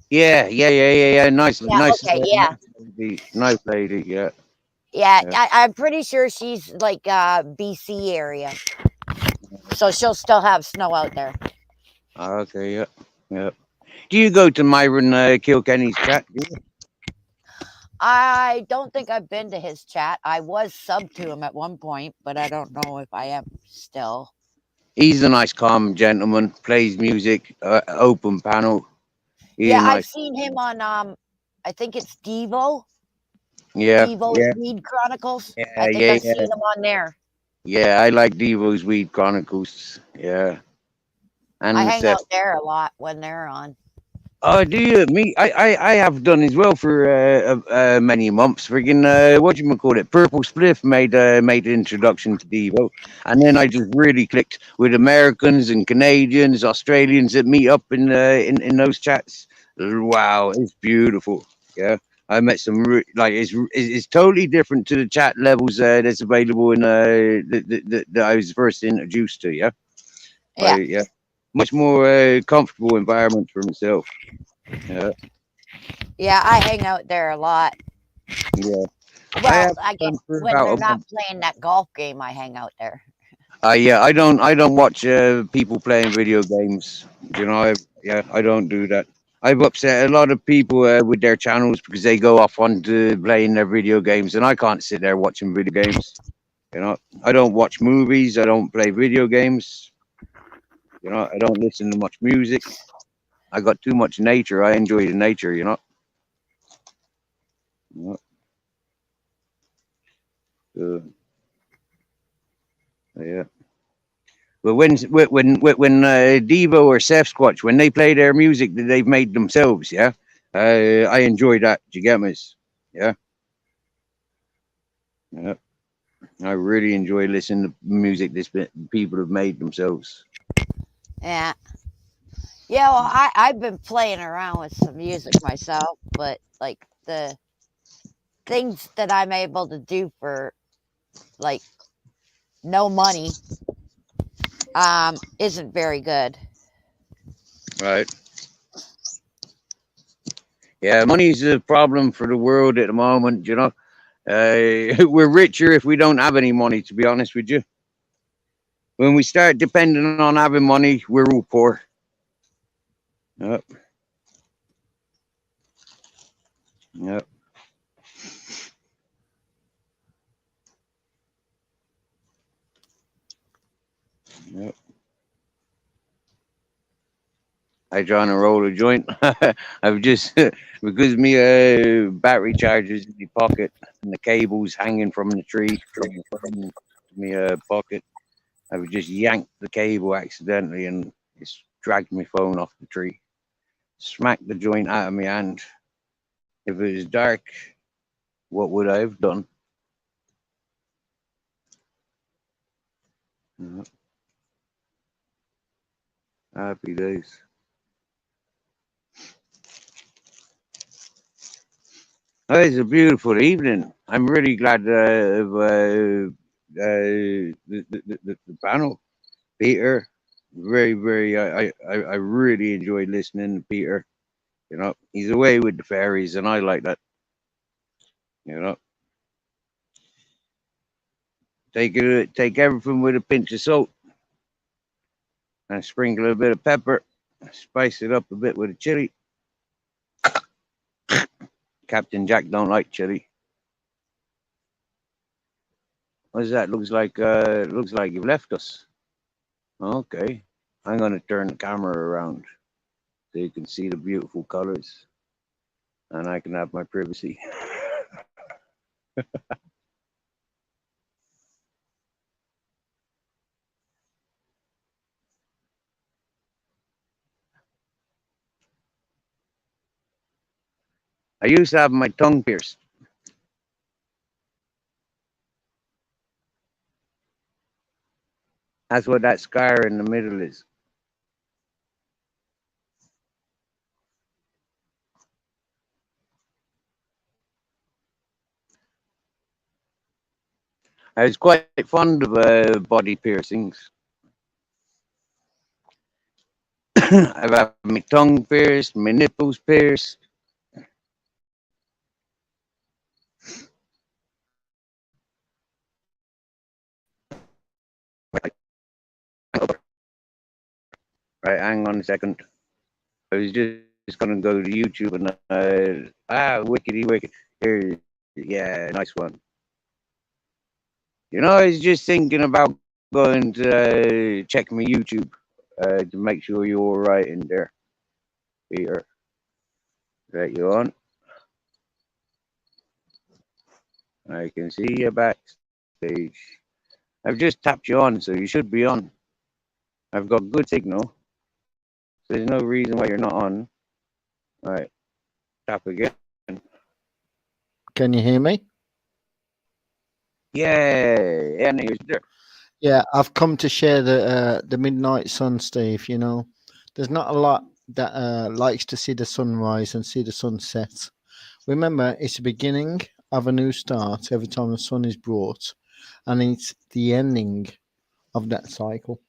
Yeah. Nice, Yeah, nice, okay, yeah. nice lady. Nice lady. Yeah, Yeah, yeah. I'm pretty sure she's like BC area. So she'll still have snow out there. Okay, yeah, yeah. Do you go to Myron Kilkenny's chat? Do you? I don't think I've been to his chat. I was sub to him at one point, but I don't know if I am still. He's a nice, calm gentleman. Plays music, open panel. He's Yeah, a I've nice. seen him on I think it's Yeah, Devo's yeah, Weed Chronicles. I yeah, think yeah, I've seen yeah. him on there. Yeah, I like Devo's Weed Chronicles. Yeah, I and hang Seth. out there a lot when they're on. Oh, do you? Me, I have done as well for many months. Friggin' what you call it? Purple Spliff made an introduction to Devo, and then I just really clicked with Americans and Canadians, Australians that meet up in those chats. Wow, it's beautiful. Yeah, I met some like it's totally different to the chat levels that's available in that I was first introduced to. Yeah, Yeah, yeah, much more comfortable environment for myself. Yeah. yeah, I hang out there a lot. Yeah, I Well, have I guess done for when about they're a not month. playing that golf game, I hang out there. Yeah, I don't watch people playing video games. You know, yeah, I don't do that. I've upset a lot of people with their channels because they go off onto playing their video games, and I can't sit there watching video games. You know, I don't watch movies. I don't play video games. You know, I don't listen to much music. I got too much nature. I enjoy the nature. You know? Yeah. But when Devo or Sasquatch when they play their music that they've made themselves, yeah, I enjoy that. Do you get me? Yeah, yeah. I really enjoy listening to music people have made themselves. Yeah. Yeah, well, I've been playing around with some music myself, but like the things that I'm able to do for like no money isn't very good. Right. Yeah, money's a problem for the world at the moment. You know, we're richer if we don't have any money. To be honest with you, when we start depending on having money, we're all poor. Yep. Yep. Yep. I trying to roll a joint. I've just because me battery charger's in my pocket and the cable's hanging from the tree from me pocket. I've just yanked the cable accidentally and it's dragged my phone off the tree. Smacked the joint out of my hand. If it was dark, what would I have done? Uh, Happy days. Oh, it's a beautiful evening. I'm really glad of the panel. Peter, very. I really enjoyed listening to Peter. You know, he's away with the fairies, and I like that. You know, take everything with a pinch of salt, and sprinkle a bit of pepper, spice it up a bit with a chili. Captain Jack don't like chili. What's that? Looks like you've left us. Okay, I'm gonna turn the camera around so you can see the beautiful colors, and I can have my privacy. I used to have my tongue pierced. That's what that scar in the middle is. I was quite fond of body piercings. I've had my tongue pierced, my nipples pierced. Right, hang on a second. I was just gonna go to YouTube and wickety wicked. Here, yeah, nice one. You know, I was just thinking about going to check my YouTube to make sure you're all right in there, Peter. Right, you on? I can see you backstage. I've just tapped you on, so you should be on. I've got good signal. So there's no reason why you're not on. All right, tap again. Can you hear me? Yeah, and here's there. Yeah, I've come to share the midnight sun, Steve. You know, there's not a lot that likes to see the sunrise and see the sunset. Remember, it's the beginning of a new start every time the sun is brought, and it's the ending of that cycle.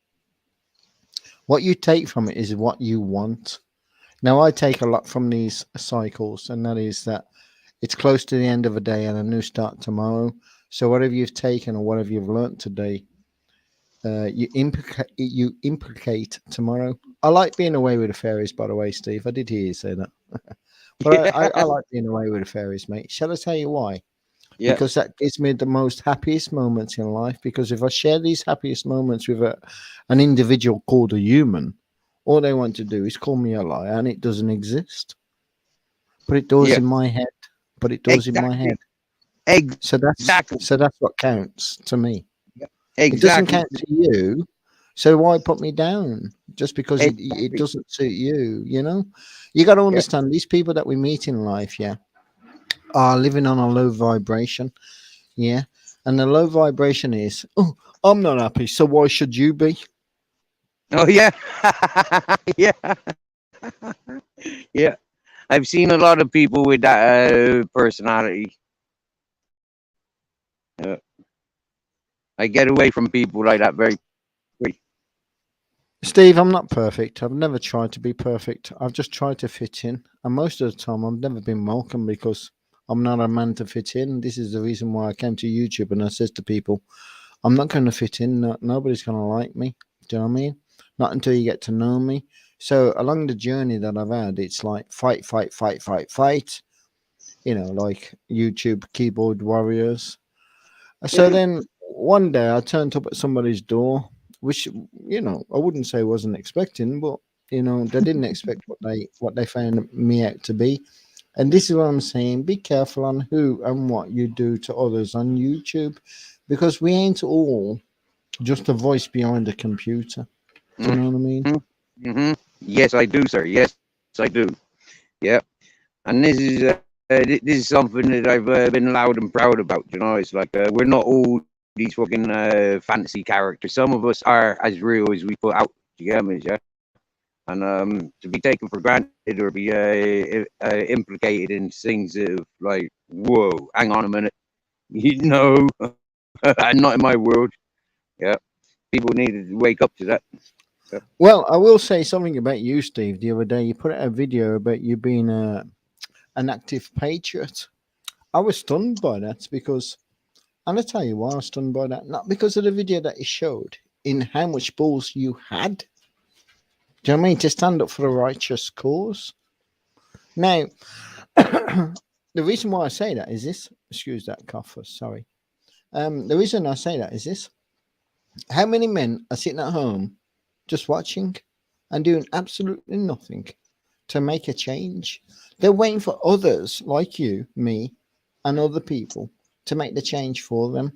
What you take from it is what you want. Now, I take a lot from these cycles, and that is that it's close to the end of a day and a new start tomorrow. So, whatever you've taken or whatever you've learnt today, you implicate tomorrow. I like being away with the fairies, by the way, Steve. I did hear you say that. But I like being away with the fairies, mate. Shall I tell you why? Yeah, Because that gives me the most happiest moments in life. Because if I share these happiest moments with an individual called a human, all they want to do is call me a liar, and it doesn't exist. But it does yeah, in my head. But it does in my exactly, head. exactly, So that's what counts to me. yeah, It doesn't exactly, count to you. So why put me down just because it exactly. doesn't suit you? You know, you got to Yeah, understand these people that we meet in life, yeah, are living on a low vibration, yeah, and the low vibration is, oh, I'm not happy, so why should you be? oh yeah, yeah, yeah. I've seen a lot of people with that personality. Uh, I get away from people like that very quickly. Steve, I'm not perfect. I've never tried to be perfect. I've just tried to fit in, and most of the time, I've never been welcome because I'm not a man to fit in. This is the reason why I came to YouTube and I says to people, I'm not going to fit in. No, nobody's going to like me. Do you know what I mean? Not until you get to know me. So along the journey that I've had, it's like fight, fight, fight, fight, fight. You know, like YouTube keyboard warriors. So then one day I turned up at somebody's door, which I wouldn't say wasn't expecting, but they didn't expect what they found me out to be. And this is what I'm saying: be careful on who and what you do to others on YouTube, because we ain't all just a voice behind a computer. Do you know what I mean? Mm-hmm. Yes, I do, sir. Yes, I do. Yeah, and this is something that I've been loud and proud about. You know, it's like we're not all these fucking fantasy characters. Some of us are as real as we put out. You get me? Yeah. And to be taken for granted or be implicated in things of like, whoa, hang on a minute, you know, not in my world. Yeah, people needed to wake up to that. Yeah. Well, I will say something about you, Steve. The other day, you put out a video about you being an active patriot. I was stunned by that because, and I'll tell you why I was stunned by that. Not because of the video that you showed, in how much balls you had. Do you know what I mean? To stand up for a righteous cause. Now, the reason why I say that is this. Excuse that cough. Sorry. The reason I say that is this. How many men are sitting at home just watching and doing absolutely nothing to make a change? They're waiting for others like you, me, and other people to make the change for them.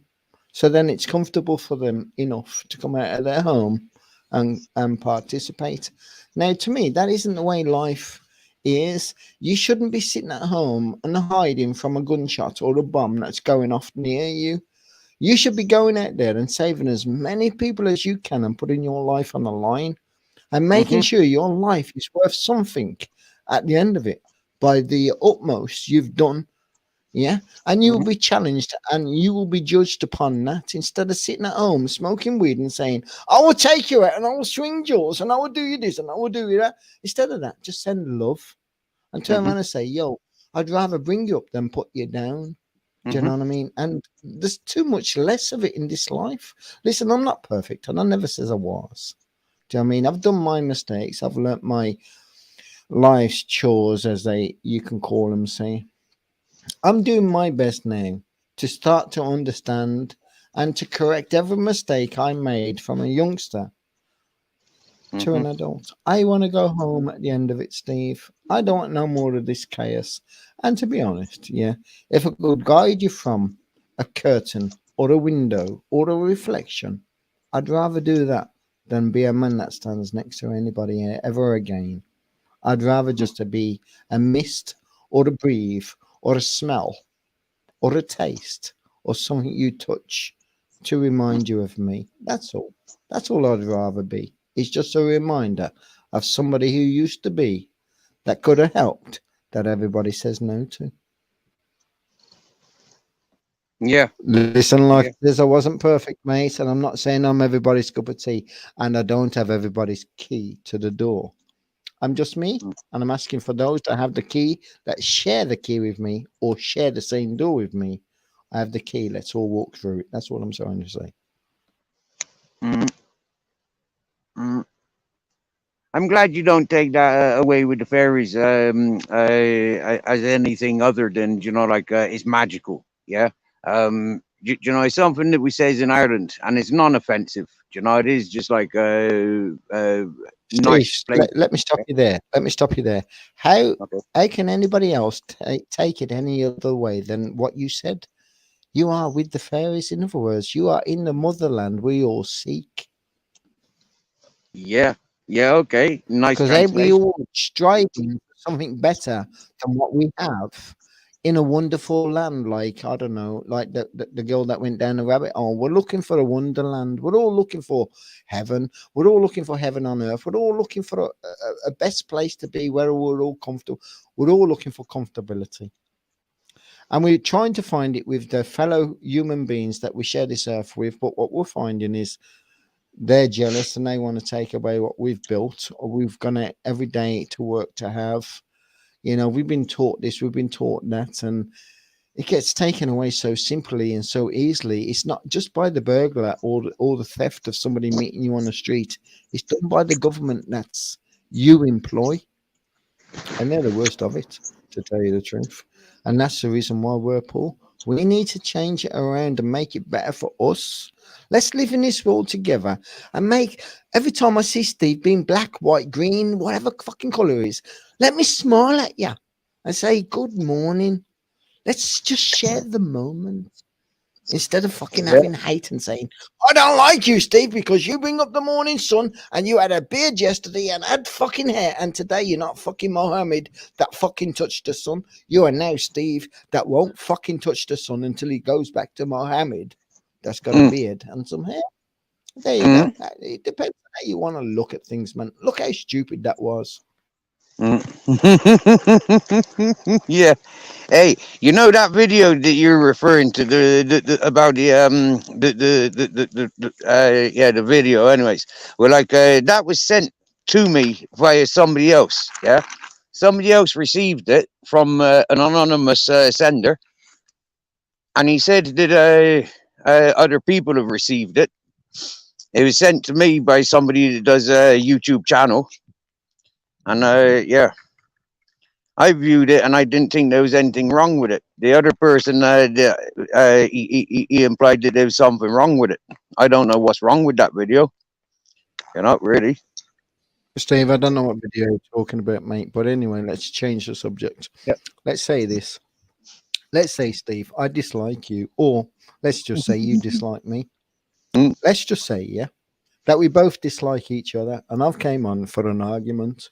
So then it's comfortable for them enough to come out of their home and participate. Now, to me, that isn't the way life is. You shouldn't be sitting at home and hiding from a gunshot or a bomb that's going off near you. You should be going out there and saving as many people as you can and putting your life on the line and making Mm-hmm. sure your life is worth something at the end of it by the utmost you've done Yeah. And you will Mhm. be challenged and you will be judged upon that instead of sitting at home smoking weed and saying, I will take you out and I will swing jaws and I will do you this and I will do you that. Instead of that, just send love and turn Mhm. around and say, yo, I'd rather bring you up than put you down. Do you know Mhm. what I mean? And there's too much less of it in this life. Listen, I'm not perfect and I never says I was. Do you know what I mean? I've done my mistakes. I've learnt my life's chores, as they you can call them, say. I'm doing my best now to start to understand and to correct every mistake I made from a youngster to an Mhm. adult. I want to go home at the end of it, Steve. I don't want no more of this chaos. And to be honest, yeah, if I could guide you from a curtain or a window or a reflection, I'd rather do that than be a man that stands next to anybody ever again. I'd rather just to be a mist or a breathe or a smell or a taste or something you touch to remind you of me. That's all. That's all I'd rather be. It's just a reminder of somebody who used to be that could have helped that everybody says no to. Yeah. Listen, like Yeah. this, I wasn't perfect, mate, and I'm not saying I'm everybody's cup of tea, and I don't have everybody's key to the door. I'm just me, Mm. and I'm asking for those that have the key, that share the key with me, or share the same door with me. I have the key. Let's all walk through it. That's what I'm trying to say. Mhm. Mhm. I'm glad you don't take that away with the fairies as anything other than like it's magical. Yeah. It's something that we says in Ireland, and it's non-offensive. It is just like Steve, nice place. let me stop Yeah. you there. Let me stop you there. How Okay. how can anybody else take it any other way than what you said? You are with the fairies. In other words, you are in the motherland we all seek. Yeah. Yeah. Okay. Nice Because we translation. all striving for something better than what we have in a wonderful land, like I don't know, like the girl that went down the rabbit hole. We're looking for a wonderland. We're all looking for heaven. We're all looking for heaven on earth. We're all looking for a best place to be where we're all comfortable. We're all looking for comfortability. And we're trying to find it with the fellow human beings that we share this earth with. But what we're finding is they're jealous and they want to take away what we've built or we've gone out every day to work to have. We've been taught this, we've been taught that, and it gets taken away so simply and so easily. It's not just by the burglar or the theft of somebody meeting you on the street. It's done by the government that's you employ, and they're the worst of it, to tell you the truth. And that's the reason why we're poor. We need to change it around and make it better for us. Let's live in this world together and make every time I see Steve being black, white, green, whatever fucking color it is, let me smile at you and say good morning. Let's just share the moment. Instead of fucking Yeah. having hate and saying, I don't like you, Steve, because you bring up the morning sun and you had a beard yesterday and had fucking hair, and today you're not fucking Mohammed that fucking touched the sun. You are now Steve that won't fucking touch the sun until he goes back to Mohammed that's got a Mm. beard and some hair. There you Mm. go. It depends on how you want to look at things, man. Look how stupid that was. Mm. Yeah. Hey, that video that you're referring to the about the video. Anyways, well, like that was sent to me via somebody else. Yeah, somebody else received it from an anonymous sender, and he said that other people have received it. It was sent to me by somebody that does a YouTube channel, and yeah, I viewed it and I didn't think there was anything wrong with it. The other person, he implied that there was something wrong with it. I don't know what's wrong with that video. Not really. Steve, I don't know what video you're talking about, mate, but anyway, let's change the subject. Yep. Let's say this. Let's say, Steve, I dislike you, or let's just say you dislike me. Mm, Let's just say, yeah, that we both dislike each other, and I've came on for an argument.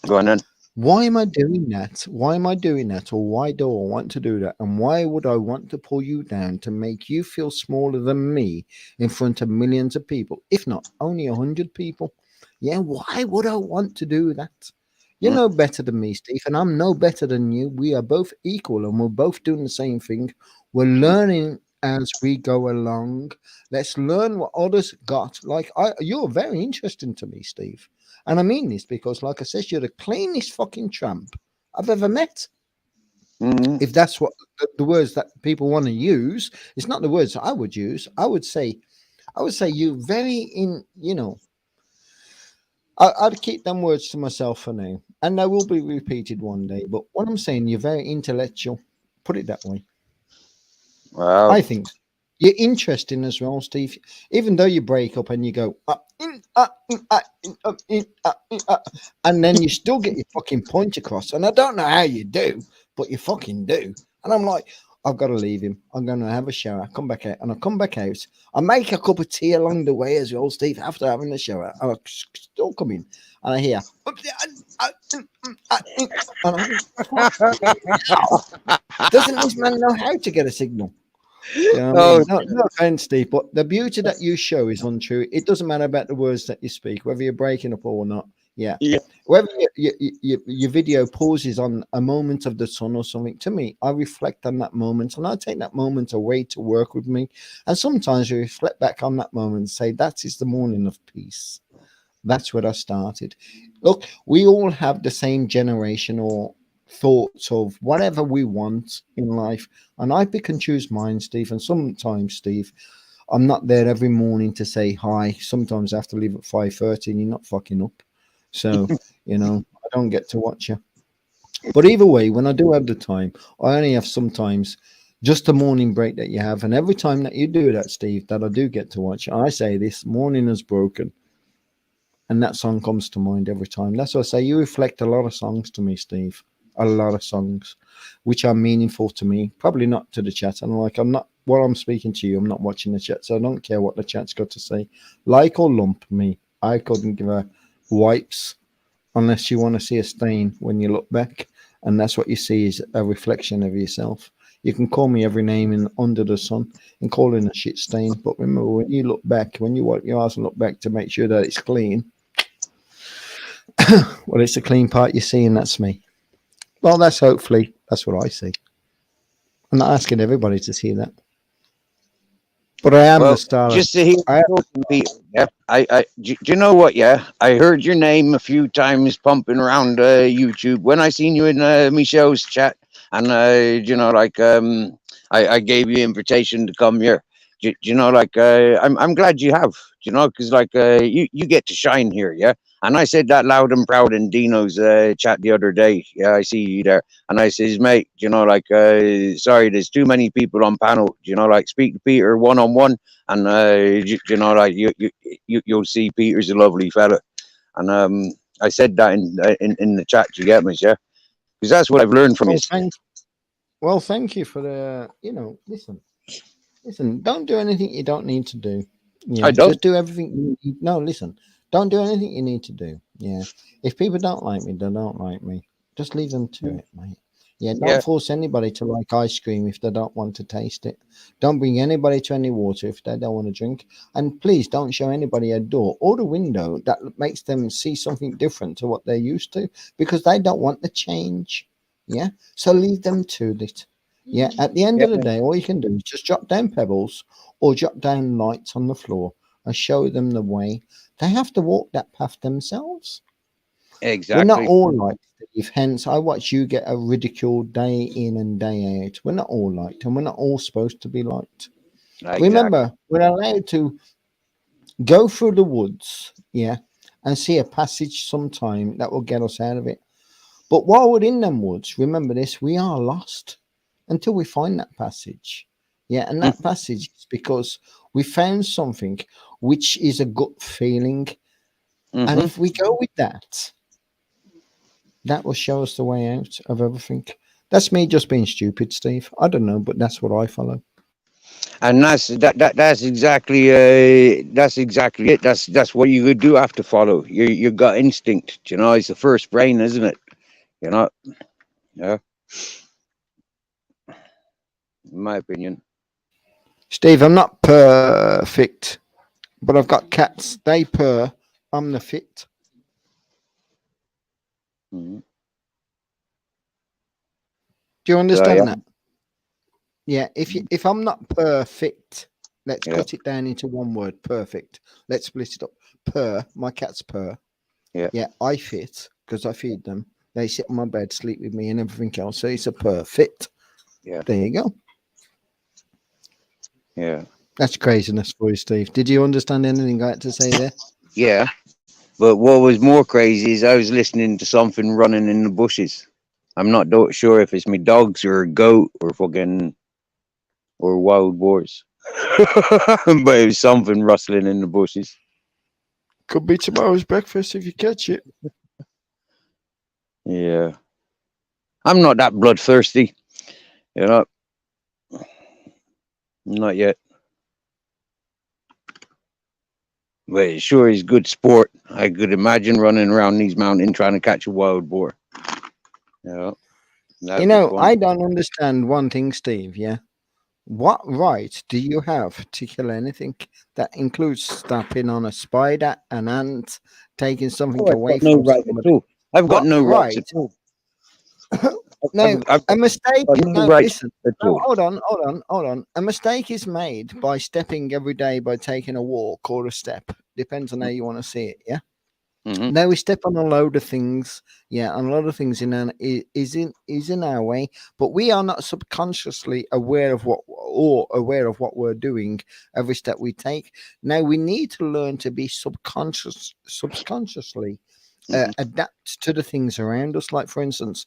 go on then. Why am I doing that? Why am I doing that? Or why do I want to do that? And why would I want to pull you down to make you feel smaller than me in front of millions of people, if not only 100 people? Yeah, why would I want to do that? You're Mm. no better than me, Steve, and I'm no better than you. We are both equal and we're both doing the same thing. We're learning as we go along. Let's learn what others got. You're very interesting to me, Steve. And I mean this because, like I said, you're the cleanest fucking tramp I've ever met. Mm. If that's what the words that people want to use, it's not the words I would use. I would say you very I'd keep them words to myself for now, and they will be repeated one day. But what I'm saying, you're very intellectual. Put it that way. Well, I think you're interesting as well, Steve. Even though you break up and you go and then you still get your fucking point across. And I don't know how you do, but you fucking do. And I'm like, I've got to leave him. I'm going to have a shower. Come back out, and I come back out. I make a cup of tea along the way as well, Steve. After having the shower, and I still come in, and I hear, and I'm doesn't this man know how to get a signal? Do you know what I oh, mean? No offense, Steve, but the beauty that you show is untrue. It doesn't matter about the words that you speak, whether you're breaking up or not. Yeah. yeah. Whether your video pauses on a moment of the sun or something, to me, I reflect on that moment and I take that moment away to work with me. And sometimes I reflect back on that moment and say, that is the morning of peace. That's where I started. Look, we all have the same generational thoughts of whatever we want in life. And I pick and choose mine, Steve. And sometimes, Steve, I'm not there every morning to say hi. Sometimes I have to leave at 5:30 and you're not fucking up. So, I don't get to watch you. But either way, when I do have the time, I only have sometimes just a morning break that you have. And every time that you do that, Steve, that I do get to watch, I say this morning is broken. And that song comes to mind every time. That's what I say. You reflect a lot of songs to me, Steve. A lot of songs, which are meaningful to me. Probably not to the chat. And I'm not, while I'm speaking to you, I'm not watching the chat. So I don't care what the chat's got to say. Like or lump me. I couldn't give a wipes unless you want to see a stain when you look back. And that's what you see is a reflection of yourself. You can call me every name in under the sun and call it a shit stain. But remember, when you look back, when you wipe your eyes and look back to make sure that it's clean, well, it's the clean part you see, and that's me. Well, that's what I see. I'm not asking everybody to see that, but I am the Well, star. just to hear I you am, talking, Peter. Yeah, do you know what? Yeah, I heard your name a few times pumping around YouTube when I seen you in Michelle's chat, and I gave you invitation to come here. I'm glad you have. Because you get to shine here. Yeah, and I said that loud and proud in Dino's chat the other day. Yeah, I see you there. And I says, mate, sorry, there's too many people on panel. Speak to Peter one on one, and you'll see Peter's a lovely fella. And I said that in the chat. You get me, yeah? Because that's what I've learned from you. thank you for the. Listen. Don't do anything you don't need to do. Yeah, I don't. just do everything you need. No, listen. Don't do anything you need to do. Yeah, if people don't like me, they don't like me. Just leave them to it, mate. Yeah, don't Yeah, force anybody to like ice cream if they don't want to taste it. Don't bring anybody to any water if they don't want to drink. And please don't show anybody a door or the window that makes them see something different to what they're used to because they don't want the change. Yeah, so leave them to it. Yeah, at the end yeah, of the day, all you can do is just drop down pebbles or drop down lights on the floor and show them the way. They have to walk that path themselves. We're not exactly, all like Steve. Hence, I watch you get a ridiculed day in and day out. We're not all liked, and we're not all supposed to be liked. exactly. Remember, we're allowed to go through the woods, yeah, and see a passage sometime that will get us out of it. But while we're in them woods, remember this: we are lost until we find that passage. Yeah, and that passage is because we found something which is a gut feeling, and Mm-hmm. if we go with that, that will show us the way out of everything. That's me just being stupid, Steve. I don't know, but that's what I follow. And that's exactly it. That's what you do have to follow your gut instinct. It's the first brain, isn't it? You know, yeah. In my opinion. Steve, I'm not perfect, but I've got cats. They purr. I'm the fit. Mhm. Do you So understand yeah, that? Yeah. If I'm not perfect, let's yeah, cut it down into one word. Perfect. Let's split it up. Purr. My cat's purr. yeah, Yeah. I fit because I feed them. They sit on my bed, sleep with me, and everything else. So it's a perfect. yeah, There you go. yeah, That's craziness for you, Steve. Did you understand anything I had to say there? yeah. But what was more crazy is I was listening to something running in the bushes. I'm not sure if it's me dogs or a goat or fucking or wild boars, but it was something rustling in the bushes. Could be tomorrow's breakfast if you catch it. Yeah, I'm not that bloodthirsty, you know, not yet. But it sure is good sport. I could imagine running around these mountains trying to catch a wild boar. Yeah, You that'd be know, fun. I don't understand one thing, Steve. Yeah. What right do you have to kill anything? That includes stepping on a spider, an ant, taking something Oh, I've away got no from right at somebody. all. I've got What no rights right? at all. No, I've a mistake. got no No, rights listen. at No, all. hold on. A mistake is made by stepping every day by taking a walk or a step. Depends on how you want to see it. Yeah. Hmm. Now we step on a load of things, yeah, and a lot of things is in our way, but we are not subconsciously aware of what we're doing every step we take. Now we need to learn to be subconsciously Hmm. adapt to the things around us. Like for instance,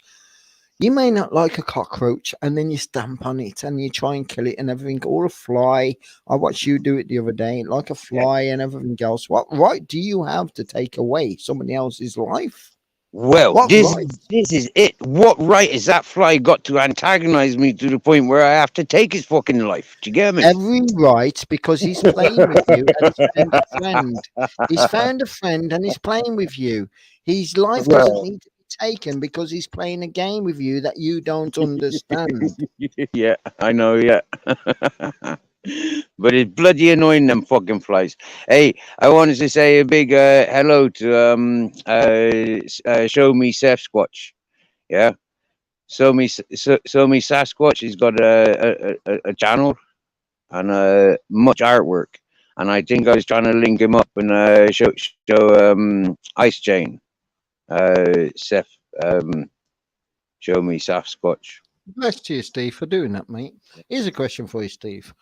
you may not like a cockroach, and then you stamp on it and you try and kill it and everything, or a fly. I watched you do it the other day, like a Yeah. fly and everything else. What right do you have to take away somebody else's life? Well, What right? this is it. What right has that fly got to antagonize me to the point where I have to take his fucking life? Do you get me? Every right, because he's playing with you and he's found a friend. He's found a friend and he's playing with you. His life doesn't Well, need to be taken because he's playing a game with you that you don't understand. yeah, I know, yeah. But it's bloody annoying them fucking flies. Hey, I wanted to say a big hello to Show Me Sasquatch. Yeah, Show Me Sasquatch. He's got a channel and much artwork. And I think I was trying to link him up and show Ice Chain. Seth, Show Me Sasquatch. Bless to you, Steve, for doing that, mate. Here's a question for you, Steve.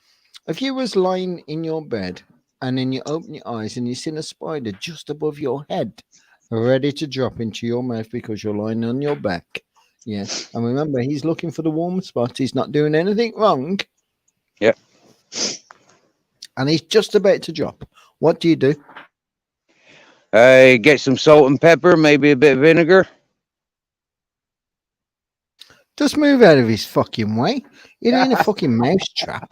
If you was lying in your bed and then you open your eyes and you seen a spider just above your head, ready to drop into your mouth because you're lying on your back, yeah. And remember, he's looking for the warm spot. He's not doing anything wrong, Yeah. and he's just about to drop. What do you do? Get some salt and pepper, maybe a bit of vinegar. Just move out of his fucking way. You're in a fucking mouse trap.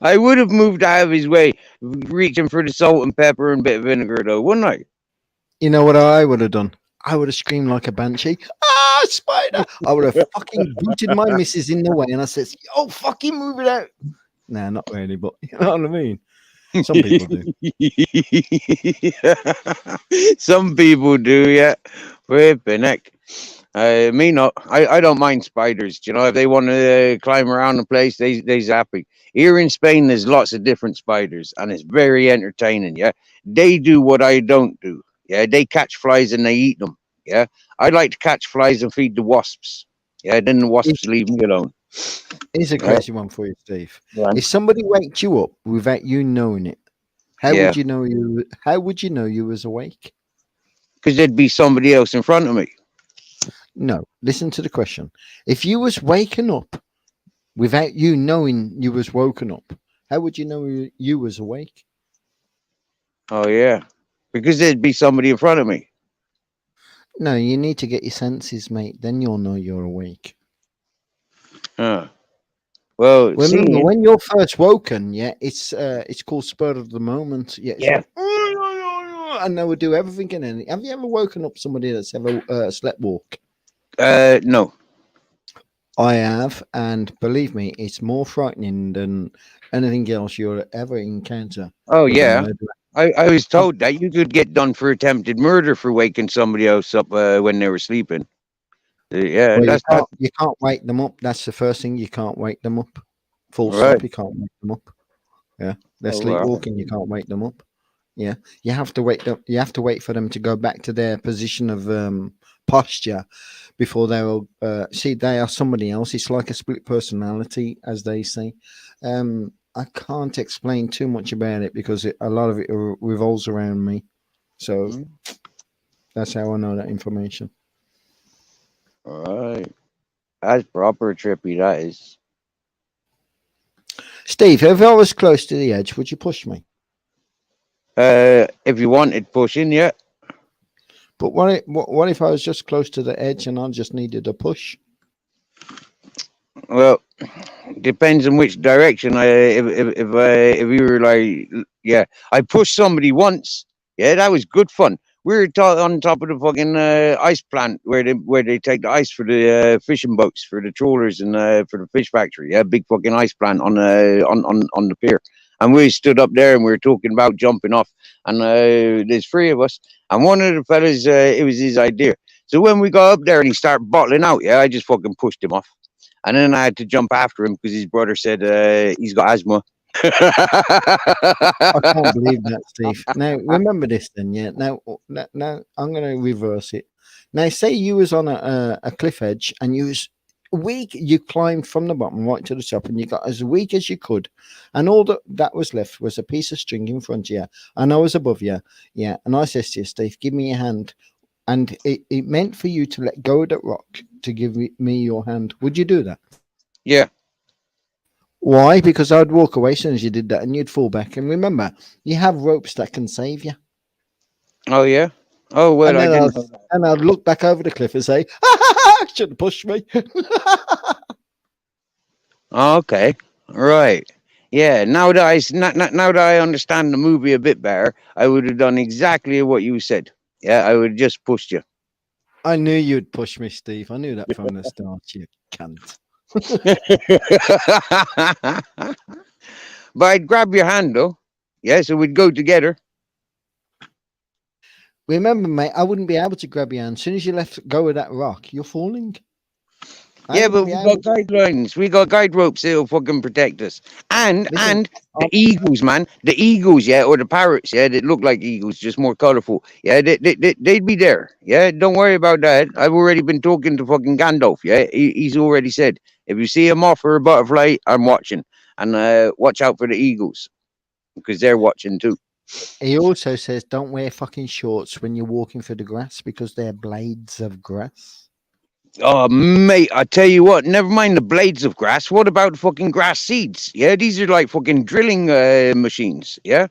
I would have moved out of his way, reaching for the salt and pepper and a bit of vinegar, though, wouldn't I? You know what I would have done? I would have screamed like a banshee. Ah, spider! I would have fucking booted my missus in the way, and I says, "Yo, fucking move it out." Nah, not really, but you know what I mean. Some people do. Some people do, yeah. Flipping heck. Me not. I don't mind spiders. You know, if they want to climb around the place, they's happy. Here in Spain, there's lots of different spiders, and it's very entertaining. Yeah, they do what I don't do. Yeah, they catch flies and they eat them. Yeah, I like to catch flies and feed the wasps. Yeah, then the Here's wasps leave me alone. here's a Yeah, crazy one for you, Steve. If somebody waked you up without you knowing it, how yeah, would you know you? How would you know you was awake? because there'd be somebody else in front of me. No. Listen to the question. If you was waking up without you knowing you was woken up, how would you know you was awake? Oh yeah, because there'd be somebody in front of me. No, you need to get your senses, mate. Then you'll know you're awake. Huh. Well, Remember, seeing. when you're first woken, yeah, it's called spur of the moment. Yeah, it's Yeah. like, and they would do everything and anything. Have you ever woken up somebody that's ever slept walk? No. I have, and believe me, it's more frightening than anything else you'll ever encounter Oh with a yeah. murderer. I was told that you could get done for attempted murder for waking somebody else up when they were sleeping. Yeah, Well, that's that. you can't wake them up. That's the first thing. You can't wake them up. Full Right. stop. You can't wake them up. Yeah, they're Oh, sleepwalking. You can't wake them up. Yeah, you have to wait them. You have to wait for them to go back to their position of posture before they will see they are somebody else. It's like a split personality, as they say. I can't explain too much about it because a lot of it revolves around me. So Mhm. that's how I know that information. Right. That's proper trippy. That is. Steve, if I was close to the edge, would you push me? If you wanted pushing, yeah. But what if I was just close to the edge and I just needed a push? Well, depends on which direction. If we were like, yeah, I pushed somebody once. Yeah, that was good fun. We were on top of the fucking ice plant where they take the ice for the fishing boats for the trawlers and for the fish factory. Yeah, big fucking ice plant on the pier. And we stood up there and we were talking about jumping off. And there's three of us. And one of the fellas, it was his idea. So when we got up there and he started bottling out, yeah, I just fucking pushed him off. And then I had to jump after him because his brother said he's got asthma. I can't believe that, Steve. Now remember this, then. Yeah. Now I'm going to reverse it. Now, say you was on a cliff edge and you was weak. You climbed from the bottom right to the top, and you got as weak as you could, and all that was left was a piece of string in front of you, and I was above you. Yeah, and I says to you, Steve, give me your hand. And it meant for you to let go of that rock to give me your hand. Would you do that? Yeah. Why? Because I'd walk away as soon as you did that and you'd fall back. And remember, you have ropes that can save you. Oh, yeah? Oh, well, And I then didn't. I'd look back over the cliff and say, "Ah, should have pushed me." Okay. Right. Yeah. Now that I understand the movie a bit better, I would have done exactly what you said. Yeah, I would have just pushed you. I knew you'd push me, Steve. I knew that from the start, you cunt. But I'd grab your hand, though. Yeah, so we'd go together. Remember, mate, I wouldn't be able to grab your hand. As soon as you let go of that rock, you're falling. I Yeah, wouldn't but be we able got to. guidelines. We got guide ropes that'll fucking protect us. And Listen, the eagles, man. The eagles, yeah, or the parrots, yeah, that look like eagles, just more colourful. Yeah, they'd be there. Yeah, don't worry about that. I've already been talking to fucking Gandalf. Yeah, he's already said, if you see a moth or a butterfly, I'm watching. And watch out for the eagles because they're watching too. he also says, don't wear fucking shorts when you're walking through the grass because they're blades of grass. Oh, mate, I tell you what, never mind the blades of grass. What about fucking grass seeds? Yeah, these are like fucking drilling machines. Yeah.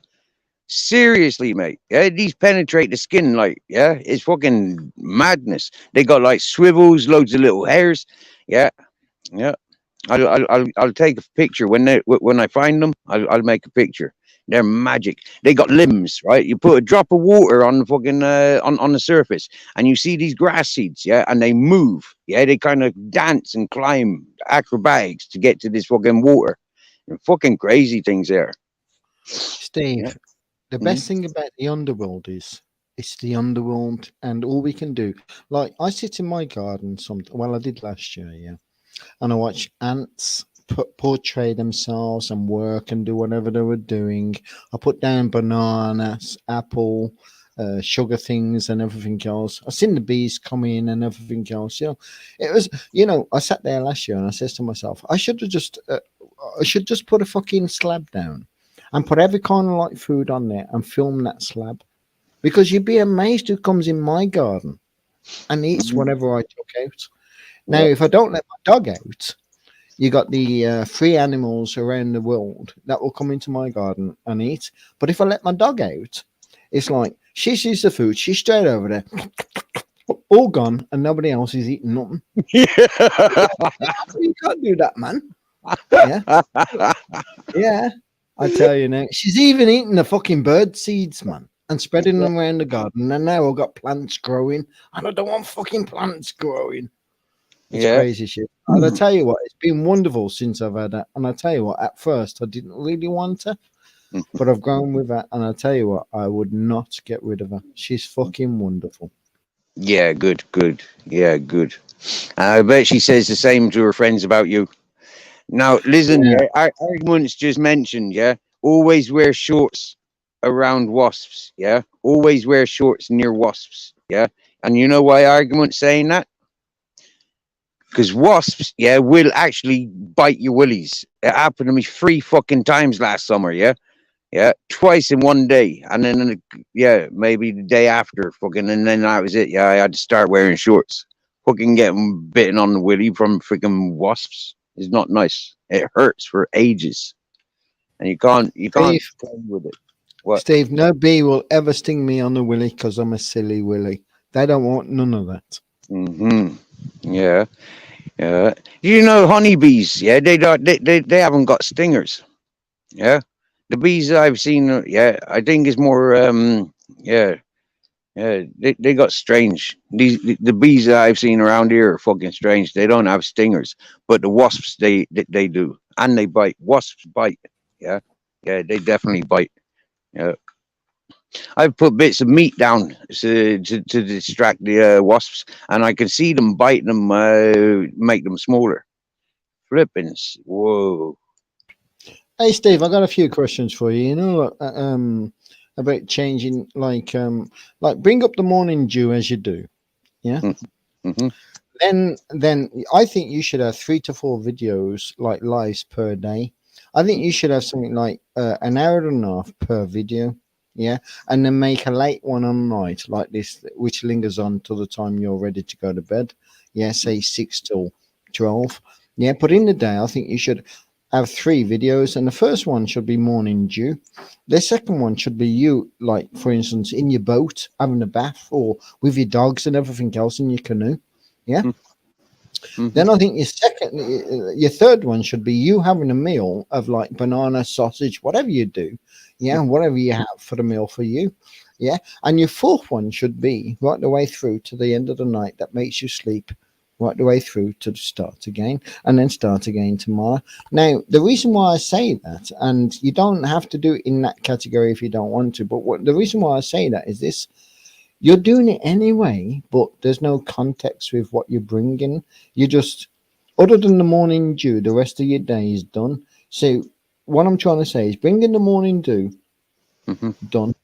Seriously, mate. Yeah, these penetrate the skin like, yeah, it's fucking madness. They got like swivels, loads of little hairs. Yeah, yeah. I'll take a picture when I find them. I'll make a picture. They're magic. They got limbs, right? You put a drop of water on the fucking on the surface, and you see these grass seeds, yeah, and they move, yeah. They kind of dance and climb acrobatics to get to this fucking water. And fucking crazy things there. Yeah. Steve, the best thing about the underworld is it's the underworld, and all we can do. Like I sit in my garden. I did last year, yeah, and I watch ants portray themselves and work and do whatever they were doing. I put down bananas, apple, sugar things, and everything else. I seen the bees come in and everything else. It was. I sat there last year and I says to myself, I should just put a fucking slab down and put every kind of like food on there and film that slab, because you'd be amazed who comes in my garden and eats whatever I took out. Now, Yeah. if I don't let my dog out, you got the free animals around the world that will come into my garden and eat. But if I let my dog out, it's like she sees the food, she's straight over there, all gone, and nobody else is eating nothing. You can't do that, man. Yeah, yeah. I tell you now, she's even eating the fucking bird seeds, man, and spreading them around the garden. And now I've got plants growing, and I don't want fucking plants growing. It's Yeah. crazy shit. And I tell you what, it's been wonderful since I've had that. And I tell you what, at first I didn't really want to, but I've grown with her, and I'll tell you what, I would not get rid of her. She's fucking wonderful. Yeah, good, good. Yeah, good. I bet she says the same to her friends about you. Now, listen, Yeah. yeah, arguments just mentioned, yeah. Always wear shorts around wasps, yeah. Always wear shorts near wasps, yeah. And you know why arguments saying that? Because wasps, yeah, will actually bite your willies. It happened to me 3 fucking times last summer, yeah. Yeah, twice in one day, and then yeah, maybe the day after, fucking, and then that was it. Yeah, I had to start wearing shorts. Fucking getting bitten on the willy from freaking wasps is not nice. It hurts for ages, and you can't Steve, play with it. What? Steve, no bee will ever sting me on the willy because I'm a silly willy. They don't want none of that. Mm-hmm. Yeah, yeah. You know, honeybees. Yeah, they haven't got stingers. Yeah, the bees I've seen. Yeah, I think it's more. Yeah. Yeah, they got strange. The bees that I've seen around here are fucking strange. They don't have stingers, but the wasps they do, and they bite. Wasps bite. Yeah, yeah, they definitely bite. Yeah, I've put bits of meat down to distract the wasps, and I can see them bite them, make them smaller. Flippins. Whoa. Hey, Steve, I got a few questions for you. You know, about changing, like bring up the morning dew as you do. Yeah. Mm-hmm. Then I think you should have 3 to 4 videos like lives per day. I think you should have something like an hour and a half per video. Yeah, and then make a late one on night like this, which lingers on till the time you're ready to go to bed. Yeah, say 6 till 12. Yeah, but in the day, I think you should have 3 videos, and the first one should be morning dew. The second one should be you, like for instance, in your boat having a bath, or with your dogs and everything else in your canoe. Yeah. Mm-hmm. Then I think your third one should be you having a meal of like banana, sausage, whatever you do. Yeah. Whatever you have for the meal for you. Yeah. And your fourth one should be right the way through to the end of the night that makes you sleep right the way through to start again and then start again tomorrow. Now, the reason why I say that, and you don't have to do it in that category if you don't want to, but the reason why I say that is this: you're doing it anyway, but there's no context with what you're bringing. You just, other than the morning dew, the rest of your day is done. So, what I'm trying to say is bring in the morning dew, Mm-hmm. done.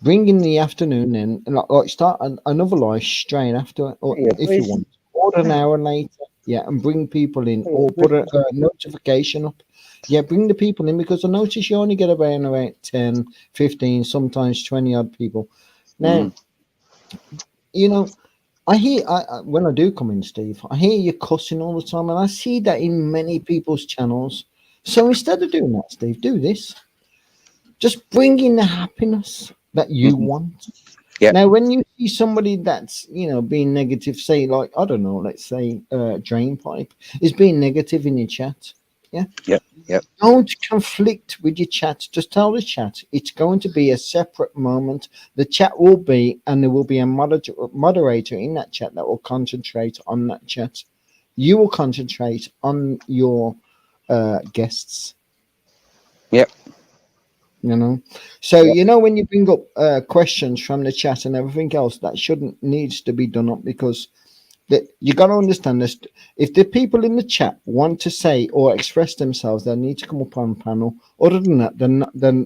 Bring in the afternoon in, and like start another live straight after, or Yeah, if you please. want, or an hour later. Yeah, and bring people in, Yeah, or put a notification up. Yeah, bring the people in because I notice you only get about 10, 15, sometimes 20 odd people. Now, Mm. you know, when I do come in, Steve, I hear you cussing all the time, and I see that in many people's channels. So instead of doing that, Steve, do this. Just bring in the happiness that you Mhm. want. Yeah. Now, when you see somebody that's being negative, say like I don't know, let's say Drain Pipe is being negative in your chat. Yeah, Yep. Yep. don't conflict with your chat. Just tell the chat it's going to be a separate moment. The chat will be, and there will be a moderator in that chat that will concentrate on that chat. You will concentrate on your guests. Yep. So Yep. when you bring up questions from the chat and everything else, that shouldn't needs to be done up because you got to understand this. If the people in the chat want to say or express themselves, they need to come up on panel. Other than that,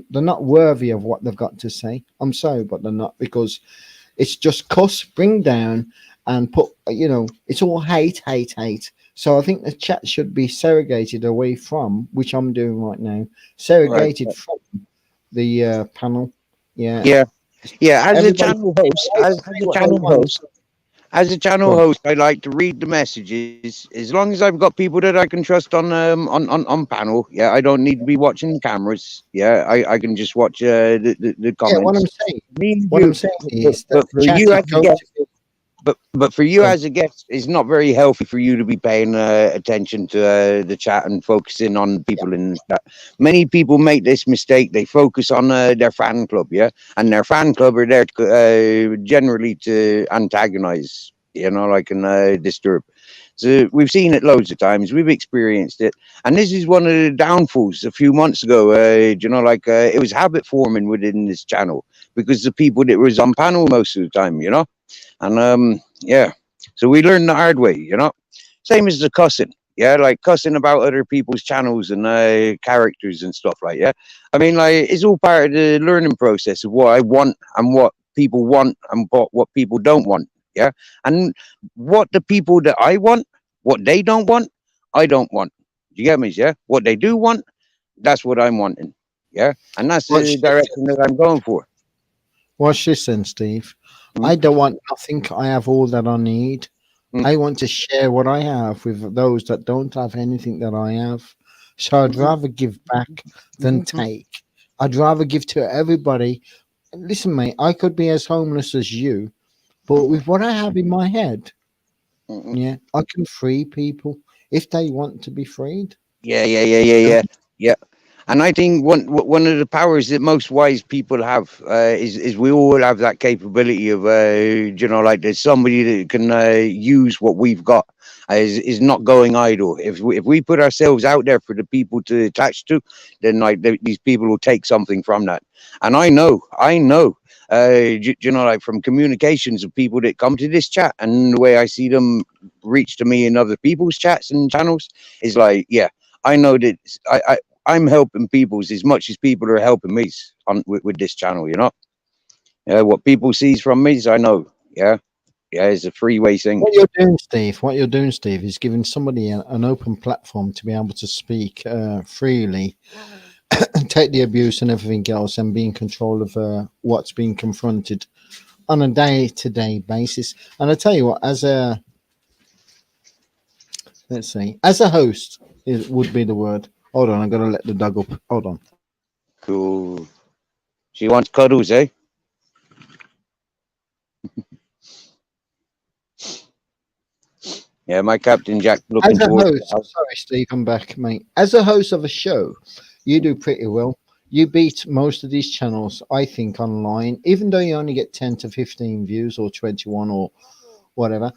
they're not worthy of what they've got to say. I'm sorry, but they're not, because it's just cuss, bring down, and put. It's all hate, hate, hate. So I think the chat should be segregated away from, which I'm doing right now, Right. segregated from the panel. Yeah, Yeah. Yeah. As a everybody channel host, say as a what they channel want. host, as a channel Go on. host, I like to read the messages. As long as I've got people that I can trust on panel, yeah, I don't need to be watching cameras. Yeah, I can just watch the Yeah, what I'm comments. saying, Me and what I'm you, saying but, is that but the for chat you is as a going guest, to be. but for you Go on. as a guest, it's not very healthy for you to be paying attention to the chat and focusing on Yeah, people in the chat. Many people make this mistake. They focus on their fan club, yeah, and their fan club are there to, generally to antagonize you know, like and disturb. So we've seen it loads of times. We've experienced it, and this is one of the downfalls. A few months ago, you know, like it was habit forming within this channel because the people that was on panel most of the time, you know, and yeah. So we learned the hard way, you know. Same as the cussing, yeah, like cussing about other people's channels and characters and stuff like. Yeah, I mean, like it's all part of the learning process of what I want and what people want and what people don't want. Yeah, and what the people that I want, what they don't want, I don't want. You get me? Yeah, what they do want, that's what I'm wanting. Yeah, and that's the Watch this. direction that I'm going for. Watch this then, Steve. Mm, I don't want nothing. I have all that I need. mm, I want to share what I have with those that don't have anything that I have. So I'd mhm, rather give back than mhm. take. I'd rather give to everybody. Listen, mate, I could be as homeless as you, but with what I have in my head, Mhm. yeah, I can free people if they want to be freed. Yeah, yeah, yeah, yeah, yeah, yeah. And I think one of the powers that most wise people have is we all have that capability of you know, like there's somebody that can use what we've got. Is not going idle. If we put ourselves out there for the people to attach to, then like these people will take something from that. And I know, you know, like from communications of people that come to this chat and the way I see them reach to me in other people's chats and channels is like, yeah, I know that I'm helping people's as much as people are helping me on with this channel. You know, yeah. What people sees from me, I know. Yeah, yeah. It's a freeway thing. What you're doing, Steve, is giving somebody an open platform to be able to speak freely, and take the abuse and everything else, and be in control of what's being confronted on a day-to-day basis. And I tell you what, as a let's see, as a host, is would be the word. Hold on, I'm gonna let the dog up. Hold on. Cool. She wants cuddles, eh? Yeah, my Captain Jack As looking a towards the host, house. sorry, Steve, I'm back, mate. As a host of a show, you do pretty well. You beat most of these channels, I think, online, even though you only get 10 to 15 views or 21 or whatever.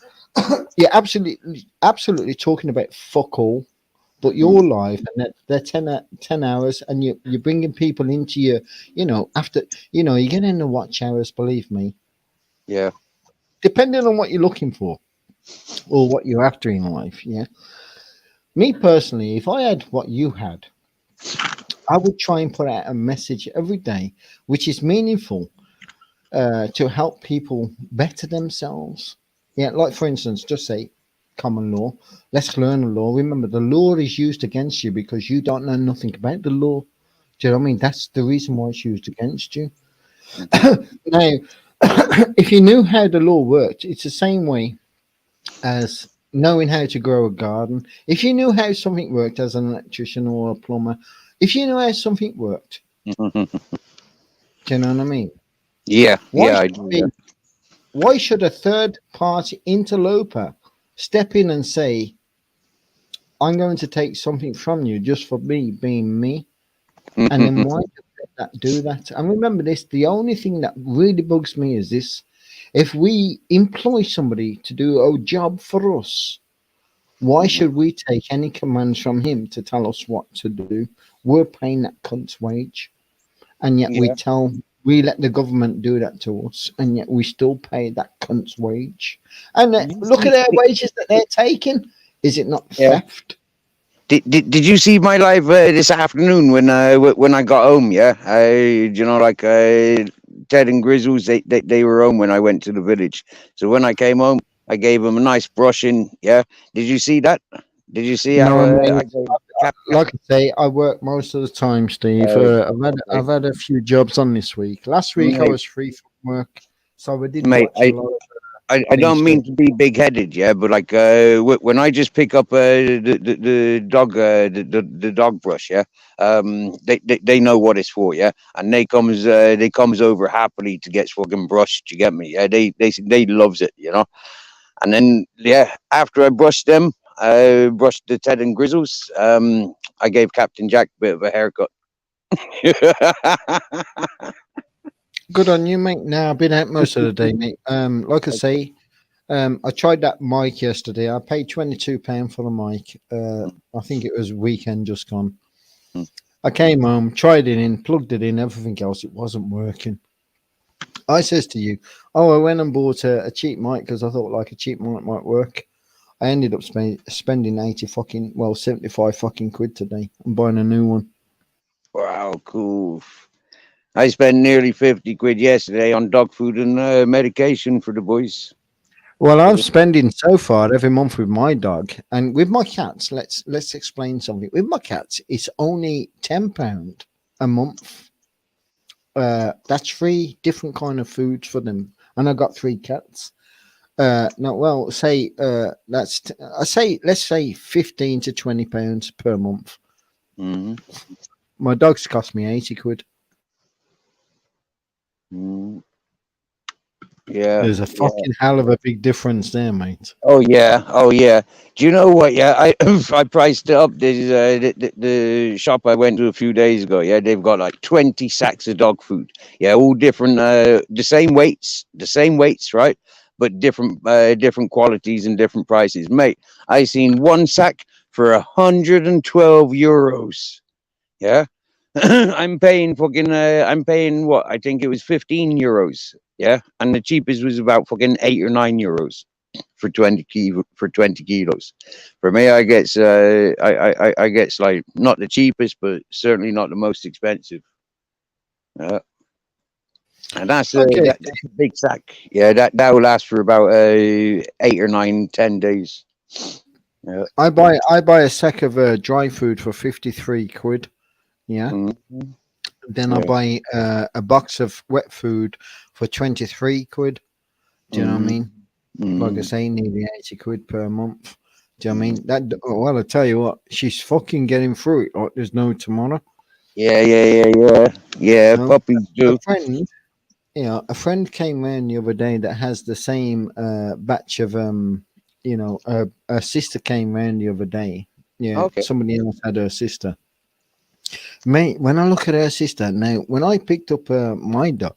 You're absolutely talking about fuck all, but you're Mm, live and they're 10 hours, and you're bringing people into your, after, you get in the watch hours, believe me, yeah. depending on what you're looking for or what you're after in life. Yeah. Me personally, if I had what you had, I would try and put out a message every day which is meaningful to help people better themselves. Yeah, like for instance, just say common law. Let's learn the law. Remember, the law is used against you because you don't know nothing about the law. Do you know what I mean? That's the reason why it's used against you. Hmm. Now, if you knew how the law worked, it's the same way as knowing how to grow a garden. If you knew how something worked as an electrician or a plumber, if you knew how something worked, do you know what I mean? Yeah, Why yeah, I should do. be Yeah. why should a third party interloper step in and say, I'm going to take something from you just for me being me? And then why do that? And remember this, the only thing that really bugs me is this. If we employ somebody to do a job for us, why should we take any commands from him to tell us what to do? We're paying that cunt's wage, and yet Yeah. we let the government do that to us, and yet we still pay that cunt's wage. And You look at see, their wages that they're taking. Is it not yeah. theft? Did you see my live this afternoon when when I got home? Yeah, you know, like Ted and Grizzles, they were home when I went to the village. So when I came home, I gave them a nice brushing. Yeah, did you see that? Did you see how No, mate. I gave Cap? Like I say, I work most of the time, Steve. Uh, I've had a few jobs on this week. Last week I mate, was free from work, so I did mate, watch a lot of I things. don't mean to be big headed, yeah, but like when I just pick up the dog the dog brush, yeah, they know what it's for, yeah, and they comes over happily to get fucking brushed. You get me? Yeah, they loves it, you know. And then yeah, after I brushed them, I brushed the Ted and Grizzles. I gave Captain Jack a bit of a haircut. Good on you, mate. Now I've been out most of the day, mate. Like I say, I tried that mic yesterday. I paid £22 for the mic. I think it was weekend just gone. I came home, tried it in, plugged it in, everything else. It wasn't working. I says to you, oh, I went and bought a cheap mic because I thought like a cheap mic might work. I ended up spending 75 fucking quid today. I'm buying a new one. Wow, cool. I spent nearly 50 quid yesterday on dog food and medication for the boys. Well, I'm spending so far every month with my dog and with my cats. Let's explain something. With my cats, it's only £10 a month. That's 3 different kind of foods for them, and I got 3 cats. No, well, say let's say £15 to £20 per month. Mm-hmm. My dogs cost me 80 quid. Mm-hmm. Yeah. There's a fucking hell of a big difference there, mate. Oh yeah, oh yeah. Do you know what? Yeah, I I priced it up. There's the shop I went to a few days ago. Yeah, they've got like 20 sacks of dog food. Yeah, all different. The same weights, right? But different qualities and different prices, mate. I seen one sack for €112. Yeah, I'm paying what I think it was €15. Yeah, and the cheapest was about fucking €8 or €9 for 20 kilos. For me, I guess I guess like not the cheapest, but certainly not the most expensive. Uh, and Okay, that's a big sack. Yeah, that will last for about 8 or 9, 10 days. Yeah. I buy a sack of dry food for 53 quid. Yeah. Mhm. Then I Yeah. buy a box of wet food for 23 quid. Do you know what I Mhm. mean? Like I Mhm. say, nearly 80 quid per month. Do you know what I Mhm. mean? Well, I tell you what, she's fucking getting through it like there's no tomorrow. Yeah. You know? Puppies A do. friend, a friend came round the other day that has the same batch of her sister came round the other day. Yeah, Okay. somebody else had her sister. Mate, when I look at her sister now, when I picked up my dog,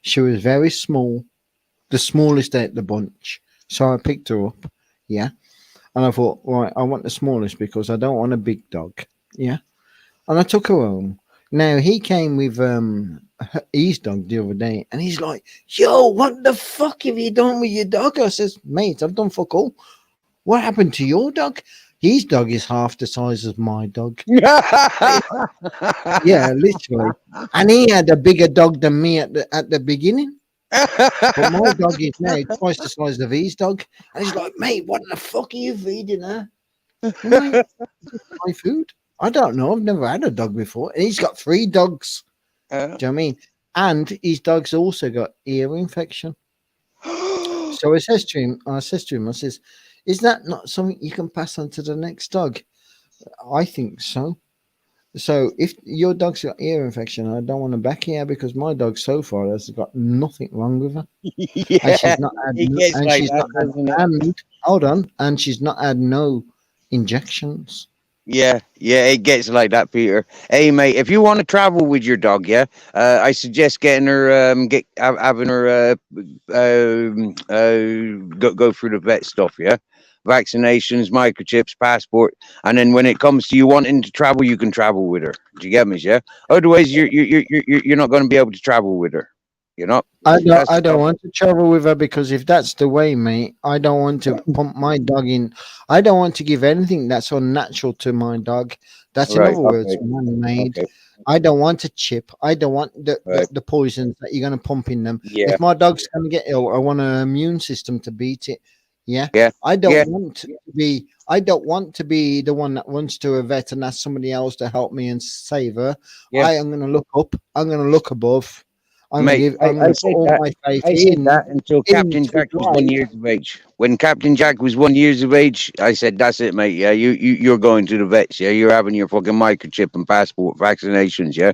she was very small, the smallest out the bunch. So I picked her up, yeah, and I thought, right, I want the smallest because I don't want a big dog, yeah. And I took her home. Now he came with his dog the other day, and he's like, "Yo, what the fuck have you done with your dog?" I says, "Mate, I've done fuck all. What happened to your dog? His dog is half the size of my dog." Yeah, literally. And he had a bigger dog than me at the beginning. But my dog is now twice the size of his dog. And he's like, mate, what the fuck are you feeding her? Well, mate, it's just my food. I don't know. I've never had a dog before. And he's got 3 dogs. Do you know what I mean? And his dog's also got ear infection. So I says, is that not something you can pass on to the next dog? I think so. So if your dog's got ear infection, I don't want to back here because my dog so far has got nothing wrong with her, and Yeah, she's not had, it gets and like she's that, not had, doesn't it? and hold on, and she's not had no injections. Yeah, it gets like that, Peter. Hey, mate, if you want to travel with your dog, yeah, I suggest getting her, having her, go through the vet stuff, yeah, vaccinations, microchips, passport, and then when it comes to you wanting to travel, you can travel with her. Do you get me? Yeah. Otherwise, you're not going to be able to travel with her. You know. I That's don't want to travel with her because if that's the way, mate, I don't want to pump my dog in. I don't want to give anything that's unnatural to my dog. That's in right. other words Okay. man-made. Okay. I don't want a chip. I don't want the, Right. the, the poisons that you're going to pump in them. Yeah. If my dog's going to get ill, I want an immune system to beat it. Yeah. Yeah. I don't Yeah. want to be. I don't want to be the one that runs to a vet and ask somebody else to help me and save her. Yeah. I am going to look up. I'm going to look above. Mate, I'm I gonna put said all that. my faith I said in that until Captain into Jack was life. 1 year of age. When Captain Jack was 1 year of age, I said, "That's it, mate. Yeah, you're going to the vets. Yeah, you're having your fucking microchip and passport vaccinations. Yeah."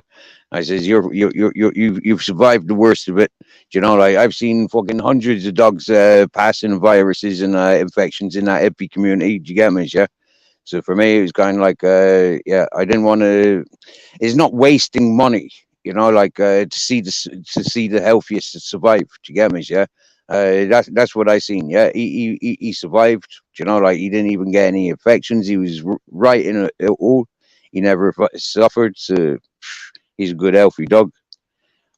I says, "You've survived the worst of it. You know, like I've seen fucking hundreds of dogs passing viruses and infections in that hippie community. Do you get me? Yeah." So for me, it was kind of like, yeah, I didn't want to. It's not wasting money, like to see the healthiest survive. Do you get me? Yeah, That's what I seen. Yeah, he survived. You know, like he didn't even get any infections. He was right in it all. He never suffered. So he's a good, healthy dog.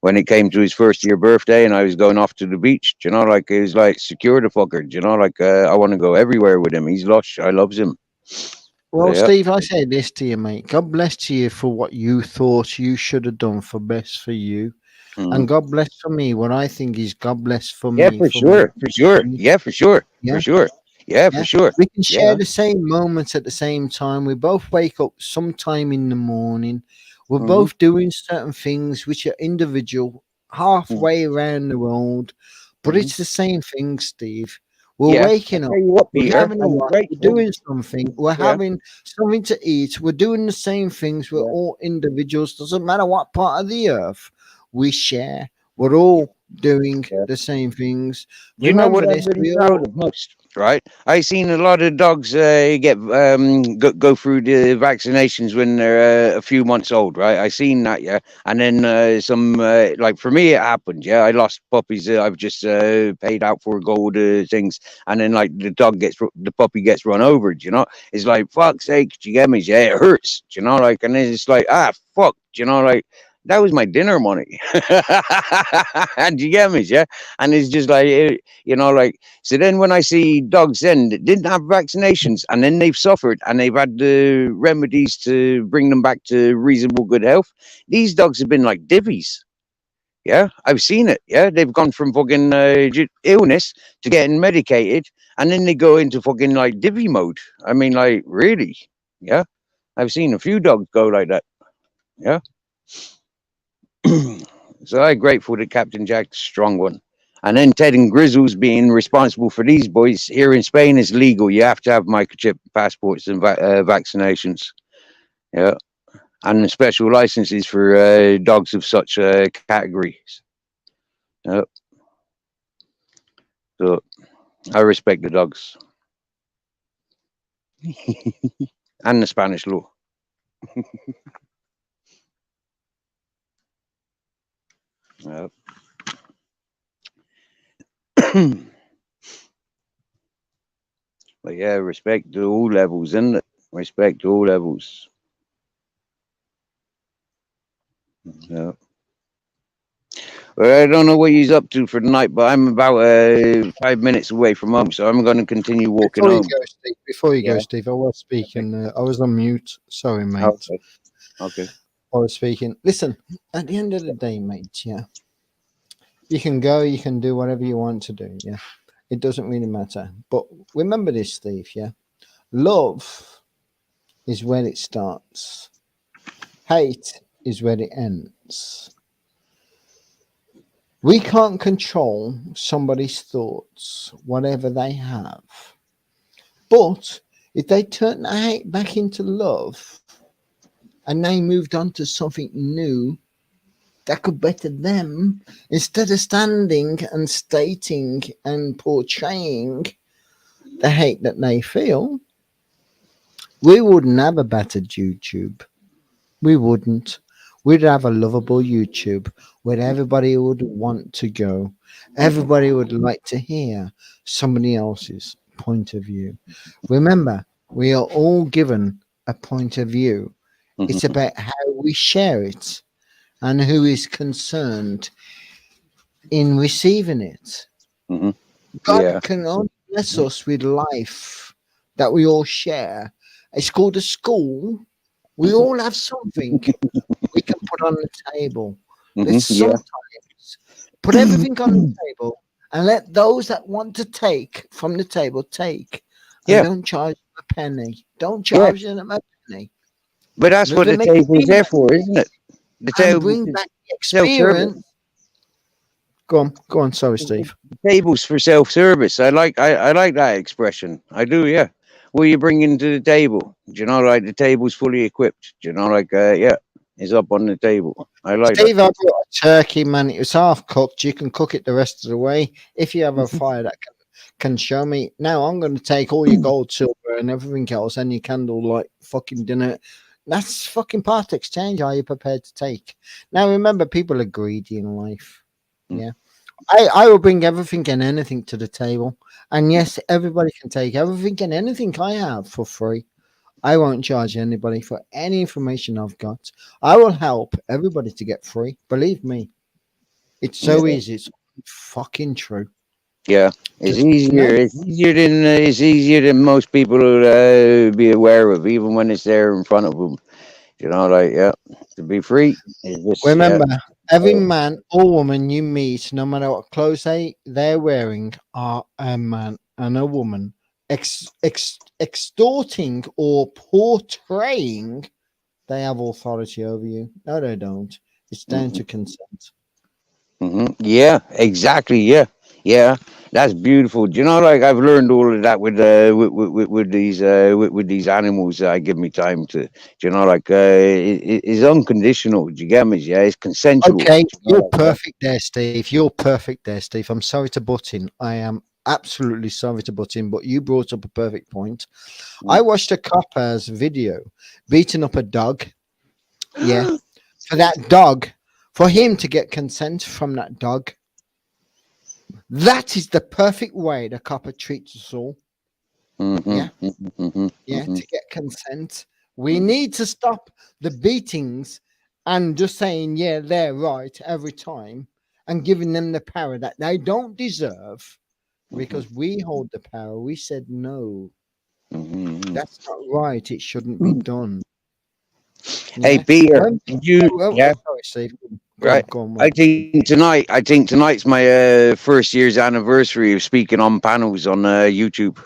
When it came to his first year birthday, and I was going off to the beach, you know, like it was like secure the fucker. You know, like I want to go everywhere with him. He's lush. I loves him. So, Well, yeah. Steve, I say this to you, mate. God bless you for what you thought you should have done for best for you. Mhm. And God bless for me. What I think is God bless for Yeah, me, for for me. sure, for sure. Yeah, for sure, Yeah. for sure. Yeah, for Yeah. sure. We can share Yeah. the same moments at the same time. We both wake up sometime in the morning. We're Hmm. both doing certain things which are individual, halfway around the world, but Hmm. it's the same thing, Steve. We're Yeah. I waking up. tell you what, We're Peter, having a I'm wash. We're grateful. doing something. We're Yeah. having something to eat. We're doing the same things. We're Yeah. all individuals. Doesn't matter what part of the earth we share. We're Yeah. all doing Yeah. the same things. Do you know what Remember I'm this. really We proud all. of most? Right, I seen a lot of dogs get go through the vaccinations when they're a few months old. Right, I seen that, yeah, and then some like for me it happened. Yeah, I lost puppies. I've just paid out for gold things, and then like the puppy gets run over. You know, it's like fuck's sake. Do you get me? Yeah, it hurts. You know, like, and then it's like fuck. You know, like that was my dinner money. And you get me? Yeah, and it's just like you know, like so. Then when I see dogs then that didn't have vaccinations and then they've suffered and they've had the remedies to bring them back to reasonable good health, these dogs have been like divvies. Yeah, I've seen it. Yeah, they've gone from fucking illness to getting medicated, and then they go into fucking like divvy mode. I mean, like really? Yeah, I've seen a few dogs go like that. Yeah. So I'm grateful to Captain Jack's strong one. And then Ted and Grizzles being responsible for these boys. Here in Spain, it's legal. You have to have microchip passports and vaccinations. Yeah. And special licenses for dogs of such categories. Yeah. So I respect the dogs and the Spanish law. Yeah. But yeah, respect to all levels, isn't it? Respect to all levels. Yeah. Well, I don't know what he's up to for the night, but I'm about 5 minutes away from home, so I'm going to continue walking Before you home. go, Steve. Before you go, Yeah. Steve. I was Okay. speaking. I was on mute. Sorry, mate. Okay. Okay. I was speaking. Listen. At the end of the day, mate. Yeah. You can go. You can do whatever you want to do. Yeah. It doesn't really matter. But remember this, Steve. Yeah. Love is where it starts. Hate is where it ends. We can't control somebody's thoughts, whatever they have. But if they turn the hate back into love and they moved on to something new that could better them, instead of standing and stating and portraying the hate that they feel, we wouldn't have a battered YouTube. We wouldn't. We'd have a lovable YouTube where everybody would want to go. Everybody would like to hear somebody else's point of view. Remember, we are all given a point of view. It's Mhm. about how we share it and who is concerned in receiving it. Mhm. God Yeah. can only bless us with life that we all share. It's called a school. We all have something we can put on the table. Let's Yeah. sometimes put everything on the table and let those that want to take from the table take, and Yeah. don't charge them a penny. Don't Yeah. charge them a penny. But that's Let what them the table's there experience for, isn't it? The and table bring is back the self-service. experience. Go on. Sorry, Steve. The table's for self-service. I like that expression. I do. Yeah. What are you bringing to the table? Do you know, like the table's fully equipped? Do you know, like yeah, it's up on the table. I like that. Steve, I brought a turkey, man. It was half cooked. You can cook it the rest of the way if you have a fire that can show me. Now I'm going to take all your gold, silver, and everything else, and your candlelight fucking dinner. That's fucking part exchange. Are you prepared to take? Now remember, people are greedy in life. Yeah, I will bring everything and anything to the table. And yes, everybody can take everything and anything I have for free. I won't charge anybody for any information I've got. I will help everybody to get free. Believe me, it's so Yeah. easy. It's fucking true. Yeah, it's Just easier. no. It's easier than most people will be aware of, even when it's there in front of them. You know, like yeah, to be free is just yeah. Remember, every uh, man or woman you meet, no matter what clothes they're wearing, are a man and a woman extorting or portraying they have authority over you. No, they don't. It's down mhm, to consent. Yeah, exactly. Yeah, yeah. That's beautiful. Do you know, like I've learned all of that with these animals. I give me time to. Do you know, like it's unconditional. Do you get me? Yeah, it's consensual. Okay, Do you know, you're like, yeah. perfect there, Steve. You're perfect there, Steve. I'm sorry to butt in. I am absolutely sorry to butt in, but you brought up a perfect point. I watched a copper's video beating up a dog. Yeah, for that dog, for him to get consent from that dog. That is the perfect way the copper treats us all. Mm-hmm, Yeah, mm-hmm, yeah, mm-hmm, to get consent. We need to stop the beatings and just saying, yeah, they're right every time and giving them the power that they don't deserve mm-hmm, because we hold the power. We said, no, mm-hmm. that's not right. It shouldn't be done. Hey Yeah. Peter, When, did you? Yeah, sorry, Steve. right. Go on. I think tonight. I think tonight's my first year's anniversary of speaking on panels on YouTube.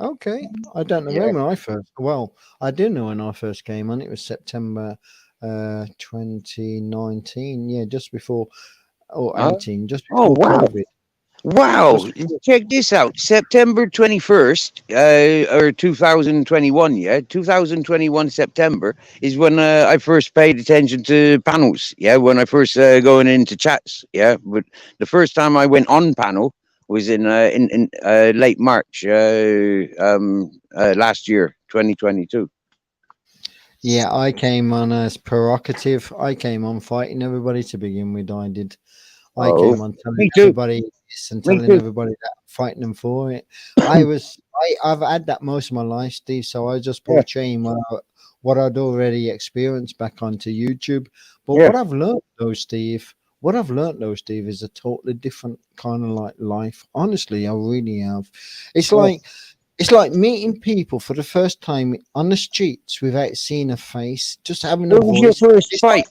Okay. I don't know Yeah. when I first, well, I do know when I first came on. It was September 2019. Yeah, just before, or Huh? 18, just Oh before wow. COVID. Wow, Just before. check this out. September 21st, or 2021, yeah? 2021 September is when I first paid attention to panels, yeah? When I first going into chats, yeah? But the first time I went on panel was in late March last year, 2022. Yeah, I came on as prerogative. I came on fighting everybody to begin with. I did. I Oh, came on telling me too. everybody this and Me telling too. everybody that, fighting them for it. I've had that most of my life, Steve. So I just Yeah, portraying what I'd already experienced back onto YouTube. But yeah. what I've learned though, Steve, is a totally different kind of like life. Honestly, I really have. It's Yeah. like it's like meeting people for the first time on the streets without seeing a face, just having a What was your voice. first It's fight?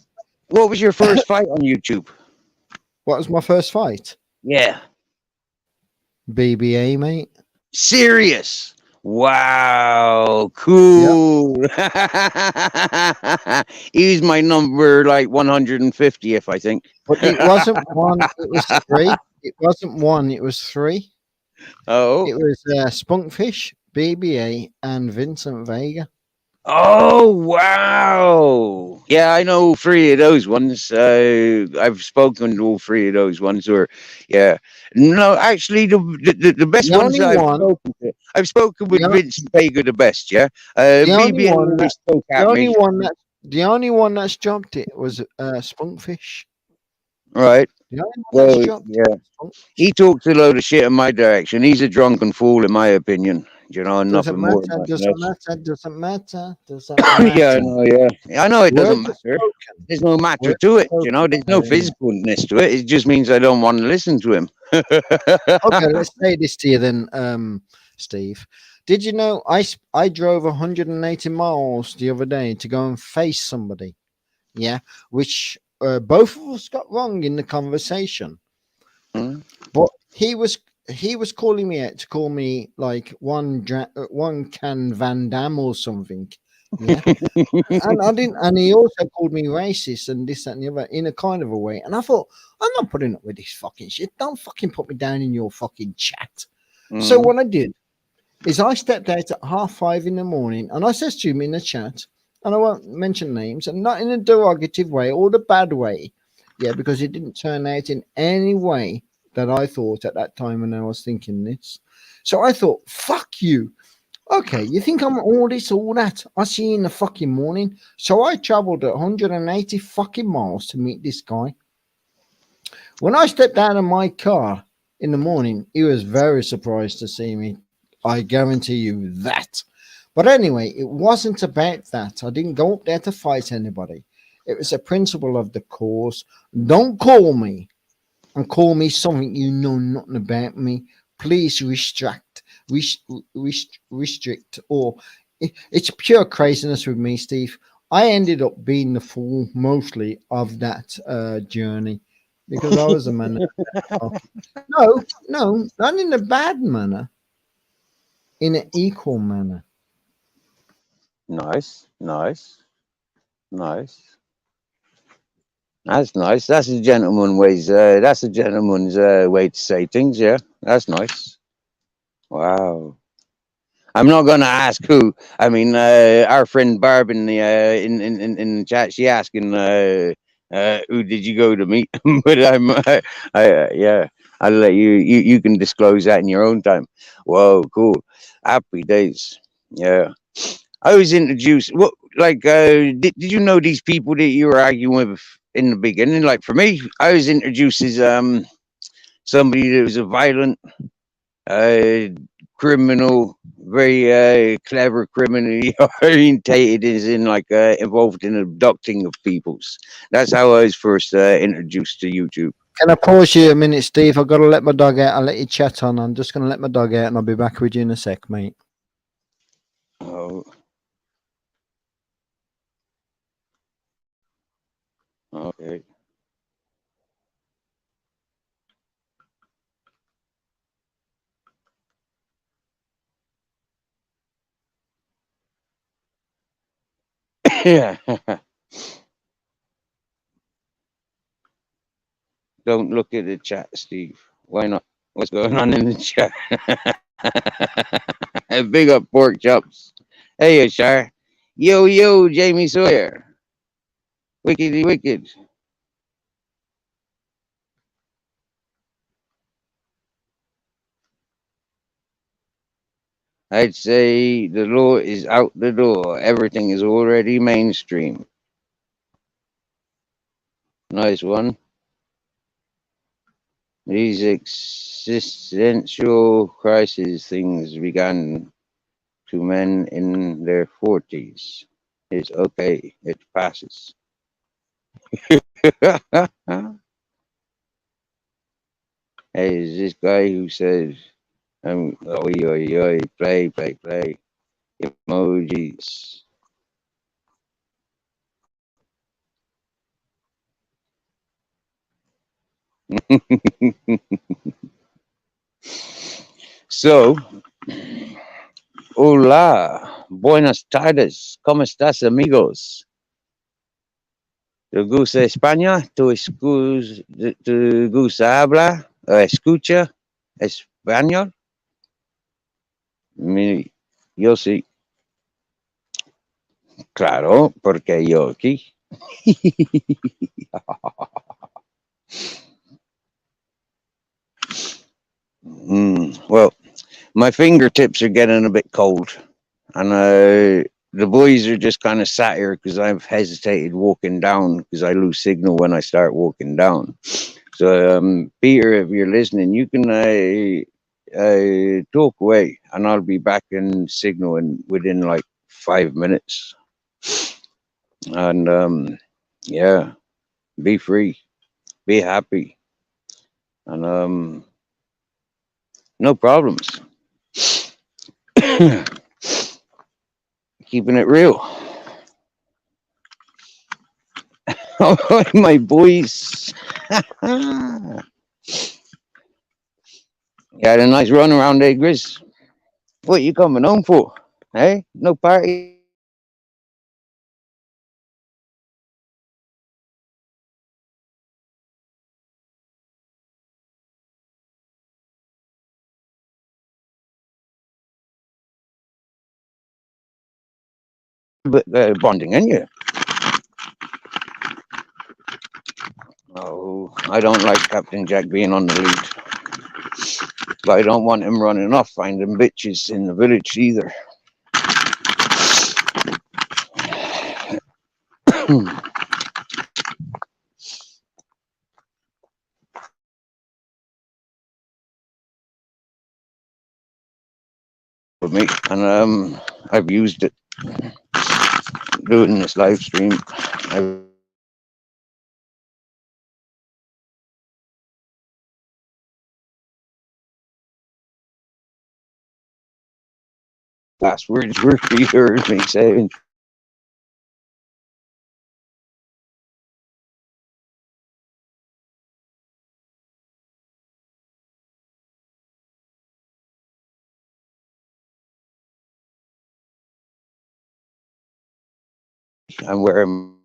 What was your first fight on YouTube? what was my first fight? Yeah. BBA, mate. Serious. Wow, Yeah. cool. He was my number like 150th, I think. But it wasn't one, it was three. It wasn't one, it was three. Oh, It was Spunkfish, BBA, and Vincent Vega. oh, wow. Yeah, I know three of those ones. I've spoken to all three of those ones. Or, yeah, no, actually, the best The ones only that one, I've spoken with the, o- Vincent Vega the best. Yeah, the only BBA one that, always spoke the at only me. one that, the only one that's dropped it was Spunkfish. Right. The only one that's Well, dropped it yeah. was He Spunkfish. talks a load of shit in my direction. He's a drunken fool, in my opinion. You know, and Doesn't nothing more, matter, nothing doesn't less. matter, doesn't matter, doesn't Yeah, I matter. know. Yeah, I know. It doesn't Words are matter. spoken. There's no matter Words to are it. You know, spoken. there's no physicalness to it. It just means I don't want to listen to him. Okay, let's say this to you then, Steve. Did you know I drove 180 miles the other day to go and face somebody? Yeah, which both of us got wrong in the conversation. Hmm? But he was calling me out to call me like one can Van Damme or something. Yeah, and I didn't. And he also called me racist and this that, and the other in a kind of a way. And I thought, I'm not putting up with this fucking shit. Don't fucking put me down in your fucking chat. So Hmm? what I did is I stepped out at 5:30 in the morning and I said to him in the chat, and I won't mention names, and not in a derogative way or the bad way, yeah, because it didn't turn out in any way that I thought at that time when I was thinking this. So I thought, fuck you. Okay, you think I'm all this, all that? I'll see you in the fucking morning. So I traveled 180 fucking miles to meet this guy. When I stepped out of my car in the morning, he was very surprised to see me. I guarantee you that. But anyway, it wasn't about that. I didn't go up there to fight anybody. It was a principle of the cause. Don't call me and call me something you know nothing about me. Please restrict, or it's pure craziness with me, Steve. I ended up being the fool mostly of that journey because I was a man. No, no, not in a bad manner, in an equal manner. Nice, nice, nice. That's nice. That's a gentleman ways. That's a gentleman's way to say things. Yeah, that's nice. Wow. I'm not gonna ask who. I mean, our friend Barb in the in the chat, she asking who did you go to meet? But yeah, I'll let you can disclose that in your own time. Whoa, cool, happy days. Yeah, I was introduced. What like did you know these people that you were arguing with in the beginning? Like for me, I was introduced as somebody that was a violent uh, criminal, very clever, criminally orientated, is in like involved in abducting of peoples. That's how I was first introduced to YouTube. Can I pause you a minute, Steve? I've got to let my dog out. I'll let you chat on. I'm just going to let my dog out and I'll be back with you in a sec, mate. Oh, okay. Yeah. Don't look at the chat, Steve. Why not? What's going on in the chat? Big up pork chops. Hey, Ashar. Yo, yo, Jamie Sawyer. Wickedy wicked. I'd say the law is out the door. Everything is already mainstream. Nice one. These existential crisis things began to men in their 40s. It's okay. It passes. Hey, is this guy who says, oi, oi, oi, play, play, play. Emojis. So, hola, buenas tardes, ¿cómo estás, amigos? ¿Te gusta España? ¿Te gusta habla? ¿Escucha español? Yo sí, claro, porque yo aquí. Well, my fingertips are getting a bit cold, and the boys are just kind of sat here because I've hesitated walking down because I lose signal when I start walking down. So, Peter, if you're listening, you can talk away, and I'll be back in signal within like 5 minutes. And yeah, be free, be happy, and no problems. Keeping it real. All right, my boys. You had a nice run around there, Grizz. What you coming home for? Hey, no party? But bonding, ain't you? Oh, I don't like Captain Jack being on the lead. But I don't want him running off finding bitches in the village either. with me, and I've used it doing this live stream. I've passwords for years, make savings. I'm wearing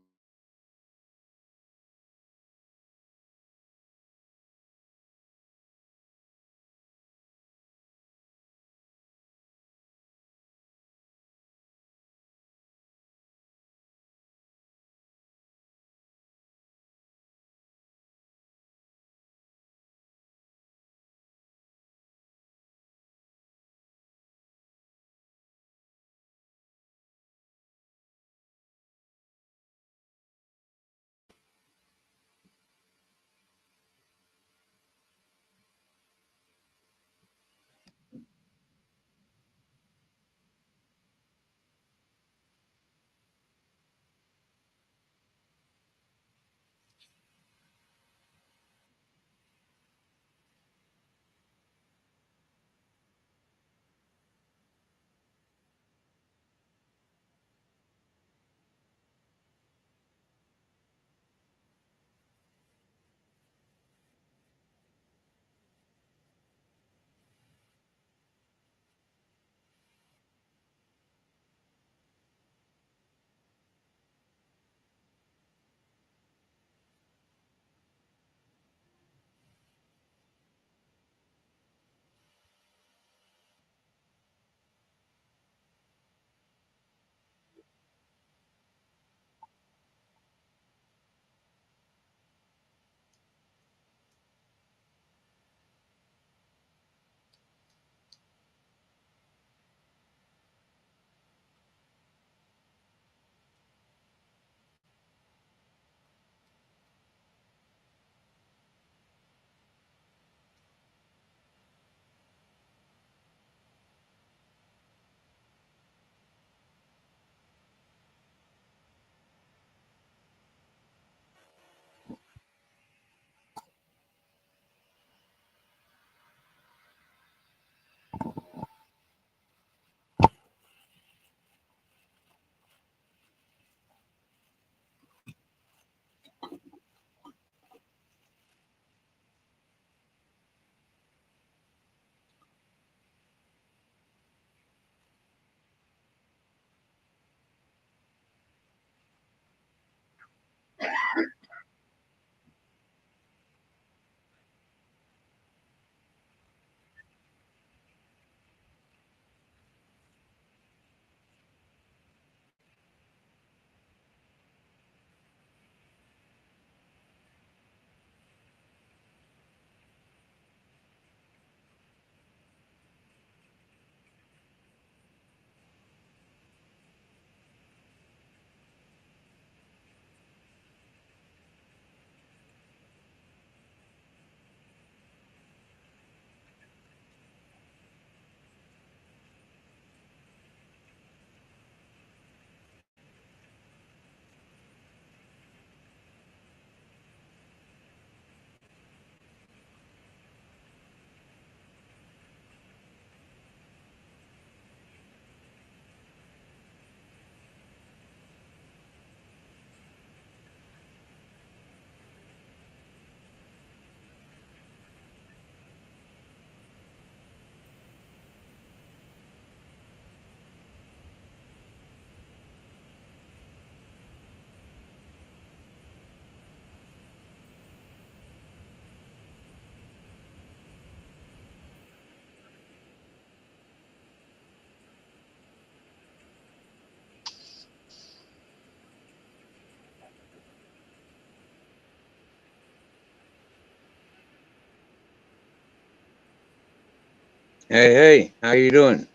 hey, how you doing?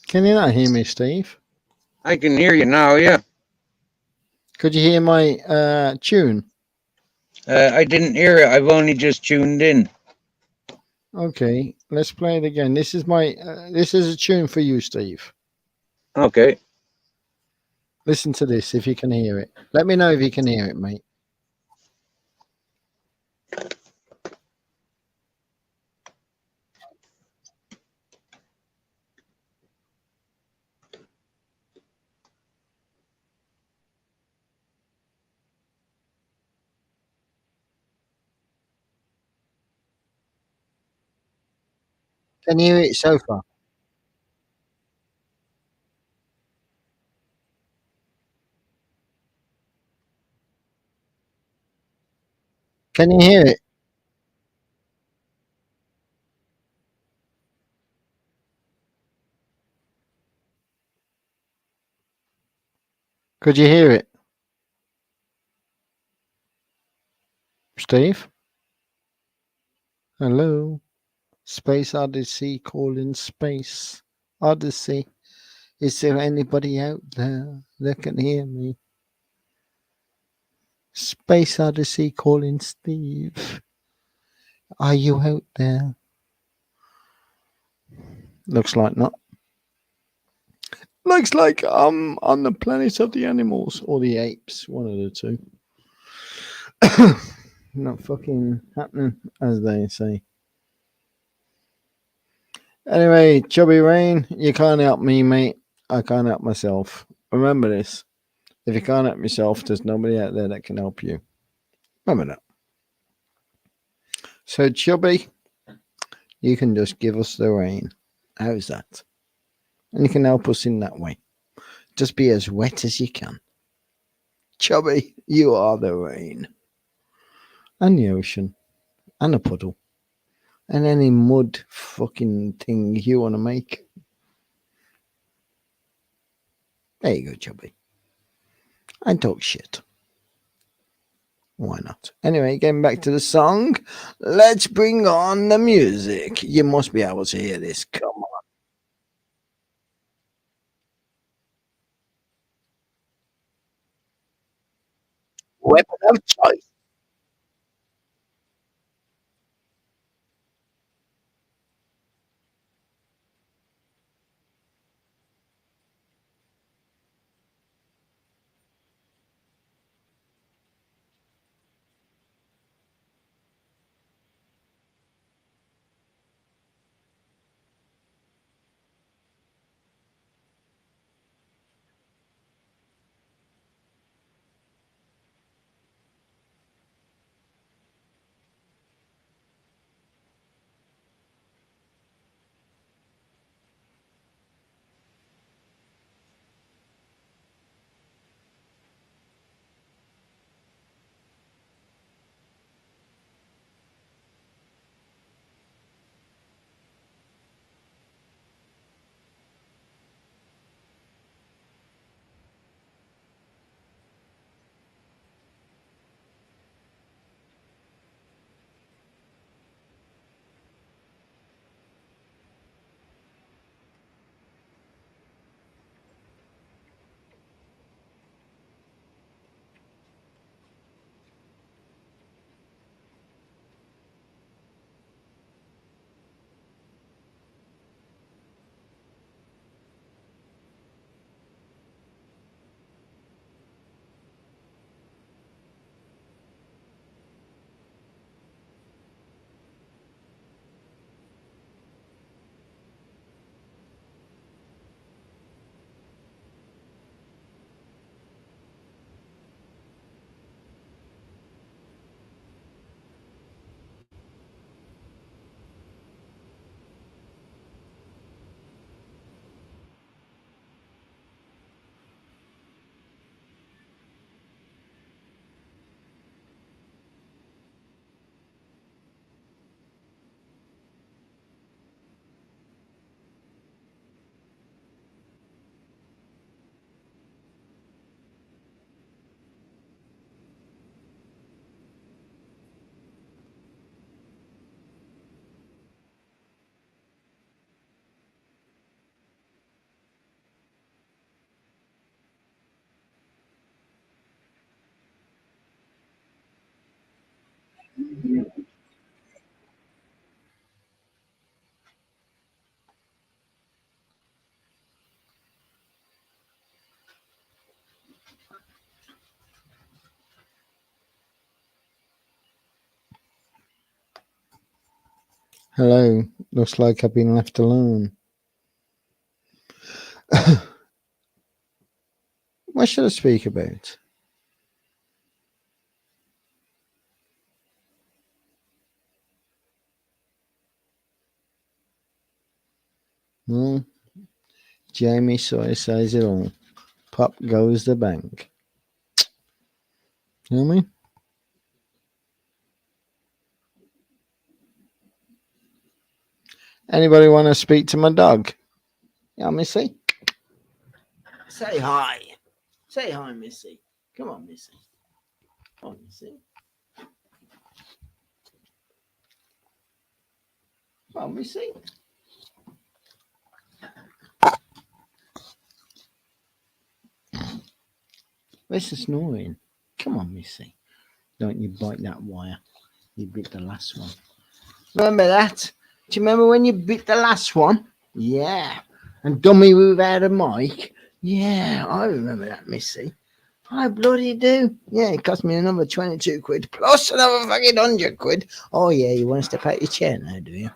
Can you not hear me, Steve? I can hear you now, yeah. Could you hear my tune? I didn't hear it. I've only just tuned in. Okay, let's play it again. This is my this is a tune for you, Steve. Okay. Listen to this if you can hear it. Let me know if you can hear it, mate. Can you hear it so far? Can you hear it? Could you hear it, Steve? Hello, Space Odyssey calling Space Odyssey. Is there anybody out there that can hear me? Space Odyssey calling Steve. Are you out there? Looks like not. Looks like I'm on the planet of the animals or the apes, one of the two. Not fucking happening, as they say. Anyway, Chubby Rain, you can't help me, mate. I can't help myself. Remember this. If you can't help yourself, there's nobody out there that can help you. Remember that. So, Chubby, you can just give us the rain. How's that? And you can help us in that way. Just be as wet as you can. Chubby, you are the rain. And the ocean. And a puddle. And any mud fucking thing you want to make. There you go, Chubby. And talk shit. Why not? Anyway, getting back to the song, let's bring on the music. You must be able to hear this. Come on. Weapon of choice. Hello. Looks like I've been left alone. What should I speak about? Well, Jamie Sawyer says it all. Pop goes the bank. You know what I mean? Anybody want to speak to my dog? Yeah, Missy. Say hi. Say hi, Missy. Come on, Missy. Come on, Missy. Come on, Missy. Where's the snoring? Come on, Missy. Don't you bite that wire. You bit the last one. Remember that? Do you remember when you bit the last one? Yeah. And done me without a mic? Yeah, I remember that, Missy. I bloody do. Yeah, it cost me another 22 quid plus another fucking 100 quid. Oh, yeah, you want to step out your chair now, do you?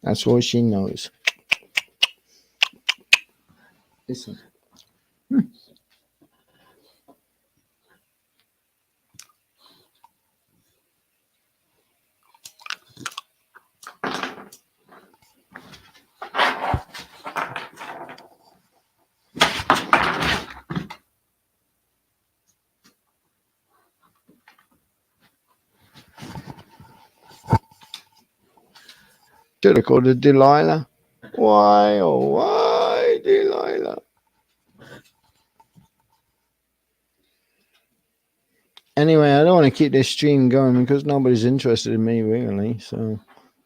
That's all she knows. Listen. Should have called her Delilah. Why, oh, why, Delilah? Anyway, I don't want to keep this stream going because nobody's interested in me, really. So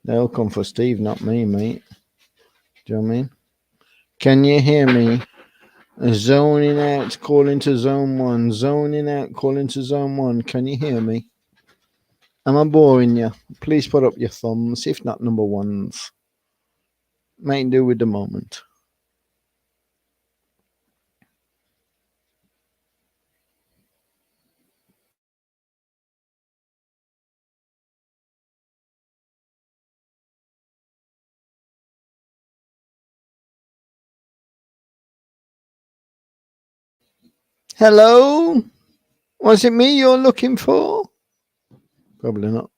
they'll come for Steve, not me, mate. Do you know what I mean? Can you hear me? Zoning out, calling to zone one. Zoning out, calling to zone one. Can you hear me? Am I boring you? Please put up your thumbs, if not number ones. Make do with the moment. Hello? Was it me you're looking for? Probably not.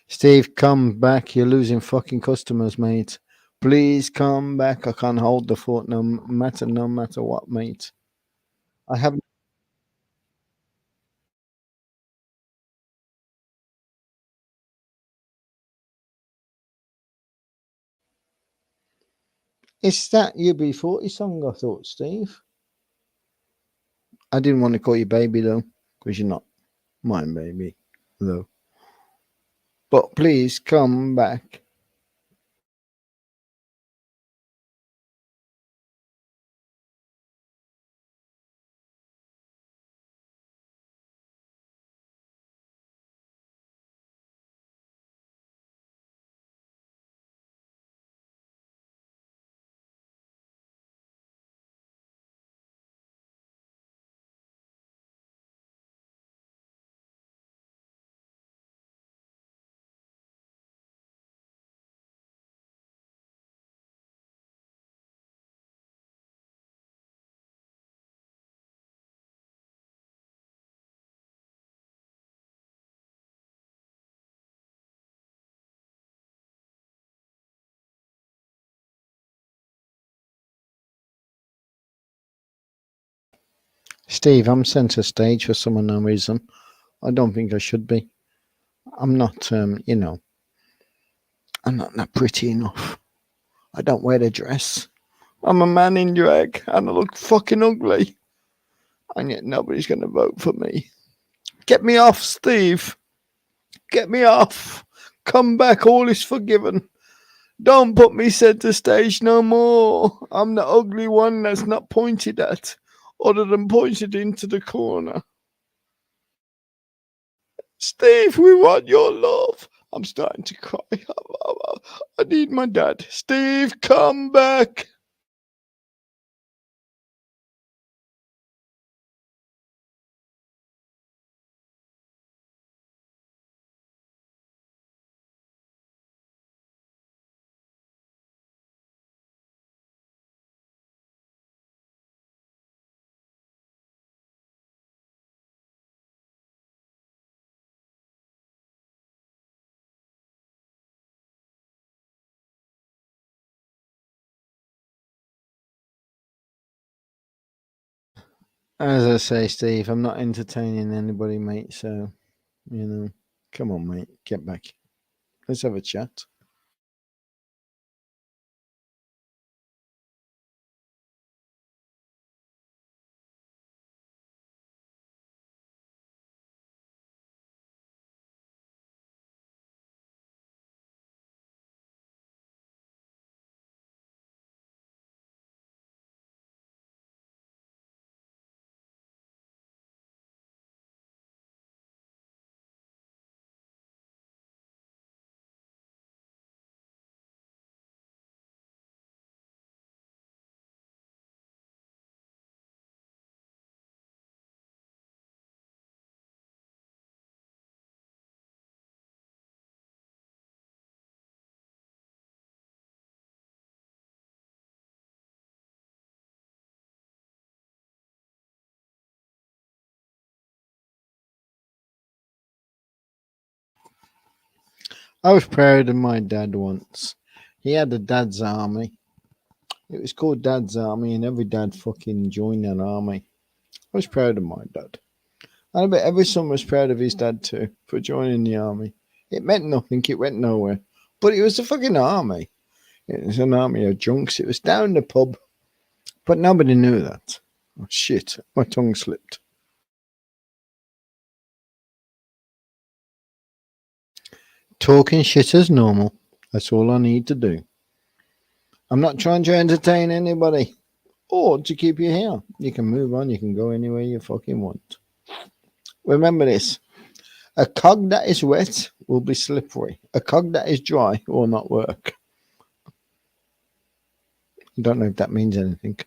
Steve, come back. You're losing fucking customers, mate. Please come back. I can't hold the fort no matter what, mate. I haven't. Is that UB40 song? I thought, Steve. I didn't want to call you baby though, because you're not mine, baby, though. But please come back. Steve, I'm centre stage for some unknown reason. I don't think I should be. I'm not, I'm not that pretty enough. I don't wear the dress. I'm a man in drag and I look fucking ugly. And yet nobody's going to vote for me. Get me off, Steve. Get me off. Come back, all is forgiven. Don't put me centre stage no more. I'm the ugly one that's not pointed at, other than pointed into the corner. Steve, we want your love. I'm starting to cry. I need my dad. Steve, come back. As I say, Steve, I'm not entertaining anybody, mate. So, come on, mate. Get back. Let's have a chat. I was proud of my dad once. He had a dad's army. It was called Dad's Army, and every dad fucking joined that army. I was proud of my dad. And I bet every son was proud of his dad too for joining the army. It meant nothing, it went nowhere. But it was a fucking army. It was an army of junks. It was down the pub. But nobody knew that. Oh, shit, my tongue slipped. Talking shit as normal. That's all I need to do. I'm not trying to entertain anybody or to keep you here. You can move on. You can go anywhere you fucking want. Remember this. A cog that is wet will be slippery. A cog that is dry will not work. I don't know if that means anything.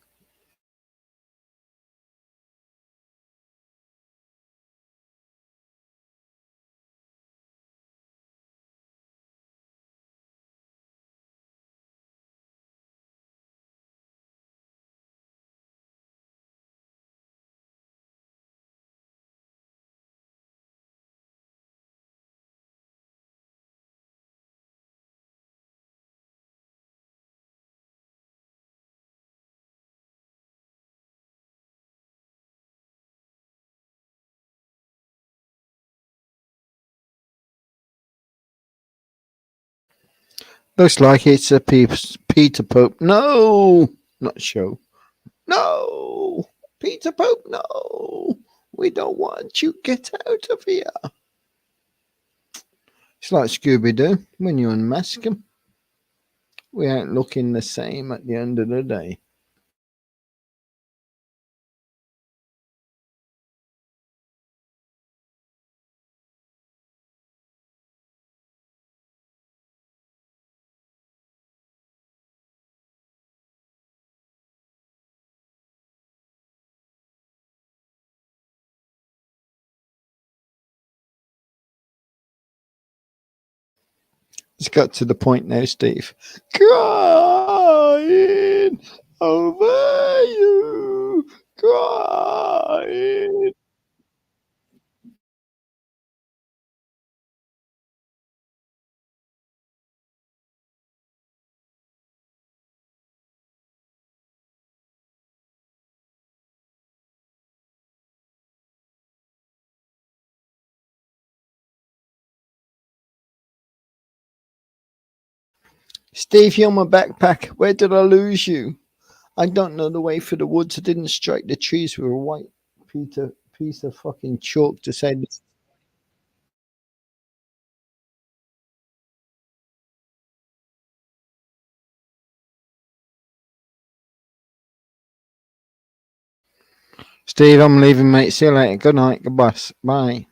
Looks like it's a Peter Pope. No, not show. No, Peter Pope. No, we don't want you. Get out of here. It's like Scooby Doo when you unmask him. We ain't looking the same at the end of the day. It's got to the point now, Steve. Crying over you. Crying. Steve, you're my backpack. Where did I lose you? I don't know the way through the woods. I didn't strike the trees with a white piece of fucking chalk to say this. Steve, I'm leaving, mate. See you later. Good night. Goodbye. Bye.